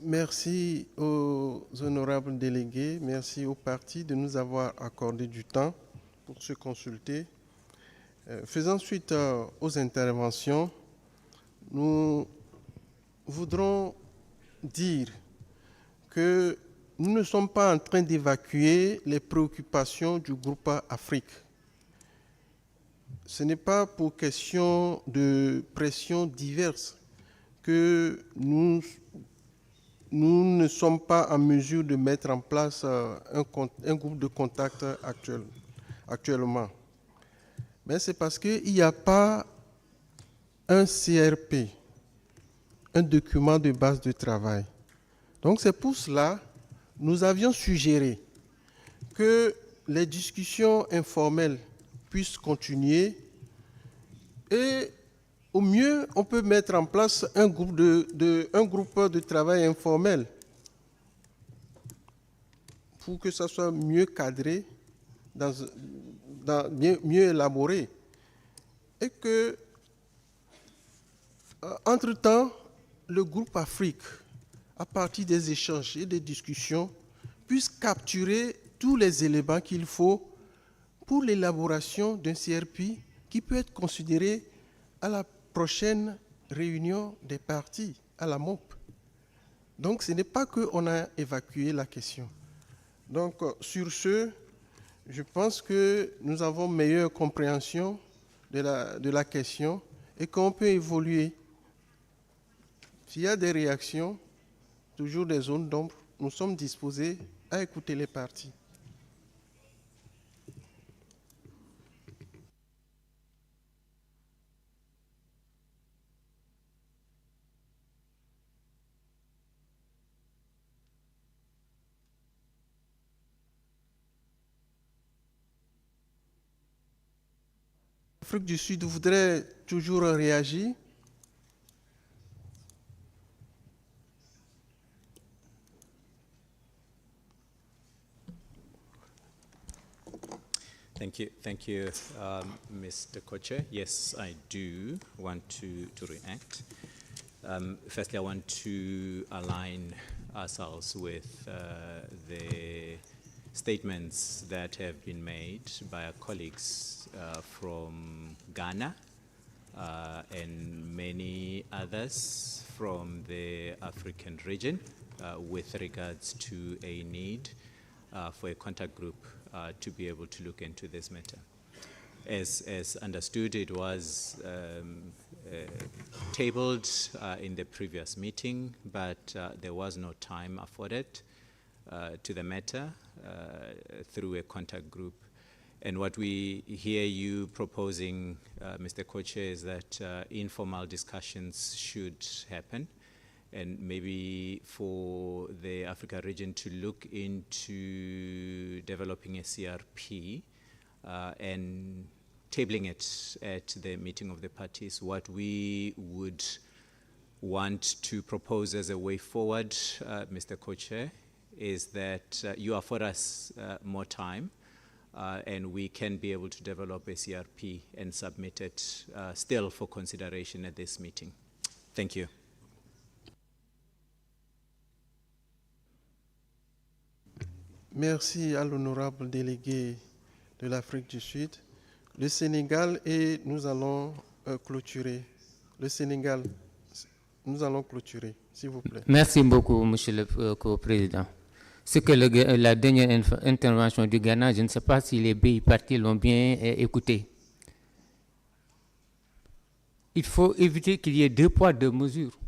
Merci aux honorables délégués, merci aux partis de nous avoir accordé du temps pour se consulter. Faisant suite aux interventions, nous voudrons dire que nous ne sommes pas en train d'évacuer les préoccupations du groupe Afrique. Ce n'est pas pour question de pressions diverses que nous ne sommes pas en mesure de mettre en place un groupe de contact actuellement. Mais c'est parce qu'il n'y a pas un CRP, un document de base de travail. Donc c'est pour cela que nous avions suggéré que les discussions informelles puissent continuer et au mieux, on peut mettre en place un groupe de travail informel pour que ça soit mieux cadré, mieux élaboré. Et que, entre-temps, le groupe Afrique, à partir des échanges et des discussions, puisse capturer tous les éléments qu'il faut pour l'élaboration d'un CRP qui peut être considéré à la prochaine réunion des partis, à la MOP. Donc, ce n'est pas qu'on a évacué la question. Donc, sur ce, je pense que nous avons meilleure compréhension de la question et qu'on peut évoluer. S'il y a des réactions, toujours des zones d'ombre, nous sommes disposés à écouter les partis. L'Afrique du Sud voudrait toujours réagir. Thank you, Mr. Koche. Yes, I do want to react. Firstly, I want to align ourselves with the statements that have been made by our colleagues from Ghana and many others from the African region with regards to a need for a contact group to be able to look into this matter. As understood, it was tabled in the previous meeting, but there was no time afforded to the matter through a contact group. And what we hear you proposing, Mr. Koche, is that informal discussions should happen, and maybe for the Africa region to look into developing a CRP and tabling it at the meeting of the parties. What we would want to propose as a way forward, Mr. Co-Chair, is that you afford us more time and we can be able to develop a CRP and submit it still for consideration at this meeting. Thank you. Merci à l'honorable délégué de l'Afrique du Sud. Le Sénégal, et nous allons clôturer. Le Sénégal, nous allons clôturer, s'il vous plaît. Merci beaucoup, Monsieur le Co-Président. Ce que la dernière intervention du Ghana, je ne sais pas si les pays partis l'ont bien écouté. Il faut éviter qu'il y ait deux poids, deux mesures.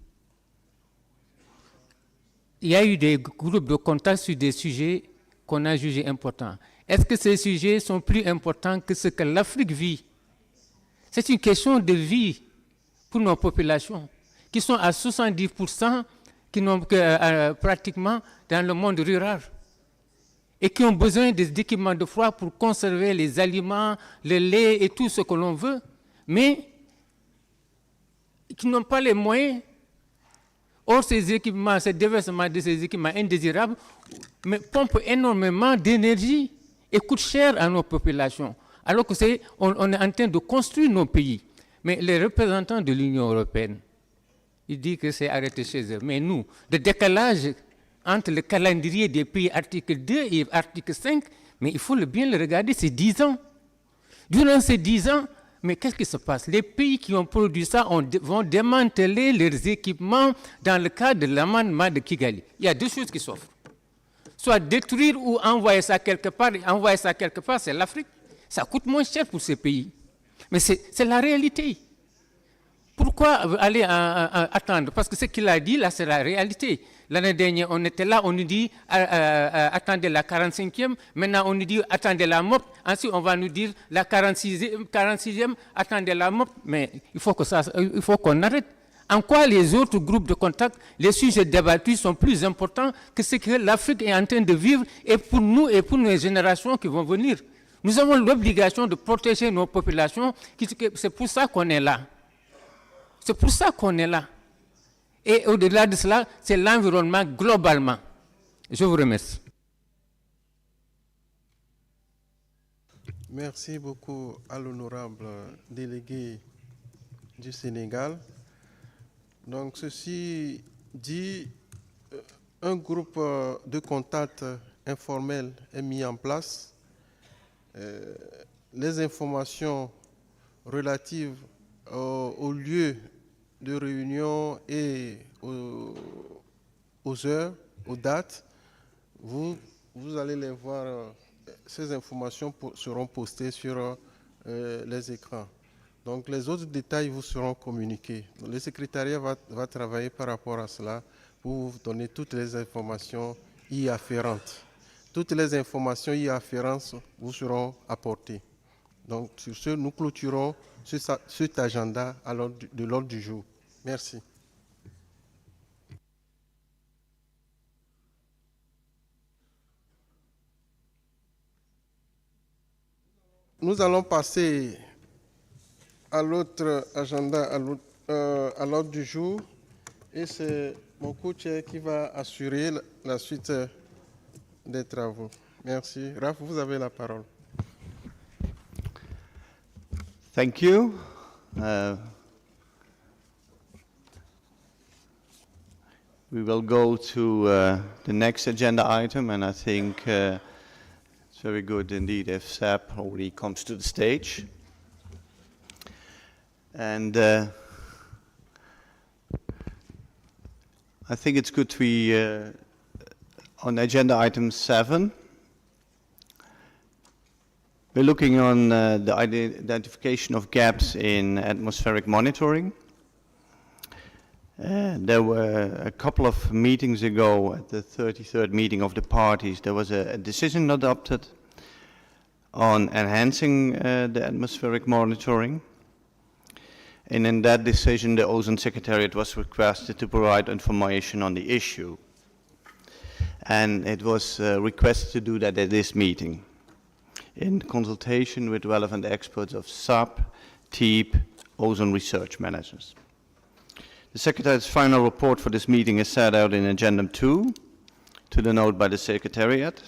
Il y a eu des groupes de contact sur des sujets qu'on a jugés importants. Est-ce que ces sujets sont plus importants que ce que l'Afrique vit? C'est une question de vie pour nos populations, qui sont à 70%, qui n'ont pratiquement dans le monde rural, et qui ont besoin des équipements de froid pour conserver les aliments, le lait et tout ce que l'on veut, mais qui n'ont pas les moyens. Or, ces équipements, ce déversement de ces équipements indésirables pompent énormément d'énergie et coûtent cher à nos populations, alors qu'on est en train de construire nos pays. Mais les représentants de l'Union européenne, ils disent que c'est arrêté chez eux. Mais nous, le décalage entre le calendrier des pays article 2 et article 5, mais il faut bien le regarder, c'est 10 ans. Durant ces 10 ans, mais qu'est-ce qui se passe? Les pays qui ont produit ça vont démanteler leurs équipements dans le cadre de l'amendement de Kigali. Il y a deux choses qui s'offrent. Soit détruire ou envoyer ça quelque part. Envoyer ça quelque part, c'est l'Afrique. Ça coûte moins cher pour ces pays. Mais c'est la réalité. Pourquoi aller attendre? Parce que ce qu'il a dit, là, c'est la réalité. L'année dernière, on était là, on nous dit attendez la 45e, maintenant on nous dit attendez la MOP, ensuite on va nous dire la 46e, attendez la MOP, mais il faut qu'on arrête. En quoi les autres groupes de contact, les sujets débattus sont plus importants que ce que l'Afrique est en train de vivre, et pour nous et pour les générations qui vont venir? Nous avons l'obligation de protéger nos populations, c'est pour ça qu'on est là. C'est pour ça qu'on est là. Et au-delà de cela, c'est l'environnement globalement. Je vous remercie. Merci beaucoup à l'honorable délégué du Sénégal. Donc, ceci dit, un groupe de contact informel est mis en place. Les informations relatives au lieu de réunion et aux heures, aux dates, vous allez les voir, ces informations seront postées sur les écrans. Donc les autres détails vous seront communiqués. Donc, le secrétariat va travailler par rapport à cela pour vous donner toutes les informations y afférentes. Toutes les informations y afférentes vous seront apportées. Donc sur ce, nous clôturons cet agenda de l'ordre du jour. Merci. Nous allons passer à l'autre agenda, à l'ordre du jour, et c'est mon co-chair qui va assurer la suite des travaux. Merci. Raph, vous avez la parole. Thank you. We will go to the next agenda item, and I think it's very good indeed if SAP already comes to the stage. And I think it's good to be on agenda item 7. We're looking on the identification of gaps in atmospheric monitoring. There were a couple of meetings ago at the 33rd meeting of the parties, there was a decision adopted on enhancing the atmospheric monitoring. And in that decision, the Ozone Secretariat was requested to provide information on the issue. And it was requested to do that at this meeting, in consultation with relevant experts of SAP, TEEP, ozone research managers. The Secretariat's final report for this meeting is set out in Addendum 2 to the note by the Secretariat.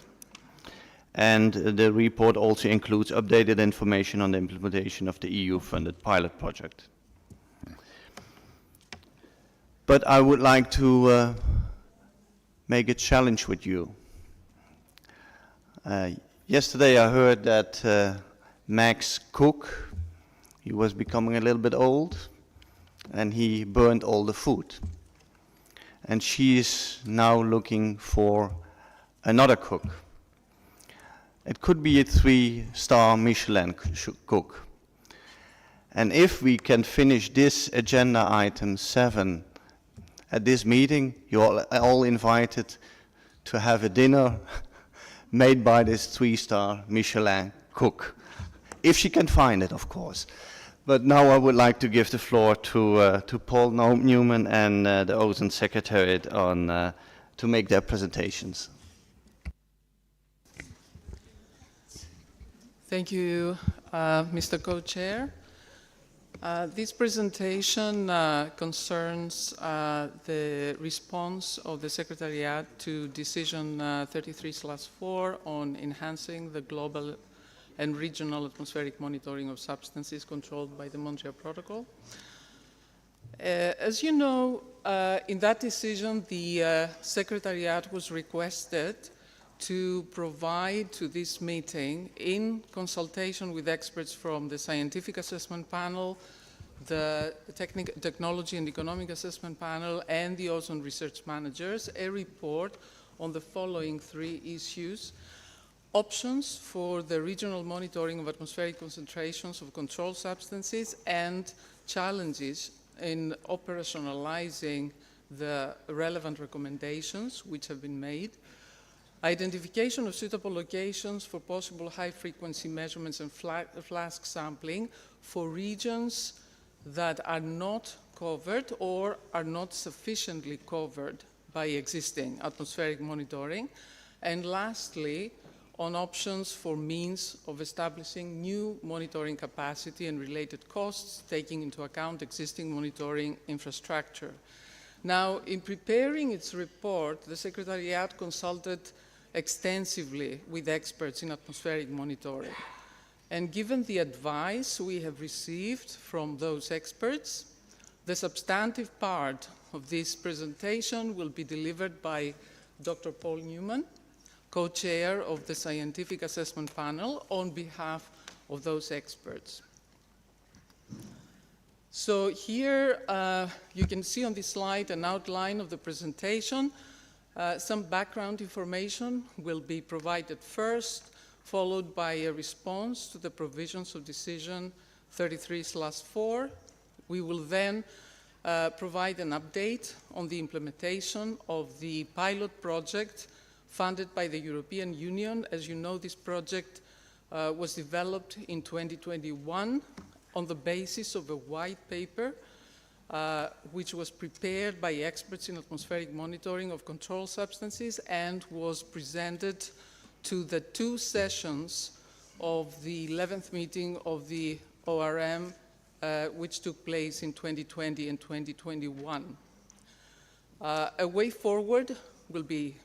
And the report also includes updated information on the implementation of the EU-funded pilot project. But I would like to make a challenge with you. Yesterday I heard that Max Cook, he was becoming a little bit old, and he burned all the food. And she is now looking for another cook. It could be a 3-star Michelin cook. And if we can finish this agenda item 7 at this meeting, you're all invited to have a dinner made by this 3-star Michelin cook. If she can find it, of course. But now I would like to give the floor to Paul Newman and the Ozone Secretariat on, to make their presentations. Thank you, Mr. Co-Chair. This presentation concerns the response of the Secretariat to Decision 33/4 on enhancing the global and regional atmospheric monitoring of substances controlled by the Montreal Protocol. As you know, in that decision, the Secretariat was requested to provide to this meeting, in consultation with experts from the Scientific Assessment Panel, the Technology and Economic Assessment Panel, and the Ozone Research Managers, a report on the following 3 issues: options for the regional monitoring of atmospheric concentrations of controlled substances and challenges in operationalizing the relevant recommendations which have been made, identification of suitable locations for possible high-frequency measurements and flask sampling for regions that are not covered or are not sufficiently covered by existing atmospheric monitoring, and lastly, on options for means of establishing new monitoring capacity and related costs, taking into account existing monitoring infrastructure. Now, in preparing its report, the Secretariat consulted extensively with experts in atmospheric monitoring. And given the advice we have received from those experts, the substantive part of this presentation will be delivered by Dr. Paul Newman, co-chair of the Scientific Assessment Panel, on behalf of those experts. So here you can see on this slide an outline of the presentation. Some background information will be provided first, followed by a response to the provisions of Decision 33/4. We will then provide an update on the implementation of the pilot project funded by the European Union. As you know, this project was developed in 2021 on the basis of a white paper which was prepared by experts in atmospheric monitoring of controlled substances and was presented to the 2 sessions of the 11th meeting of the ORM, which took place in 2020 and 2021. A way forward will be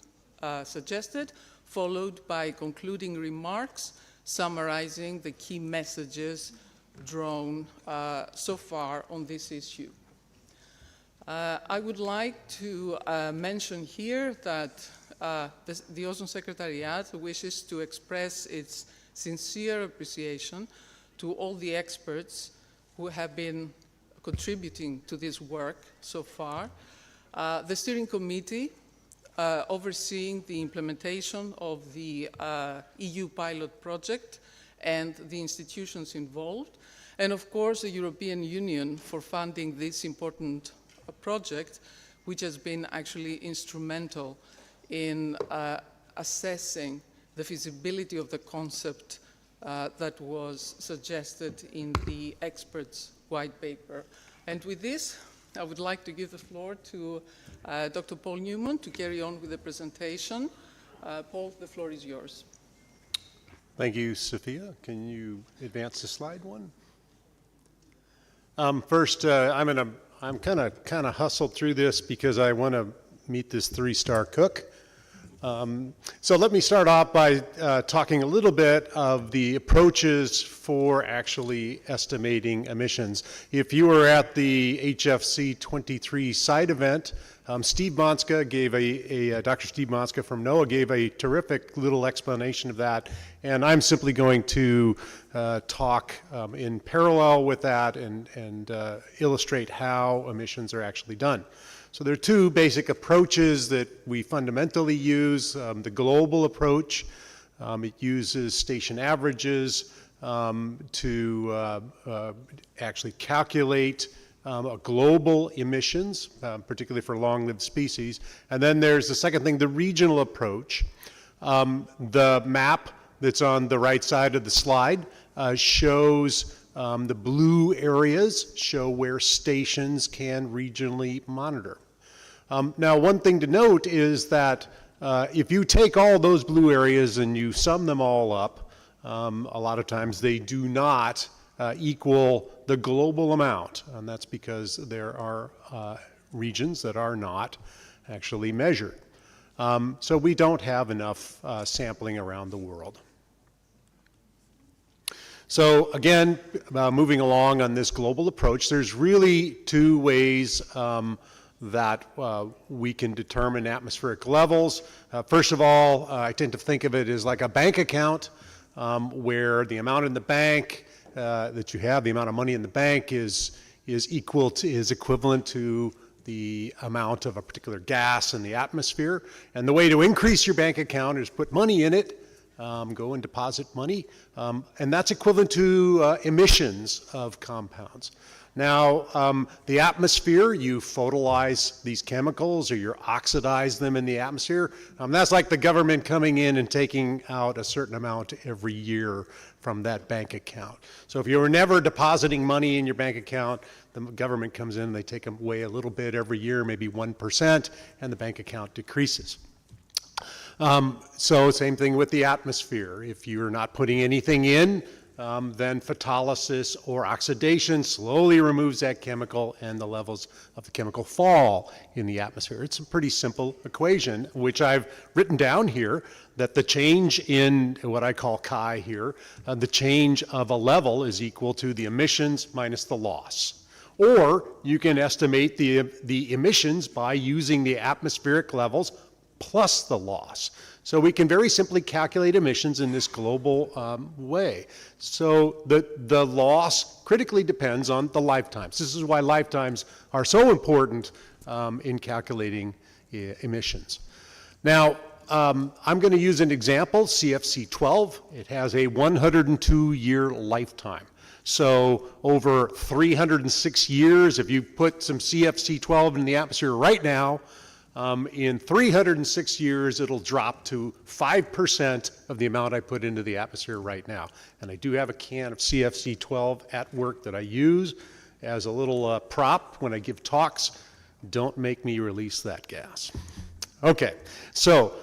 suggested, followed by concluding remarks summarizing the key messages drawn so far on this issue. I would like to mention here that the Ozone Secretariat wishes to express its sincere appreciation to all the experts who have been contributing to this work so far. The steering committee overseeing the implementation of the EU pilot project and the institutions involved, and of course the European Union for funding this important project, which has been actually instrumental in assessing the feasibility of the concept that was suggested in the experts' white paper. And with this, I would like to give the floor to Dr. Paul Newman to carry on with the presentation. Paul, the floor is yours. Thank you, Sophia. Can you advance the slide one? First, I'm kind of hustled through this because I want to meet this 3-star cook. So let me start off by talking a little bit of the approaches for actually estimating emissions. If you were at the HFC 23 site event, Steve Monska gave Dr. Steve Monska from NOAA gave a terrific little explanation of that, and I'm simply going to talk in parallel with that and illustrate how emissions are actually done. So there are two basic approaches that we fundamentally use. The global approach, it uses station averages to actually calculate global emissions, particularly for long-lived species. And then there's the second thing, the regional approach. The map that's on the right side of the slide shows the blue areas show where stations can regionally monitor. Now, one thing to note is that if you take all those blue areas and you sum them all up, a lot of times they do not equal the global amount, and that's because there are regions that are not actually measured. So we don't have enough sampling around the world. So again, moving along on this global approach, there's really two ways that we can determine atmospheric levels. First of all, I tend to think of it as like a bank account, where the amount in the bank that you have, the amount of money in the bank is equivalent to the amount of a particular gas in the atmosphere. And the way to increase your bank account is put money in it, go and deposit money, and that's equivalent to emissions of compounds. Now, the atmosphere, you photolyze these chemicals or you oxidize them in the atmosphere. That's like the government coming in and taking out a certain amount every year from that bank account. So if you were never depositing money in your bank account, the government comes in and they take away a little bit every year, maybe 1%, and the bank account decreases. So same thing with the atmosphere. If you're not putting anything in, then photolysis or oxidation slowly removes that chemical and the levels of the chemical fall in the atmosphere. It's a pretty simple equation, which I've written down here, that the change in what I call chi here, the change of a level is equal to the emissions minus the loss. Or you can estimate the emissions by using the atmospheric levels plus the loss. So we can very simply calculate emissions in this global way. So the loss critically depends on the lifetimes. This is why lifetimes are so important in calculating emissions. Now, I'm going to use an example, CFC12. It has a 102-year lifetime. So over 306 years, if you put some CFC12 in the atmosphere right now, in 306 years, it'll drop to 5% of the amount I put into the atmosphere right now. And I do have a can of CFC12 at work that I use as a little prop when I give talks. Don't make me release that gas. Okay, so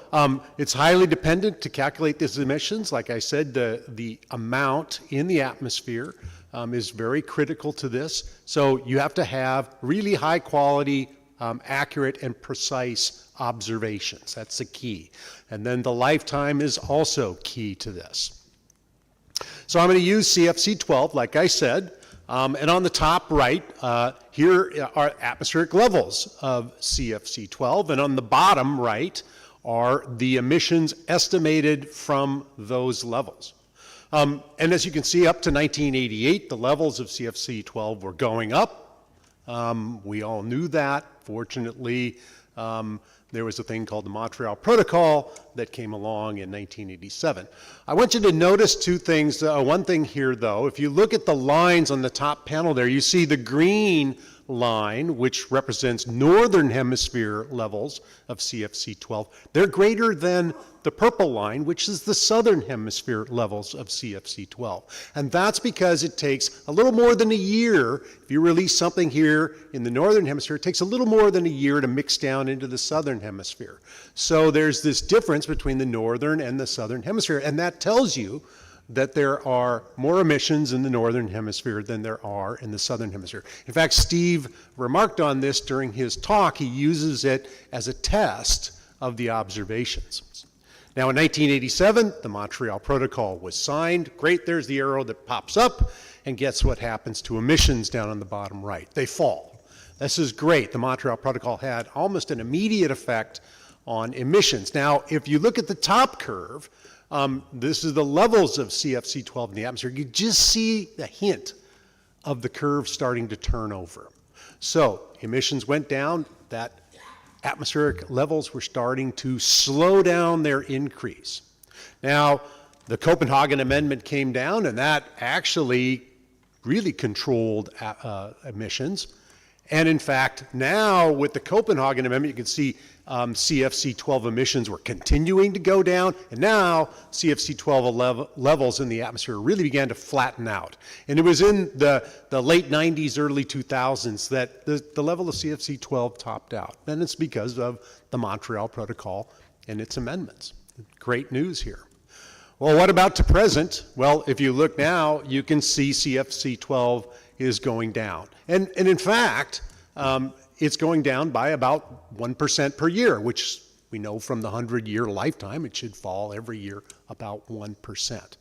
it's highly dependent to calculate these emissions. Like I said, the amount in the atmosphere is very critical to this. So you have to have really high quality, accurate and precise observations. That's the key. And then the lifetime is also key to this. So I'm going to use CFC12, like I said, and on the top right, here are atmospheric levels of CFC12, and on the bottom right are the emissions estimated from those levels. And as you can see, up to 1988, the levels of CFC12 were going up. We all knew that. Fortunately, there was a thing called the Montreal Protocol that came along in 1987. I want you to notice two things. One thing here, though, if you look at the lines on the top panel there, you see the green line, which represents northern hemisphere levels of CFC12. They're greater than the purple line, which is the southern hemisphere levels of CFC12. And that's because it takes a little more than a year. If you release something here in the northern hemisphere, it takes a little more than a year to mix down into the southern hemisphere. So there's this difference between the northern and the southern hemisphere, and that tells you that there are more emissions in the northern hemisphere than there are in the southern hemisphere. In fact, Steve remarked on this during his talk. He uses it as a test of the observations. Now in 1987, the Montreal Protocol was signed. Great, there's the arrow that pops up, and guess what happens to emissions down on the bottom right? They fall. This is great. The Montreal Protocol had almost an immediate effect on emissions. Now, if you look at the top curve, this is the levels of CFC12 in the atmosphere. You just see the hint of the curve starting to turn over. So emissions went down, that atmospheric levels were starting to slow down their increase. Now, the Copenhagen Amendment came down, and that actually really controlled emissions. And in fact, now with the Copenhagen Amendment, you can see CFC12 emissions were continuing to go down, and now CFC12 levels in the atmosphere really began to flatten out. And it was in the late 90s, early 2000s that the level of CFC12 topped out. And it's because of the Montreal Protocol and its amendments. Great news here. Well, what about to present? Well, if you look now, you can see CFC12 is going down. And in fact, it's going down by about 1% per year, which we know from the 100-year lifetime, it should fall every year about 1%.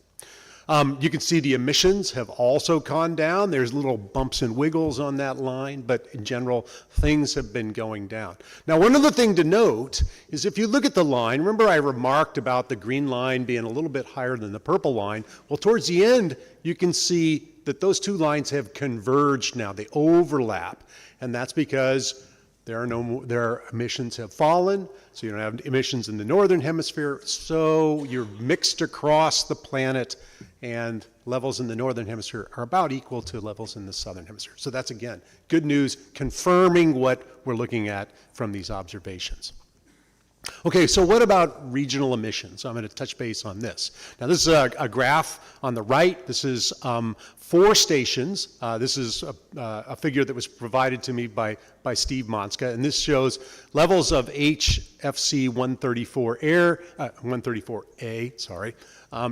You can see the emissions have also gone down. There's little bumps and wiggles on that line, but in general, things have been going down. Now, one other thing to note is if you look at the line, remember I remarked about the green line being a little bit higher than the purple line. Well, towards the end, you can see that those two lines have converged now. They overlap. And that's because their emissions have fallen, so you don't have emissions in the northern hemisphere, so you're mixed across the planet, and levels in the northern hemisphere are about equal to levels in the southern hemisphere. So that's, again, good news, confirming what we're looking at from these observations. Okay, so what about regional emissions? I'm going to touch base on this. Now, this is a graph on the right. This is 4 stations. This is a figure that was provided to me by Steve Monska, and this shows levels of HFC 134A, sorry,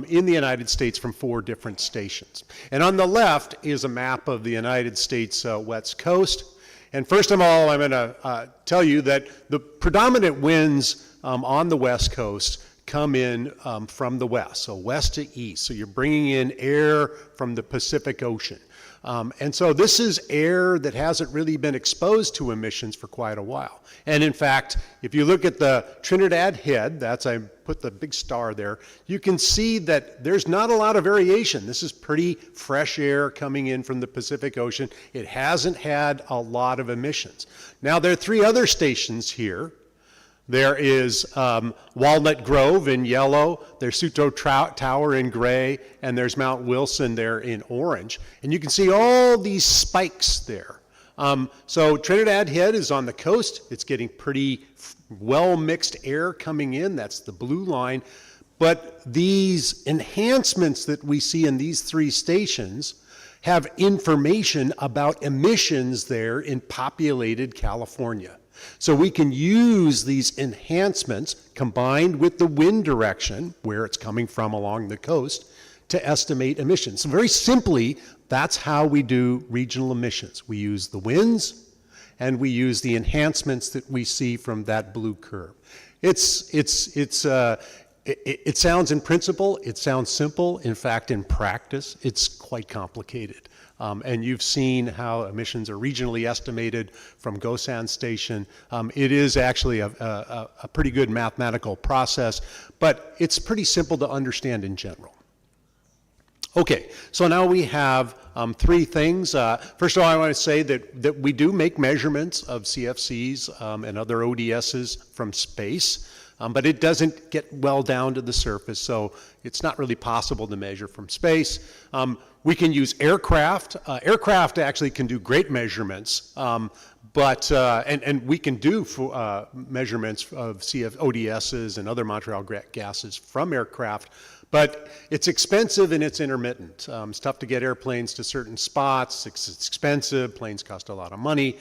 in the United States from 4 different stations. And on the left is a map of the United States West Coast. And first of all, I'm going to tell you that the predominant winds on the West Coast come in from the west, so west to east. So you're bringing in air from the Pacific Ocean. And so this is air that hasn't really been exposed to emissions for quite a while. And in fact, if you look at the Trinidad Head, I put the big star there, you can see that there's not a lot of variation. This is pretty fresh air coming in from the Pacific Ocean. It hasn't had a lot of emissions. Now, there are 3 other stations here. There is Walnut Grove in yellow, there's Suto Tower in gray, and there's Mount Wilson there in orange. And you can see all these spikes there. So Trinidad Head is on the coast. It's getting pretty well-mixed air coming in. That's the blue line. But these enhancements that we see in these 3 stations have information about emissions there in populated California. So we can use these enhancements combined with the wind direction, where it's coming from along the coast, to estimate emissions. So very simply, that's how we do regional emissions. We use the winds, and we use the enhancements that we see from that blue curve. It's It sounds in principle, it sounds simple. In fact, in practice, it's quite complicated. And you've seen how emissions are regionally estimated from Gosan Station. It is actually a pretty good mathematical process, but it's pretty simple to understand in general. Okay, so now we have three things. First of all, I want to say that we do make measurements of CFCs and other ODSs from space. But it doesn't get well down to the surface, so it's not really possible to measure from space. We can use aircraft. Aircraft actually can do great measurements, but we can do measurements of ODSs and other Montreal gases from aircraft. But it's expensive and it's intermittent. It's tough to get airplanes to certain spots. It's expensive. Planes cost a lot of money.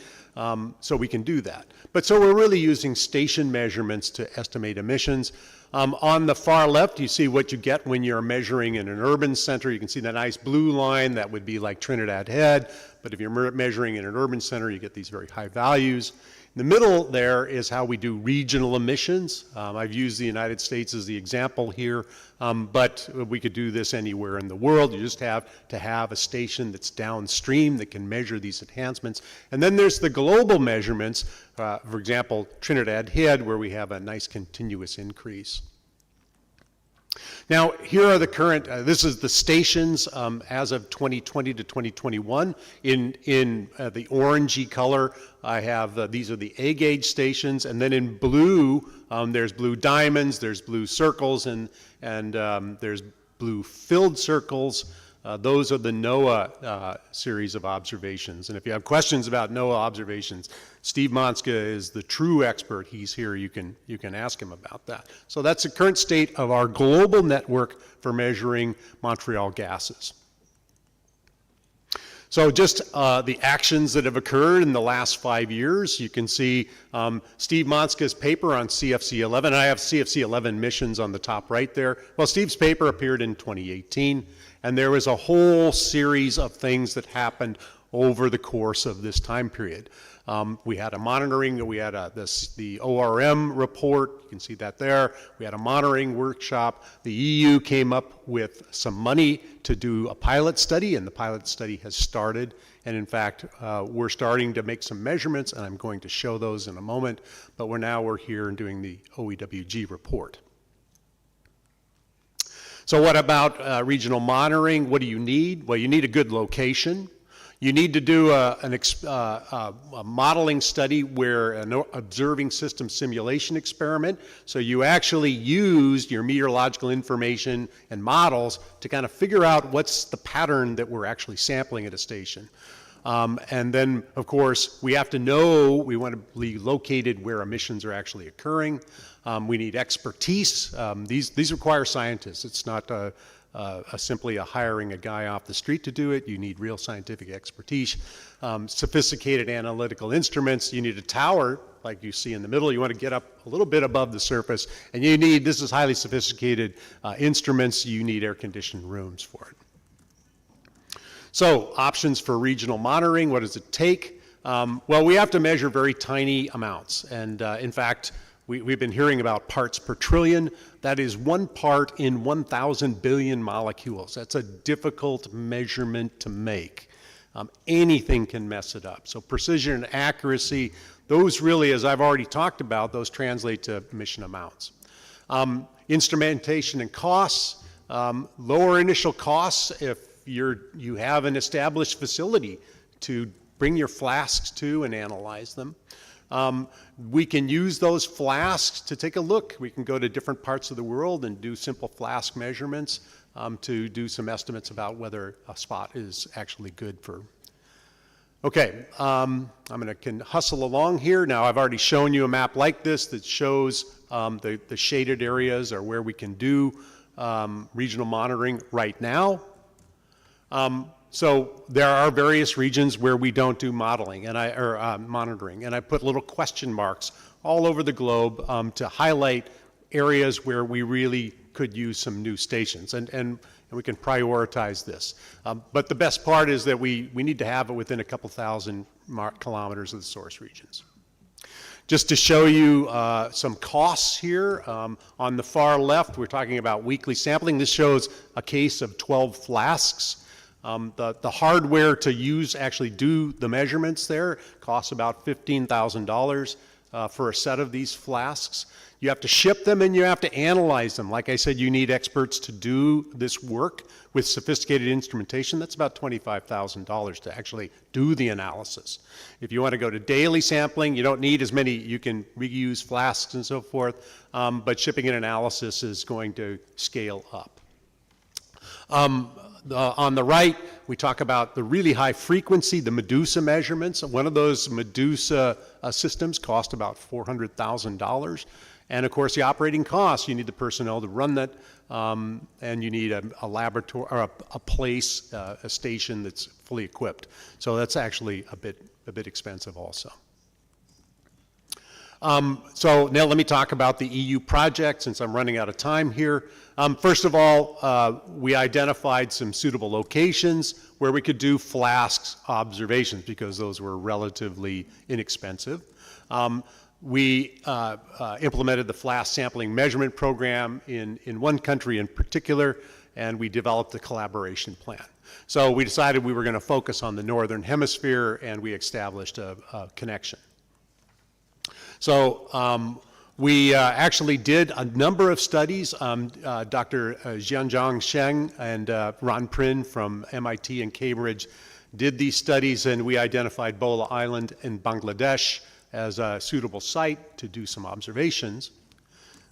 So we can do that. But so we're really using station measurements to estimate emissions. On the far left, you see what you get when you're measuring in an urban center. You can see that nice blue line. That would be like Trinidad Head. But if you're measuring in an urban center, you get these very high values. In the middle there is how we do regional emissions. I've used the United States as the example here, but we could do this anywhere in the world. You just have to have a station that's downstream that can measure these enhancements. And then there's the global measurements, for example, Trinidad Head, where we have a nice continuous increase. Now, here are the current, this is the stations as of 2020 to 2021. In the orangey color, I have, these are the A gauge stations, and then in blue, there's blue diamonds, there's blue circles, and there's blue filled circles. Those are the NOAA series of observations. And if you have questions about NOAA observations, Steve Monska is the true expert. He's here. You can ask him about that. So that's the current state of our global network for measuring Montreal gases. So just the actions that have occurred in the last 5 years. You can see Steve Monska's paper on CFC-11. I have CFC-11 missions on the top right there. Well, Steve's paper appeared in 2018. And there was a whole series of things that happened over the course of this time period. We had a monitoring, we had the ORM report, you can see that there. We had a monitoring workshop. The EU came up with some money to do a pilot study, and the pilot study has started. And in fact, we're starting to make some measurements, and I'm going to show those in a moment. But we're here and doing the OEWG report. So what about regional monitoring? What do you need? Well, you need a good location. You need to do a modeling study where an observing system simulation experiment. So you actually used your meteorological information and models to kind of figure out what's the pattern that we're actually sampling at a station. And then, of course, we have to know, we want to be located where emissions are actually occurring. We need expertise. These require scientists. It's not simply hiring a guy off the street to do it. You need real scientific expertise, sophisticated analytical instruments. You need a tower, like you see in the middle. You want to get up a little bit above the surface. And you need, this is highly sophisticated instruments. You need air-conditioned rooms for it. So options for regional monitoring, what does it take? Well, we have to measure very tiny amounts. And in fact, we've been hearing about parts per trillion. That is 1 part in 1,000 billion molecules. That's a difficult measurement to make. Anything can mess it up. So precision and accuracy, those really, as I've already talked about, those translate to emission amounts. Instrumentation and costs, lower initial costs if you have an established facility to bring your flasks to and analyze them. We can use those flasks to take a look. We can go to different parts of the world and do simple flask measurements to do some estimates about whether a spot is actually good for. Okay, I'm can hustle along here. Now I've already shown you a map like this that shows the shaded areas are where we can do regional monitoring right now. So there are various regions where we don't do modeling monitoring, and I put little question marks all over the globe to highlight areas where we really could use some new stations, and we can prioritize this. But the best part is that we need to have it within a couple thousand kilometers of the source regions. Just to show you some costs here, on the far left, we're talking about weekly sampling. This shows a case of 12 flasks. The hardware to use, actually do the measurements there, costs about $15,000 for a set of these flasks. You have to ship them and you have to analyze them. Like I said, you need experts to do this work with sophisticated instrumentation. That's about $25,000 to actually do the analysis. If you want to go to daily sampling, you don't need as many. You can reuse flasks and so forth, but shipping and analysis is going to scale up. On the right, we talk about the really high frequency, the Medusa measurements. One of those Medusa systems cost about $400,000. And of course, the operating costs, you need the personnel to run that, and you need a laboratory, or a place, a station that's fully equipped. So that's actually a bit expensive also. So now let me talk about the EU project, since I'm running out of time here. First of all, we identified some suitable locations where we could do flasks observations, because those were relatively inexpensive. We implemented the flask sampling measurement program in one country in particular, and we developed a collaboration plan. So we decided we were going to focus on the Northern Hemisphere, and we established a connection. So we actually did a number of studies. Dr. Jianzhang Sheng and Ron Prin from MIT and Cambridge did these studies, and we identified Bola Island in Bangladesh as a suitable site to do some observations.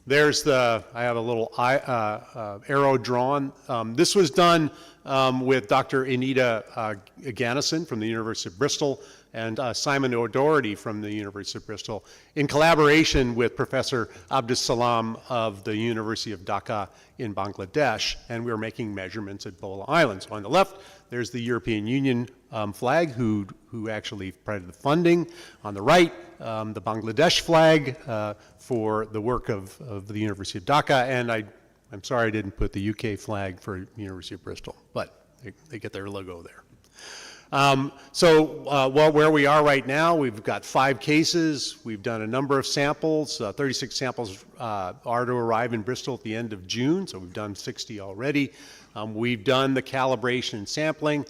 There's I have a little arrow drawn. This was done with Dr. Anita Gannison from the University of Bristol and Simon O'Doherty from the University of Bristol, in collaboration with Professor Abdus Salam of the University of Dhaka in Bangladesh, and we were making measurements at Bola Island. So on the left, there's the European Union flag, who actually provided the funding. On the right, the Bangladesh flag for the work of the University of Dhaka, and I'm sorry I didn't put the UK flag for the University of Bristol, but they get their logo there. Where we are right now, we've got 5 cases. We've done a number of samples. 36 samples are to arrive in Bristol at the end of June, so we've done 60 already. We've done the calibration and sampling.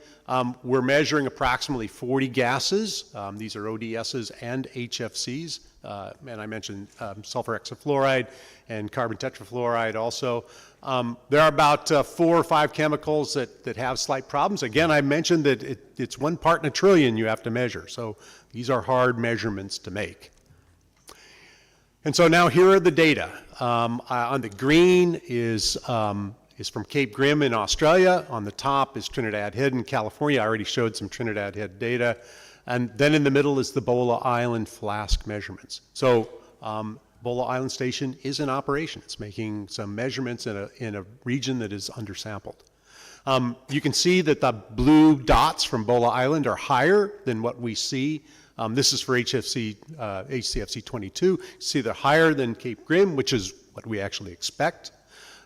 We're measuring approximately 40 gases. These are ODSs and HFCs. And I mentioned sulfur hexafluoride and carbon tetrafluoride also. There are about 4 or 5 chemicals that have slight problems. Again, I mentioned that it's 1 part in a trillion you have to measure. So these are hard measurements to make. And so now here are the data. On the green is from Cape Grim in Australia. On the top is Trinidad Head in California. I already showed some Trinidad Head data. And then in the middle is the Bola Island flask measurements. So Bola Island Station is in operation. It's making some measurements in a region that is undersampled. You can see that the blue dots from Bola Island are higher than what we see. This is for HCFC 22. You see they're higher than Cape Grim, which is what we actually expect.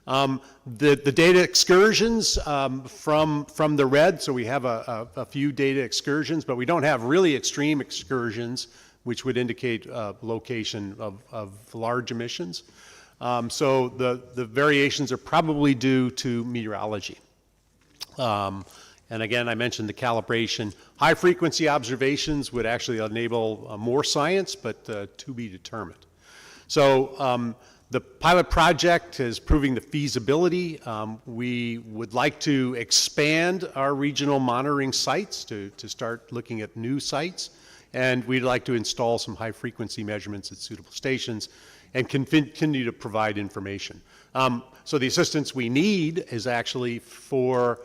The data excursions from the red, so we have a few data excursions, but we don't have really extreme excursions, which would indicate location of large emissions. So the variations are probably due to meteorology. And again, I mentioned the calibration. High frequency observations would actually enable more science, but to be determined. So the pilot project is proving the feasibility. We would like to expand our regional monitoring sites to start looking at new sites. And we'd like to install some high frequency measurements at suitable stations and continue to provide information. So the assistance we need is actually for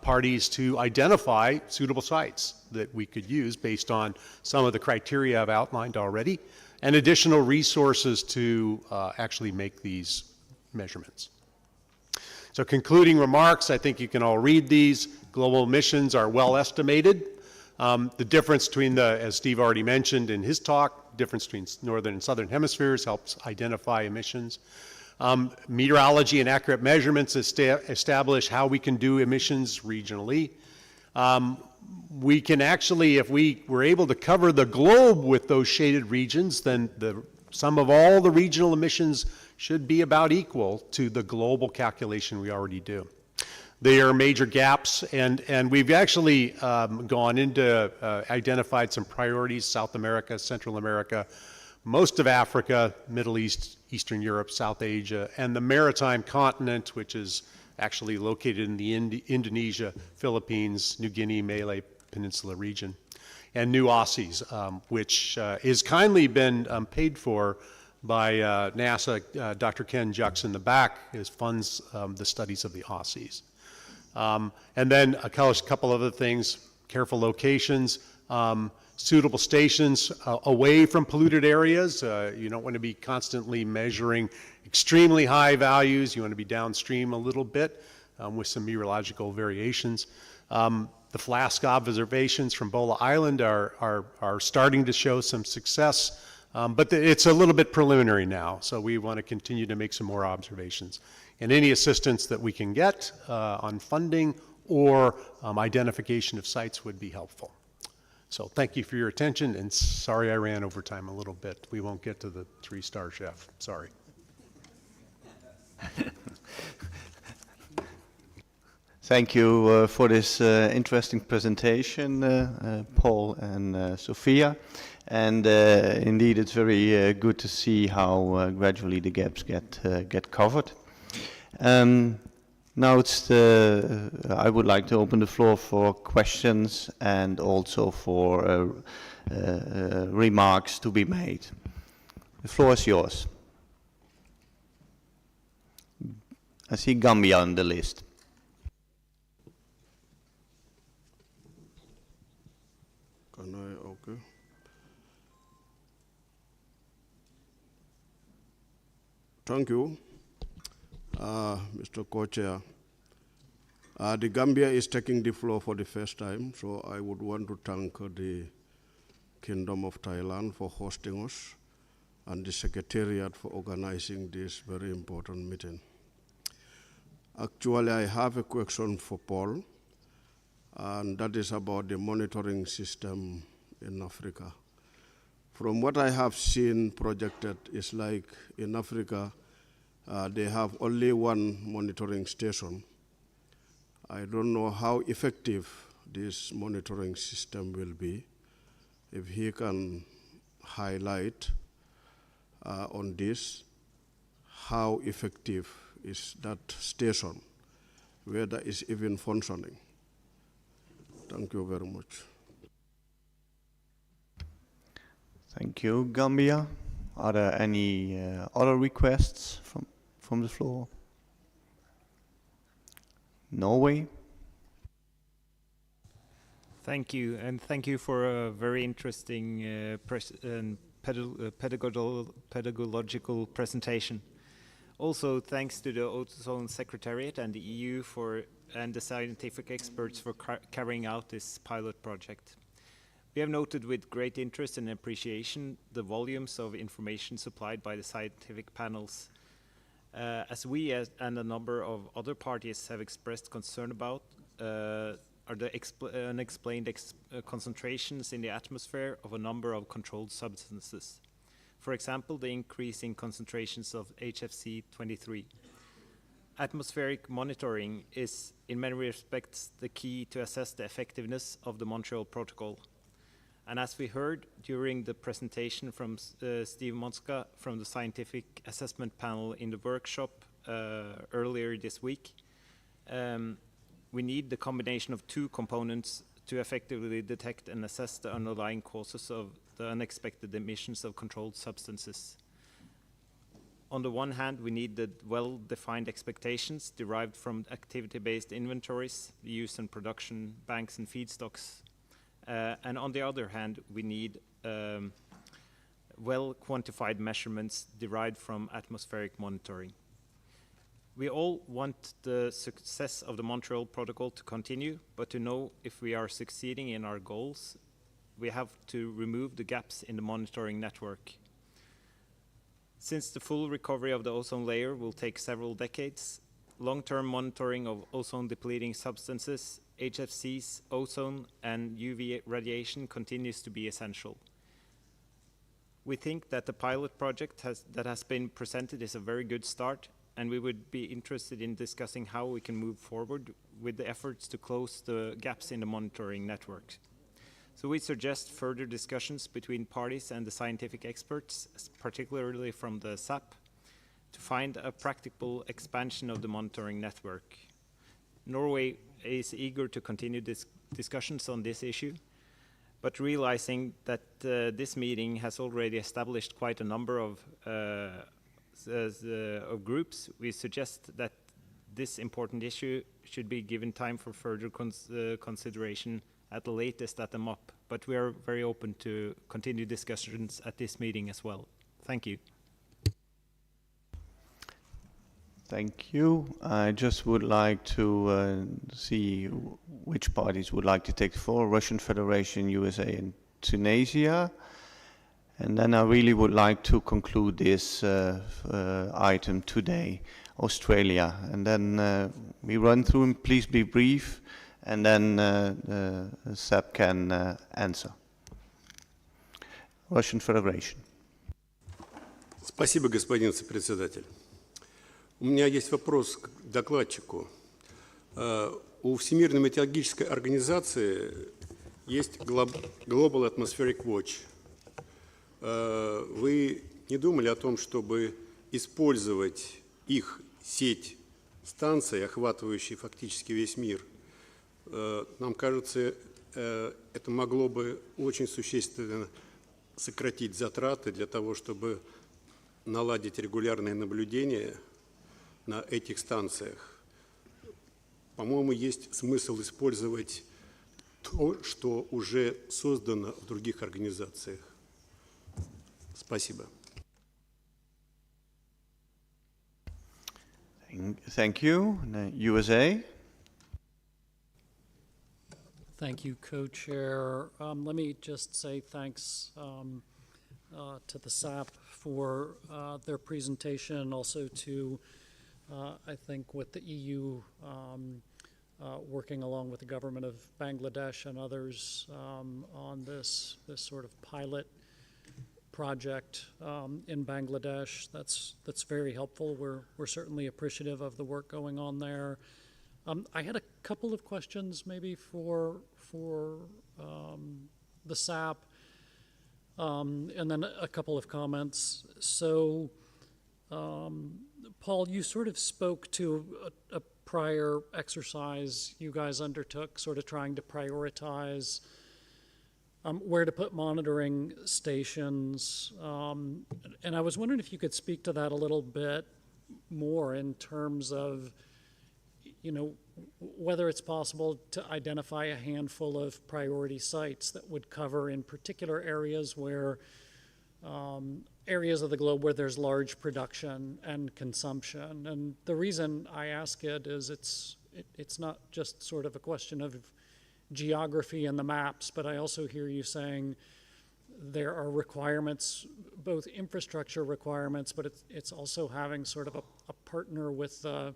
parties to identify suitable sites that we could use based on some of the criteria I've outlined already, and additional resources to actually make these measurements. So concluding remarks, I think you can all read these. Global emissions are well estimated. The difference between as Steve already mentioned in his talk, difference between northern and southern hemispheres helps identify emissions. Meteorology and accurate measurements establish how we can do emissions regionally. we can actually, if we were able to cover the globe with those shaded regions, then the sum of all the regional emissions should be about equal to the global calculation we already do. There are major gaps, and we've actually gone into, identified some priorities: South America, Central America, most of Africa, Middle East, Eastern Europe, South Asia, and the maritime continent, which is actually located in the Indonesia, Philippines, New Guinea, Malay Peninsula region, and New Aussies, which is kindly been paid for by NASA. Dr. Ken Jux in the back funds the studies of the Aussies. And then a couple other things: careful locations, suitable stations away from polluted areas. You don't want to be constantly measuring extremely high values. You want to be downstream a little bit with some meteorological variations. The flask observations from Bola Island are starting to show some success, but it's a little bit preliminary now, so we want to continue to make some more observations. And any assistance that we can get on funding or identification of sites would be helpful. So thank you for your attention, and sorry I ran over time a little bit. We won't get to the 3-star chef, sorry. Thank you for this interesting presentation, Paul and Sophia. And indeed, it's very good to see how gradually the gaps get covered. Now I would like to open the floor for questions and also for remarks to be made. The floor is yours. I see Gambia on the list. Can I? Okay. Thank you, Mr. Co-Chair. The Gambia is taking the floor for the first time, so I would want to thank the Kingdom of Thailand for hosting us and the Secretariat for organizing this very important meeting. Actually, I have a question for Paul, and that is about the monitoring system in Africa. From what I have seen projected, is like in Africa, they have only one monitoring station. I don't know how effective this monitoring system will be. If he can highlight on this, how effective is that station, whether it's even functioning. Thank you very much. Thank you, Gambia. Are there any other requests from the floor? Norway. Thank you, and thank you for a very interesting pedagogical presentation. Also, thanks to the Ozone Secretariat and the EU and the scientific experts for carrying out this pilot project. We have noted with great interest and appreciation the volumes of information supplied by the scientific panels. As we and a number of other parties have expressed concern about are the unexplained concentrations in the atmosphere of a number of controlled substances. For example, the increasing concentrations of HFC 23. Atmospheric monitoring is, in many respects, the key to assess the effectiveness of the Montreal Protocol. And as we heard during the presentation from Steve Monska from the Scientific Assessment Panel in the workshop earlier this week, we need the combination of two components to effectively detect and assess the underlying causes of the unexpected emissions of controlled substances. On the one hand, we need the well-defined expectations derived from activity-based inventories, the use and production banks and feedstocks. And on the other hand, we need well-quantified measurements derived from atmospheric monitoring. We all want the success of the Montreal Protocol to continue, but to know if we are succeeding in our goals, we have to remove the gaps in the monitoring network. Since the full recovery of the ozone layer will take several decades, long-term monitoring of ozone-depleting substances HFCs, ozone, and UV radiation continues to be essential. We think that the pilot project that has been presented is a very good start, and we would be interested in discussing how we can move forward with the efforts to close the gaps in the monitoring network. So we suggest further discussions between parties and the scientific experts, particularly from the SAP, to find a practical expansion of the monitoring network. Norway is eager to continue discussions on this issue, but realizing that this meeting has already established quite a number of groups, we suggest that this important issue should be given time for further consideration at the latest at the MOP, but we are very open to continue discussions at this meeting as well. Thank you. Thank you. I just would like to see which parties would like to take the floor. Russian Federation, USA, and Tunisia. And then I really would like to conclude this item today, Australia. And then we run through them. Please be brief, and then SAP can answer. Russian Federation. Спасибо, господин председатель. У меня есть вопрос к докладчику. У Всемирной метеорологической организации есть Global Atmospheric Watch. Вы не думали о том, чтобы использовать их сеть станций, охватывающих фактически весь мир? Нам кажется, это могло бы очень существенно сократить затраты для того, чтобы наладить регулярное наблюдение на этих станциях. По-моему, есть смысл использовать то, что уже создано в других организациях. Спасибо. Thank you. USA. Thank you, Co-Chair. Let me just say thanks to the SAP for their presentation, also to, I think, with the EU working along with the government of Bangladesh and others on this sort of pilot project in Bangladesh. That's very helpful. We're certainly appreciative of the work going on there. I had a couple of questions maybe for the SAP, and then a couple of comments. So, Paul, you sort of spoke to a prior exercise you guys undertook, sort of trying to prioritize where to put monitoring stations. And I was wondering if you could speak to that a little bit more in terms of, you know, whether it's possible to identify a handful of priority sites that would cover in particular areas where areas of the globe where there's large production and consumption. And the reason I ask it is it's not just sort of a question of geography and the maps, but I also hear you saying there are requirements, both infrastructure requirements, but it's also having sort of a partner with the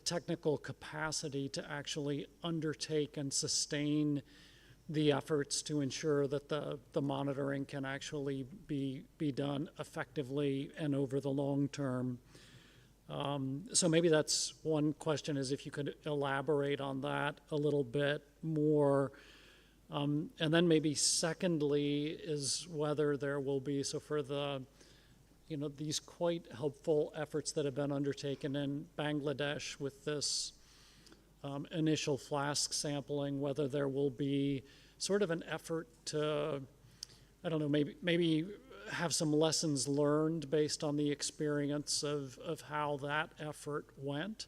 technical capacity to actually undertake and sustain the efforts to ensure that the monitoring can actually be done effectively and over the long term. So maybe that's one question, is if you could elaborate on that a little bit more. And then maybe secondly is whether there will be, so for the, you know, these quite helpful efforts that have been undertaken in Bangladesh with this initial flask sampling, whether there will be sort of an effort to, I don't know, maybe have some lessons learned based on the experience of how that effort went,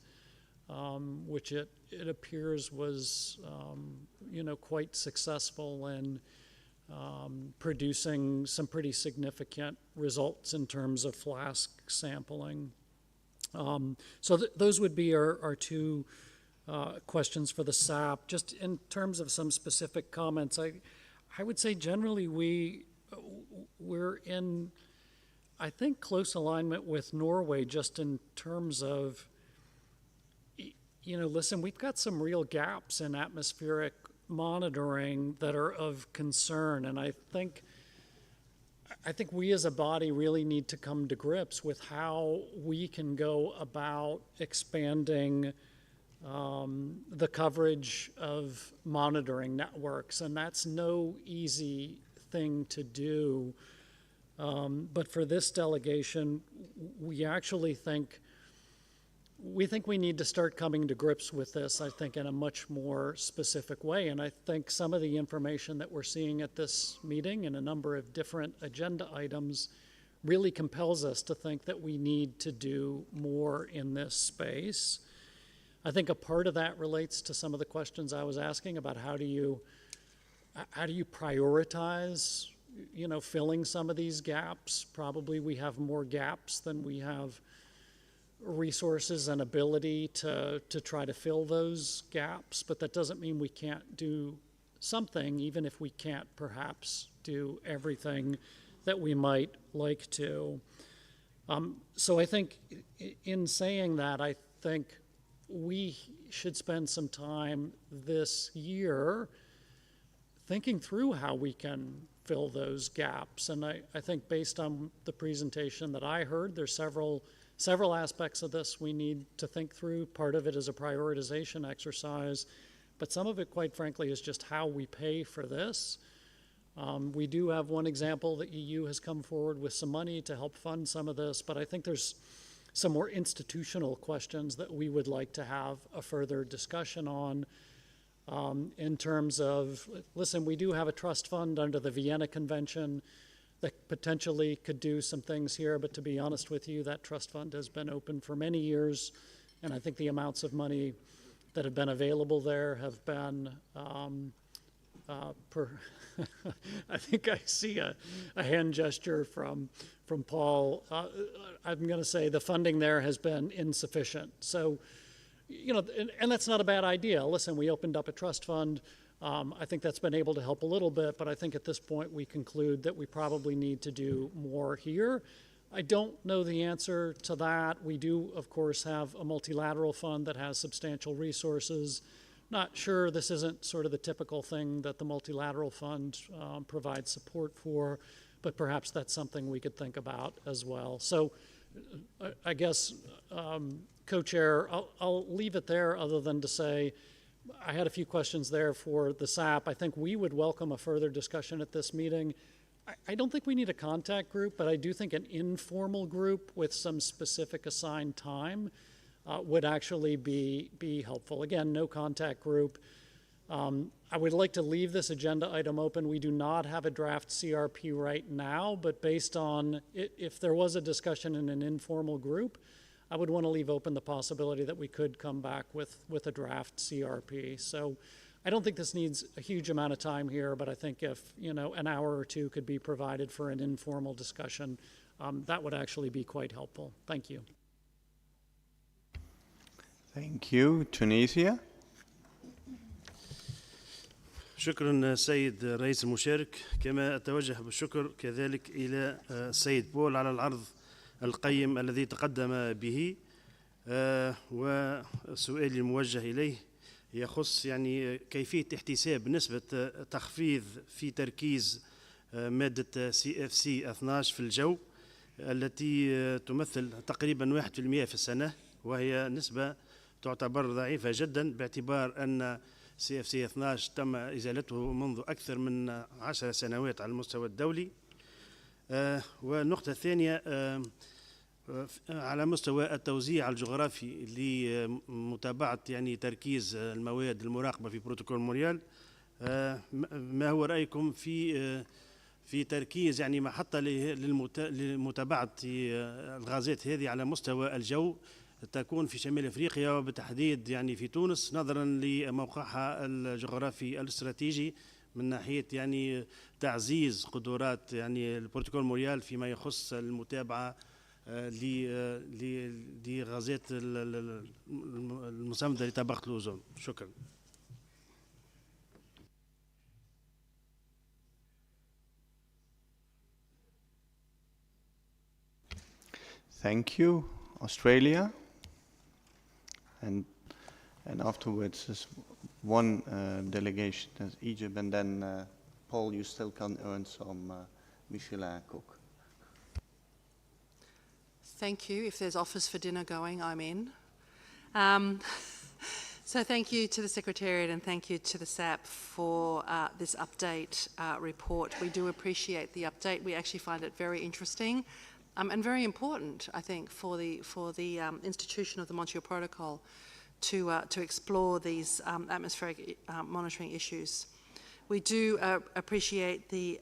which it appears was, you know, quite successful in producing some pretty significant results in terms of flask sampling. So those would be our two questions for the SAP. Just in terms of some specific comments, I would say generally we're in, I think, close alignment with Norway just in terms of, listen, we've got some real gaps in atmospheric monitoring that are of concern, and I think we as a body really need to come to grips with how we can go about expanding the coverage of monitoring networks, and that's no easy thing to do. But for this delegation, we actually think we need to start coming to grips with this, I think, in a much more specific way. And I think some of the information that we're seeing at this meeting and a number of different agenda items really compels us to think that we need to do more in this space. I think a part of that relates to some of the questions I was asking about how do you prioritize, filling some of these gaps. Probably we have more gaps than we have resources and ability to try to fill those gaps, but that doesn't mean we can't do something, even if we can't perhaps do everything that we might like to. So I think in saying that, I think we should spend some time this year thinking through how we can fill those gaps. And I think based on the presentation that I heard, there's several aspects of this we need to think through. Part of it is a prioritization exercise, but some of it, quite frankly, is just how we pay for this. We do have one example that EU has come forward with some money to help fund some of this, but I think there's some more institutional questions that we would like to have a further discussion on in terms of, listen, we do have a trust fund under the Vienna Convention that potentially could do some things here, but to be honest with you, that trust fund has been open for many years, and I think the amounts of money that have been available there have been I think I see a hand gesture from Paul. I'm going to say the funding there has been insufficient. So, and that's not a bad idea. Listen, we opened up a trust fund. I think that's been able to help a little bit, but I think at this point we conclude that we probably need to do more here. I don't know the answer to that. We do, of course, have a multilateral fund that has substantial resources. Not sure this isn't sort of the typical thing that the multilateral fund provides support for, but perhaps that's something we could think about as well. So I guess, Co-Chair, I'll leave it there other than to say I had a few questions there for the SAP. I think we would welcome a further discussion at this meeting. I don't think we need a contact group, but I do think an informal group with some specific assigned time would actually be helpful. Again, no contact group. I would like to leave this agenda item open. We do not have a draft CRP right now, but based on if there was a discussion in an informal group, I would want to leave open the possibility that we could come back with a draft CRP. So I don't think this needs a huge amount of time here, but I think if an hour or two could be provided for an informal discussion, that would actually be quite helpful. Thank you. Thank you. Tunisia. شكرا سيد رئيس المشارك، كما أتوجه بالشكر كذلك إلى السيد بول على العرض القيم الذي تقدم به. وسؤالي الموجه إليه يخص كيفية احتساب نسبة تخفيض في تركيز مادة CFC 12 في الجو التي تمثل تقريبا 1% في السنة، وهي نسبة تعتبر ضعيفة جدا باعتبار أن CFC 12 تم إزالته منذ أكثر من 10 سنوات على المستوى الدولي. والنقطة الثانية على مستوى التوزيع الجغرافي لمتابعة تركيز المواد المراقبة في بروتوكول مونريال، ما هو رأيكم في تركيز محطة لمتابعة الغازات هذه على مستوى الجو تكون في شمال افريقيا وبالتحديد في تونس، نظرا لموقعها الجغرافي الاستراتيجي من ناحيه تعزيز قدرات البروتوكول مونريال فيما يخص المتابعه لغازات المساندة لطبقة الأوزون. شكرا. Thank you. Australia. And afterwards, there's one delegation, that's Egypt, and then Paul, you still can earn some Michelin cook. Thank you. If there's offers for dinner going, I'm in. So thank you to the Secretariat and thank you to the SAP for this update report. We do appreciate the update. We actually find it very interesting and very important, I think, for the institution of the Montreal Protocol to explore these atmospheric monitoring issues. We do appreciate the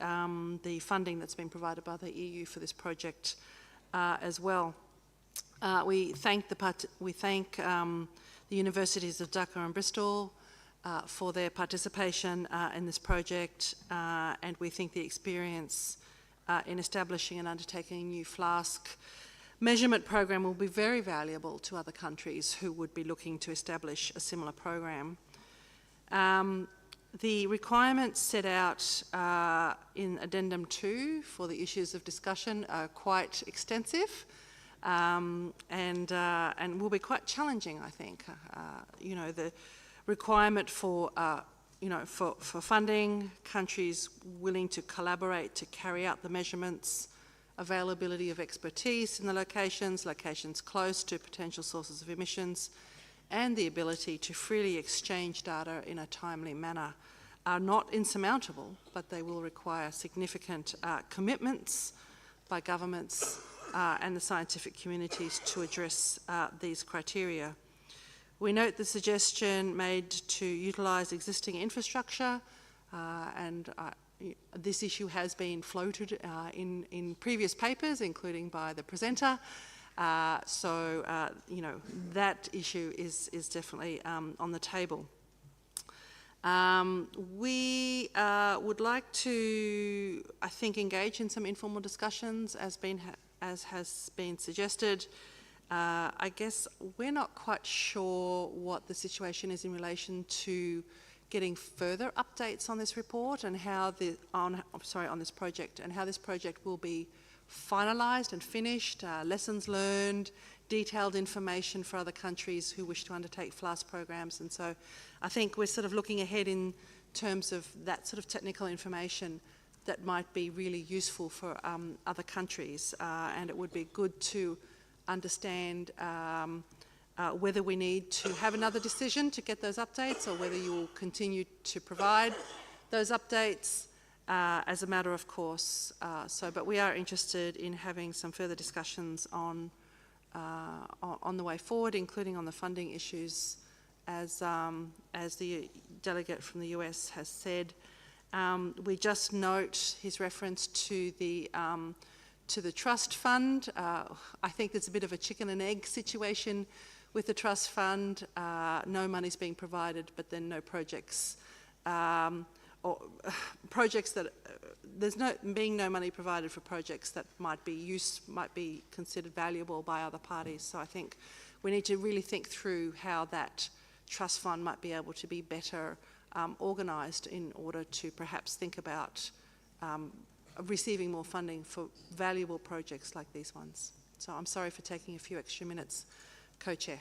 funding that's been provided by the EU for this project as well. We thank the universities of Dhaka and Bristol for their participation in this project, and we think the experience in establishing and undertaking a new flask measurement program will be very valuable to other countries who would be looking to establish a similar program. The requirements set out in Addendum 2 for the issues of discussion are quite extensive. And will be quite challenging, I think. You know, the requirement for, for funding, countries willing to collaborate to carry out the measurements, availability of expertise in the locations close to potential sources of emissions, and the ability to freely exchange data in a timely manner are not insurmountable, but they will require significant commitments by governments and the scientific communities to address these criteria. We note the suggestion made to utilise existing infrastructure, and this issue has been floated in previous papers, including by the presenter. You know, that issue is definitely on the table. We would like to, I think, engage in some informal discussions as has been suggested. I guess we're not quite sure what the situation is in relation to getting further updates on this report and how on this project, and how this project will be finalised and finished, lessons learned, detailed information for other countries who wish to undertake FLASK programs. And so I think we're sort of looking ahead in terms of that sort of technical information that might be really useful for other countries, and it would be good to understand whether we need to have another decision to get those updates, or whether you will continue to provide those updates as a matter of course. But we are interested in having some further discussions on the way forward, including on the funding issues, as the delegate from the US has said. We just note his reference to the trust fund. I think there's a bit of a chicken and egg situation with the trust fund. No money's being provided, but then no projects, or projects that there's no money provided for projects that might be considered valuable by other parties. So I think we need to really think through how that trust fund might be able to be better organised in order to perhaps think about receiving more funding for valuable projects like these ones. So I'm sorry for taking a few extra minutes, Co-Chair.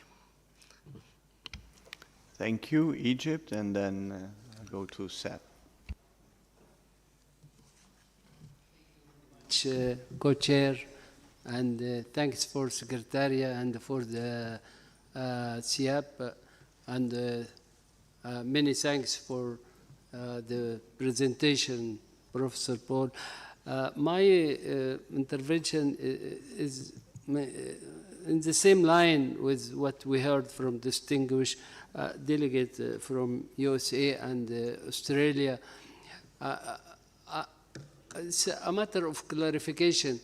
Thank you, Egypt, and then I'll go to Seth. Co-Chair, and thanks for Secretariat and for the CIAP, and many thanks for the presentation, Professor Paul. My intervention is in the same line with what we heard from distinguished delegate from USA and Australia. It's a matter of clarification.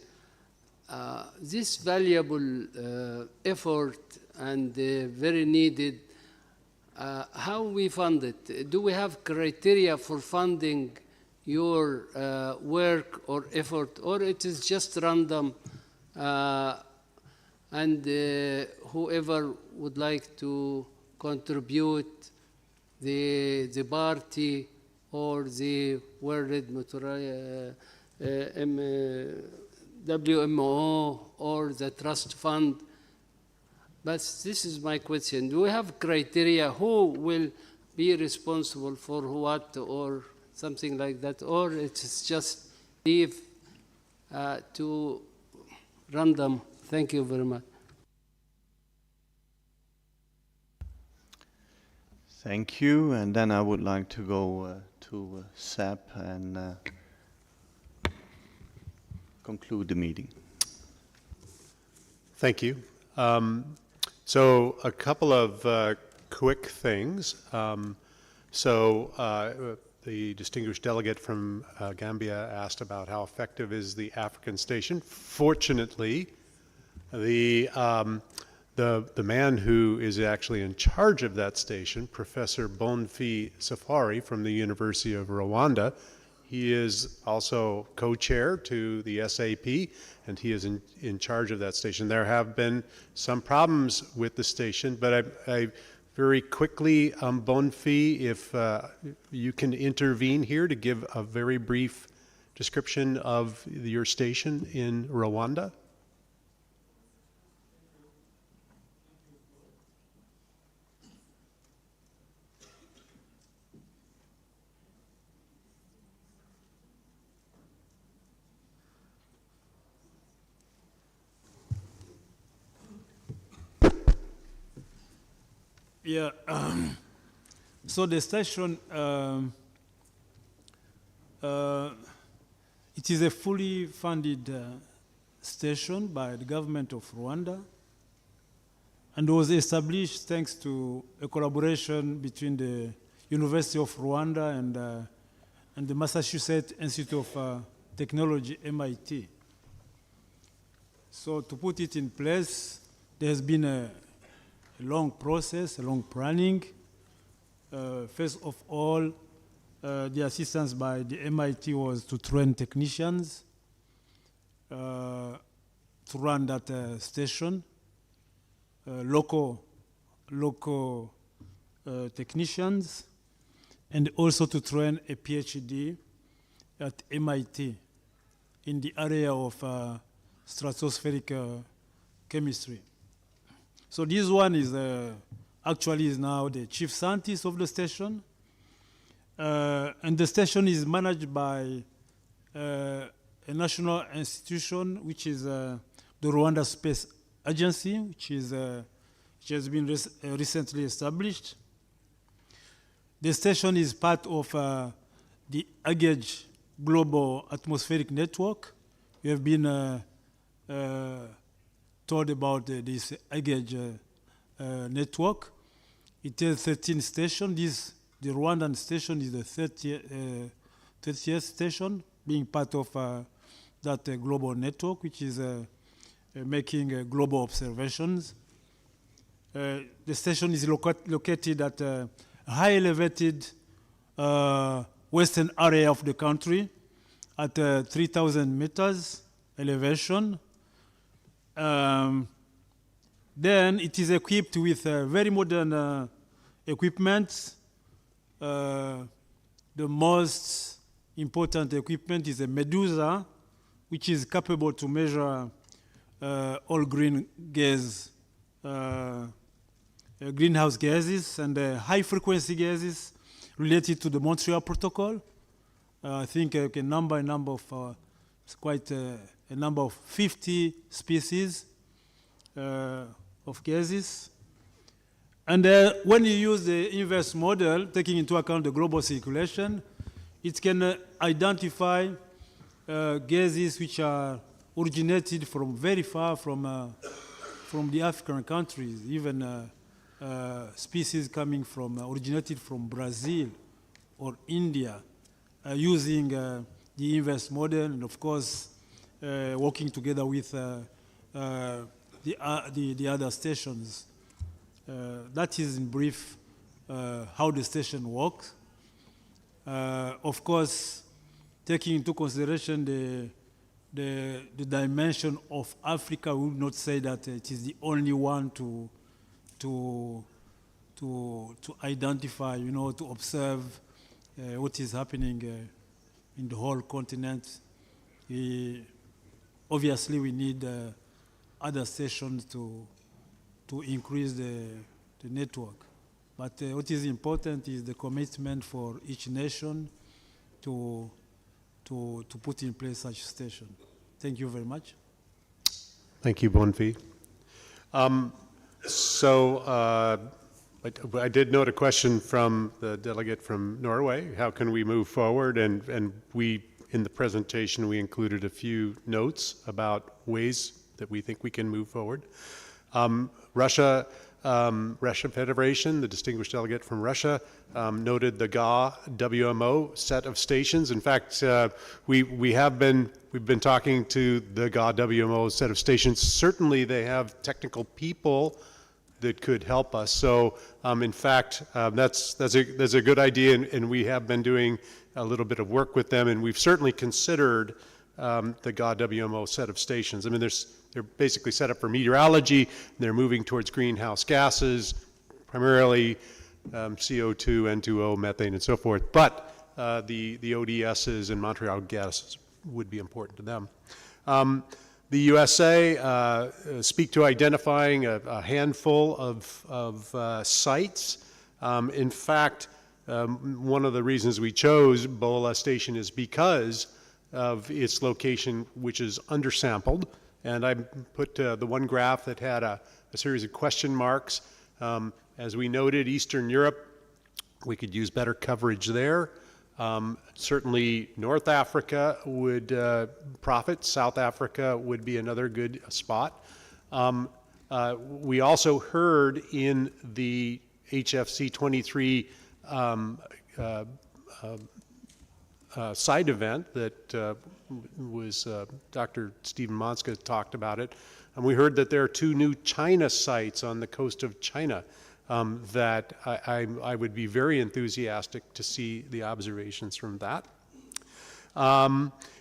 This valuable effort and very needed, how we fund it? Do we have criteria for funding your work or effort, or it is just random, and whoever would like to contribute, the party or the World WMO or the trust fund, But this is my question. Do we have criteria who will be responsible for what or something like that? Or it's just leave to random? Thank you very much. Thank you. And then I would like to go to SAP and conclude the meeting. Thank you. So a couple of quick things. The distinguished delegate from Gambia asked about how effective is the African station. Fortunately, the man who is actually in charge of that station, Professor Bonfi Safari from the University of Rwanda, he is also co-chair to the SAP, and he is in charge of that station. There have been some problems with the station, but I very quickly, Bonfi, if you can intervene here to give a very brief description of your station in Rwanda. Yeah, so the station, it is a fully funded station by the government of Rwanda, and was established thanks to a collaboration between the University of Rwanda and the Massachusetts Institute of Technology, MIT. So to put it in place, there has been a long process, a long planning. First of all, the assistance by the MIT was to train technicians to run that station, local technicians, and also to train a PhD at MIT in the area of stratospheric chemistry. So this one is actually is now the chief scientist of the station, and the station is managed by a national institution, which is the Rwanda Space Agency, which has been recently established. The station is part of the AGEG Global Atmospheric Network. We have been told about this AGEG network. It has 13 stations. The Rwandan station is the 30th station, being part of that global network, which is making global observations. The station is located at a high elevated western area of the country at 3,000 meters elevation. Then it is equipped with very modern equipment. The most important equipment is a Medusa, which is capable to measure all greenhouse gases and high-frequency gases related to the Montreal Protocol. I think a number of it's quite a number of 50 species of gases. And when you use the inverse model, taking into account the global circulation, it can identify gases which are originated from very far from the African countries, even species coming from, originated from Brazil or India, using the inverse model, and of course, working together with the other stations. That is in brief how the station works. Of course, taking into consideration the dimension of Africa, we would not say that it is the only one to identify, to observe what is happening in the whole continent. Obviously, we need other stations to increase the network. But what is important is the commitment for each nation to put in place such station. Thank you very much. Thank you, Bonfi. I did note a question from the delegate from Norway. How can we move forward? And we, in the presentation, we included a few notes about ways that we think we can move forward. Russia Federation, the distinguished delegate from Russia, noted the GA-WMO set of stations. In fact, we've been talking to the GA-WMO set of stations. Certainly, they have technical people that could help us. So, in fact, that's a good idea, and we have been doing a little bit of work with them, and we've certainly considered the GA-WMO set of stations. I mean, they're basically set up for meteorology. They're moving towards greenhouse gases, primarily CO2, N2O, methane, and so forth. But the ODSs and Montreal gases would be important to them. The USA speak to identifying a handful of sites. In fact, one of the reasons we chose Bola Station is because of its location, which is undersampled. And I put the one graph that had a series of question marks. As we noted, Eastern Europe, we could use better coverage there. Certainly North Africa would profit. South Africa would be another good spot. We also heard in the HFC 23 side event that was Dr. Stephen Monska talked about it, and we heard that there are 2 new China sites on the coast of China that I would be very enthusiastic to see the observations from that.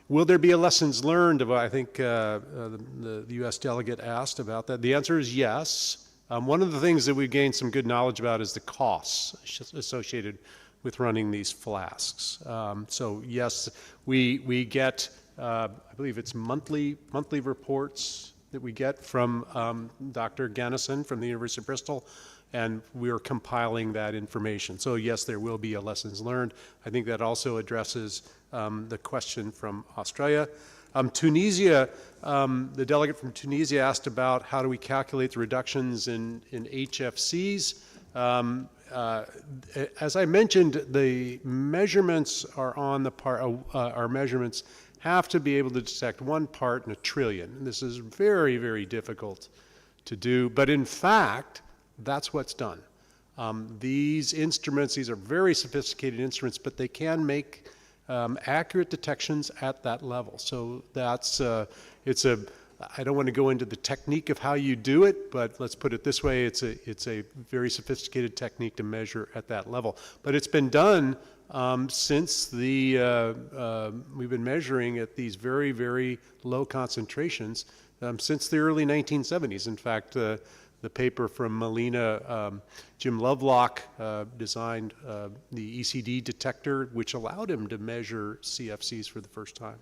Will there be a lessons learned? I think the U.S. delegate asked about that. The answer is yes. One of the things that we've gained some good knowledge about is the costs associated with running these flasks. So yes, we get, I believe it's monthly reports that we get from Dr. Gannison from the University of Bristol, and we're compiling that information. So yes, there will be a lessons learned. I think that also addresses the question from Australia. Tunisia, the delegate from Tunisia asked about how do we calculate the reductions in HFCs. As I mentioned, the measurements are on the part, our measurements have to be able to detect 1 part in a trillion. And this is very, very difficult to do, but in fact, that's what's done. These instruments, these are very sophisticated instruments, but they can make accurate detections at that level. So that's, I don't want to go into the technique of how you do it, but let's put it this way, it's a very sophisticated technique to measure at that level. But it's been done since we've been measuring at these very, very low concentrations since the early 1970s. In fact, the paper from Melina, Jim Lovelock designed the ECD detector, which allowed him to measure CFCs for the first time.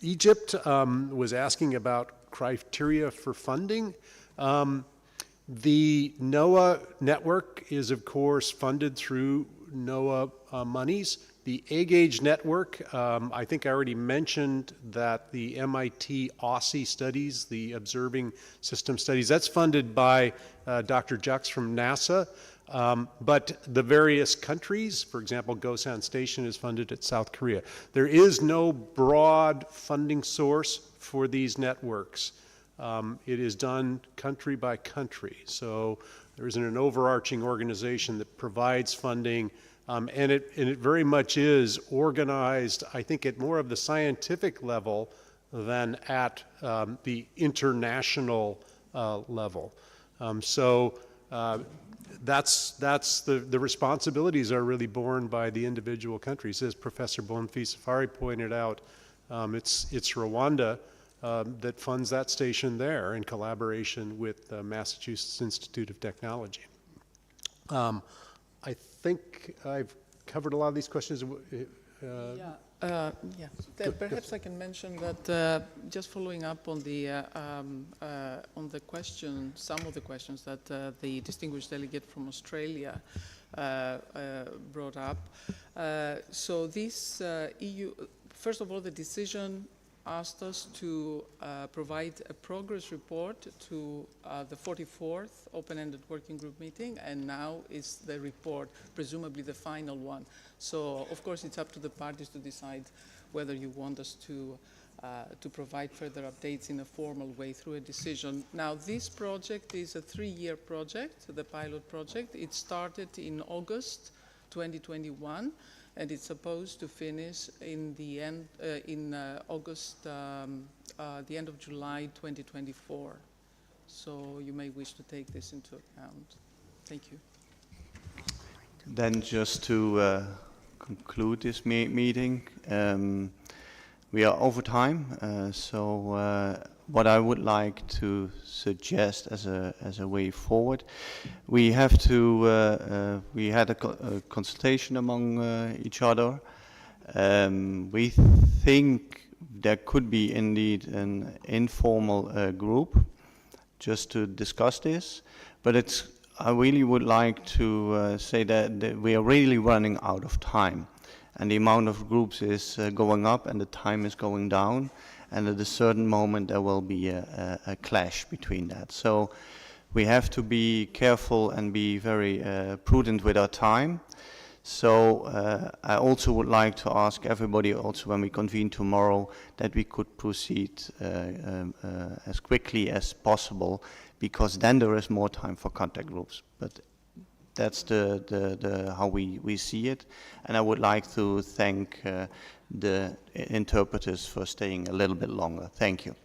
Egypt was asking about criteria for funding. The NOAA network is, of course, funded through NOAA monies. The A-Gauge network, I think I already mentioned that the MIT Aussie studies, the observing system studies, that's funded by Dr. Jux from NASA. But the various countries, for example, Gosan Station is funded at South Korea. There is no broad funding source for these networks. It is done country by country. So there isn't an overarching organization that provides funding, and it very much is organized, I think, at more of the scientific level than at the international level. That's the responsibilities are really borne by the individual countries. As Professor Bonfi Safari pointed out, it's Rwanda that funds that station there in collaboration with the Massachusetts Institute of Technology. I think I've covered a lot of these questions. Perhaps I can mention that just following up on the question, some of the questions that the distinguished delegate from Australia brought up. So this EU, first of all, the decision asked us to provide a progress report to the 44th open-ended working group meeting, and now is the report, presumably the final one. So, of course, it's up to the parties to decide whether you want us to provide further updates in a formal way through a decision. Now, this project is a 3-year project, the pilot project. It started in August 2021. And it's supposed to finish in the end, August, the end of July 2024. So you may wish to take this into account. Thank you. Then just to conclude this meeting, we are over time, so what I would like to suggest as a way forward, we have to, we had a consultation among each other. We think there could be indeed an informal group just to discuss this, but I really would like to say that we are really running out of time. And the amount of groups is going up and the time is going down. And at a certain moment there will be a clash between that. So we have to be careful and be very prudent with our time. So I also would like to ask everybody also when we convene tomorrow that we could proceed as quickly as possible, because then there is more time for contact groups. But that's the how we see it. And I would like to thank the interpreters for staying a little bit longer. Thank you.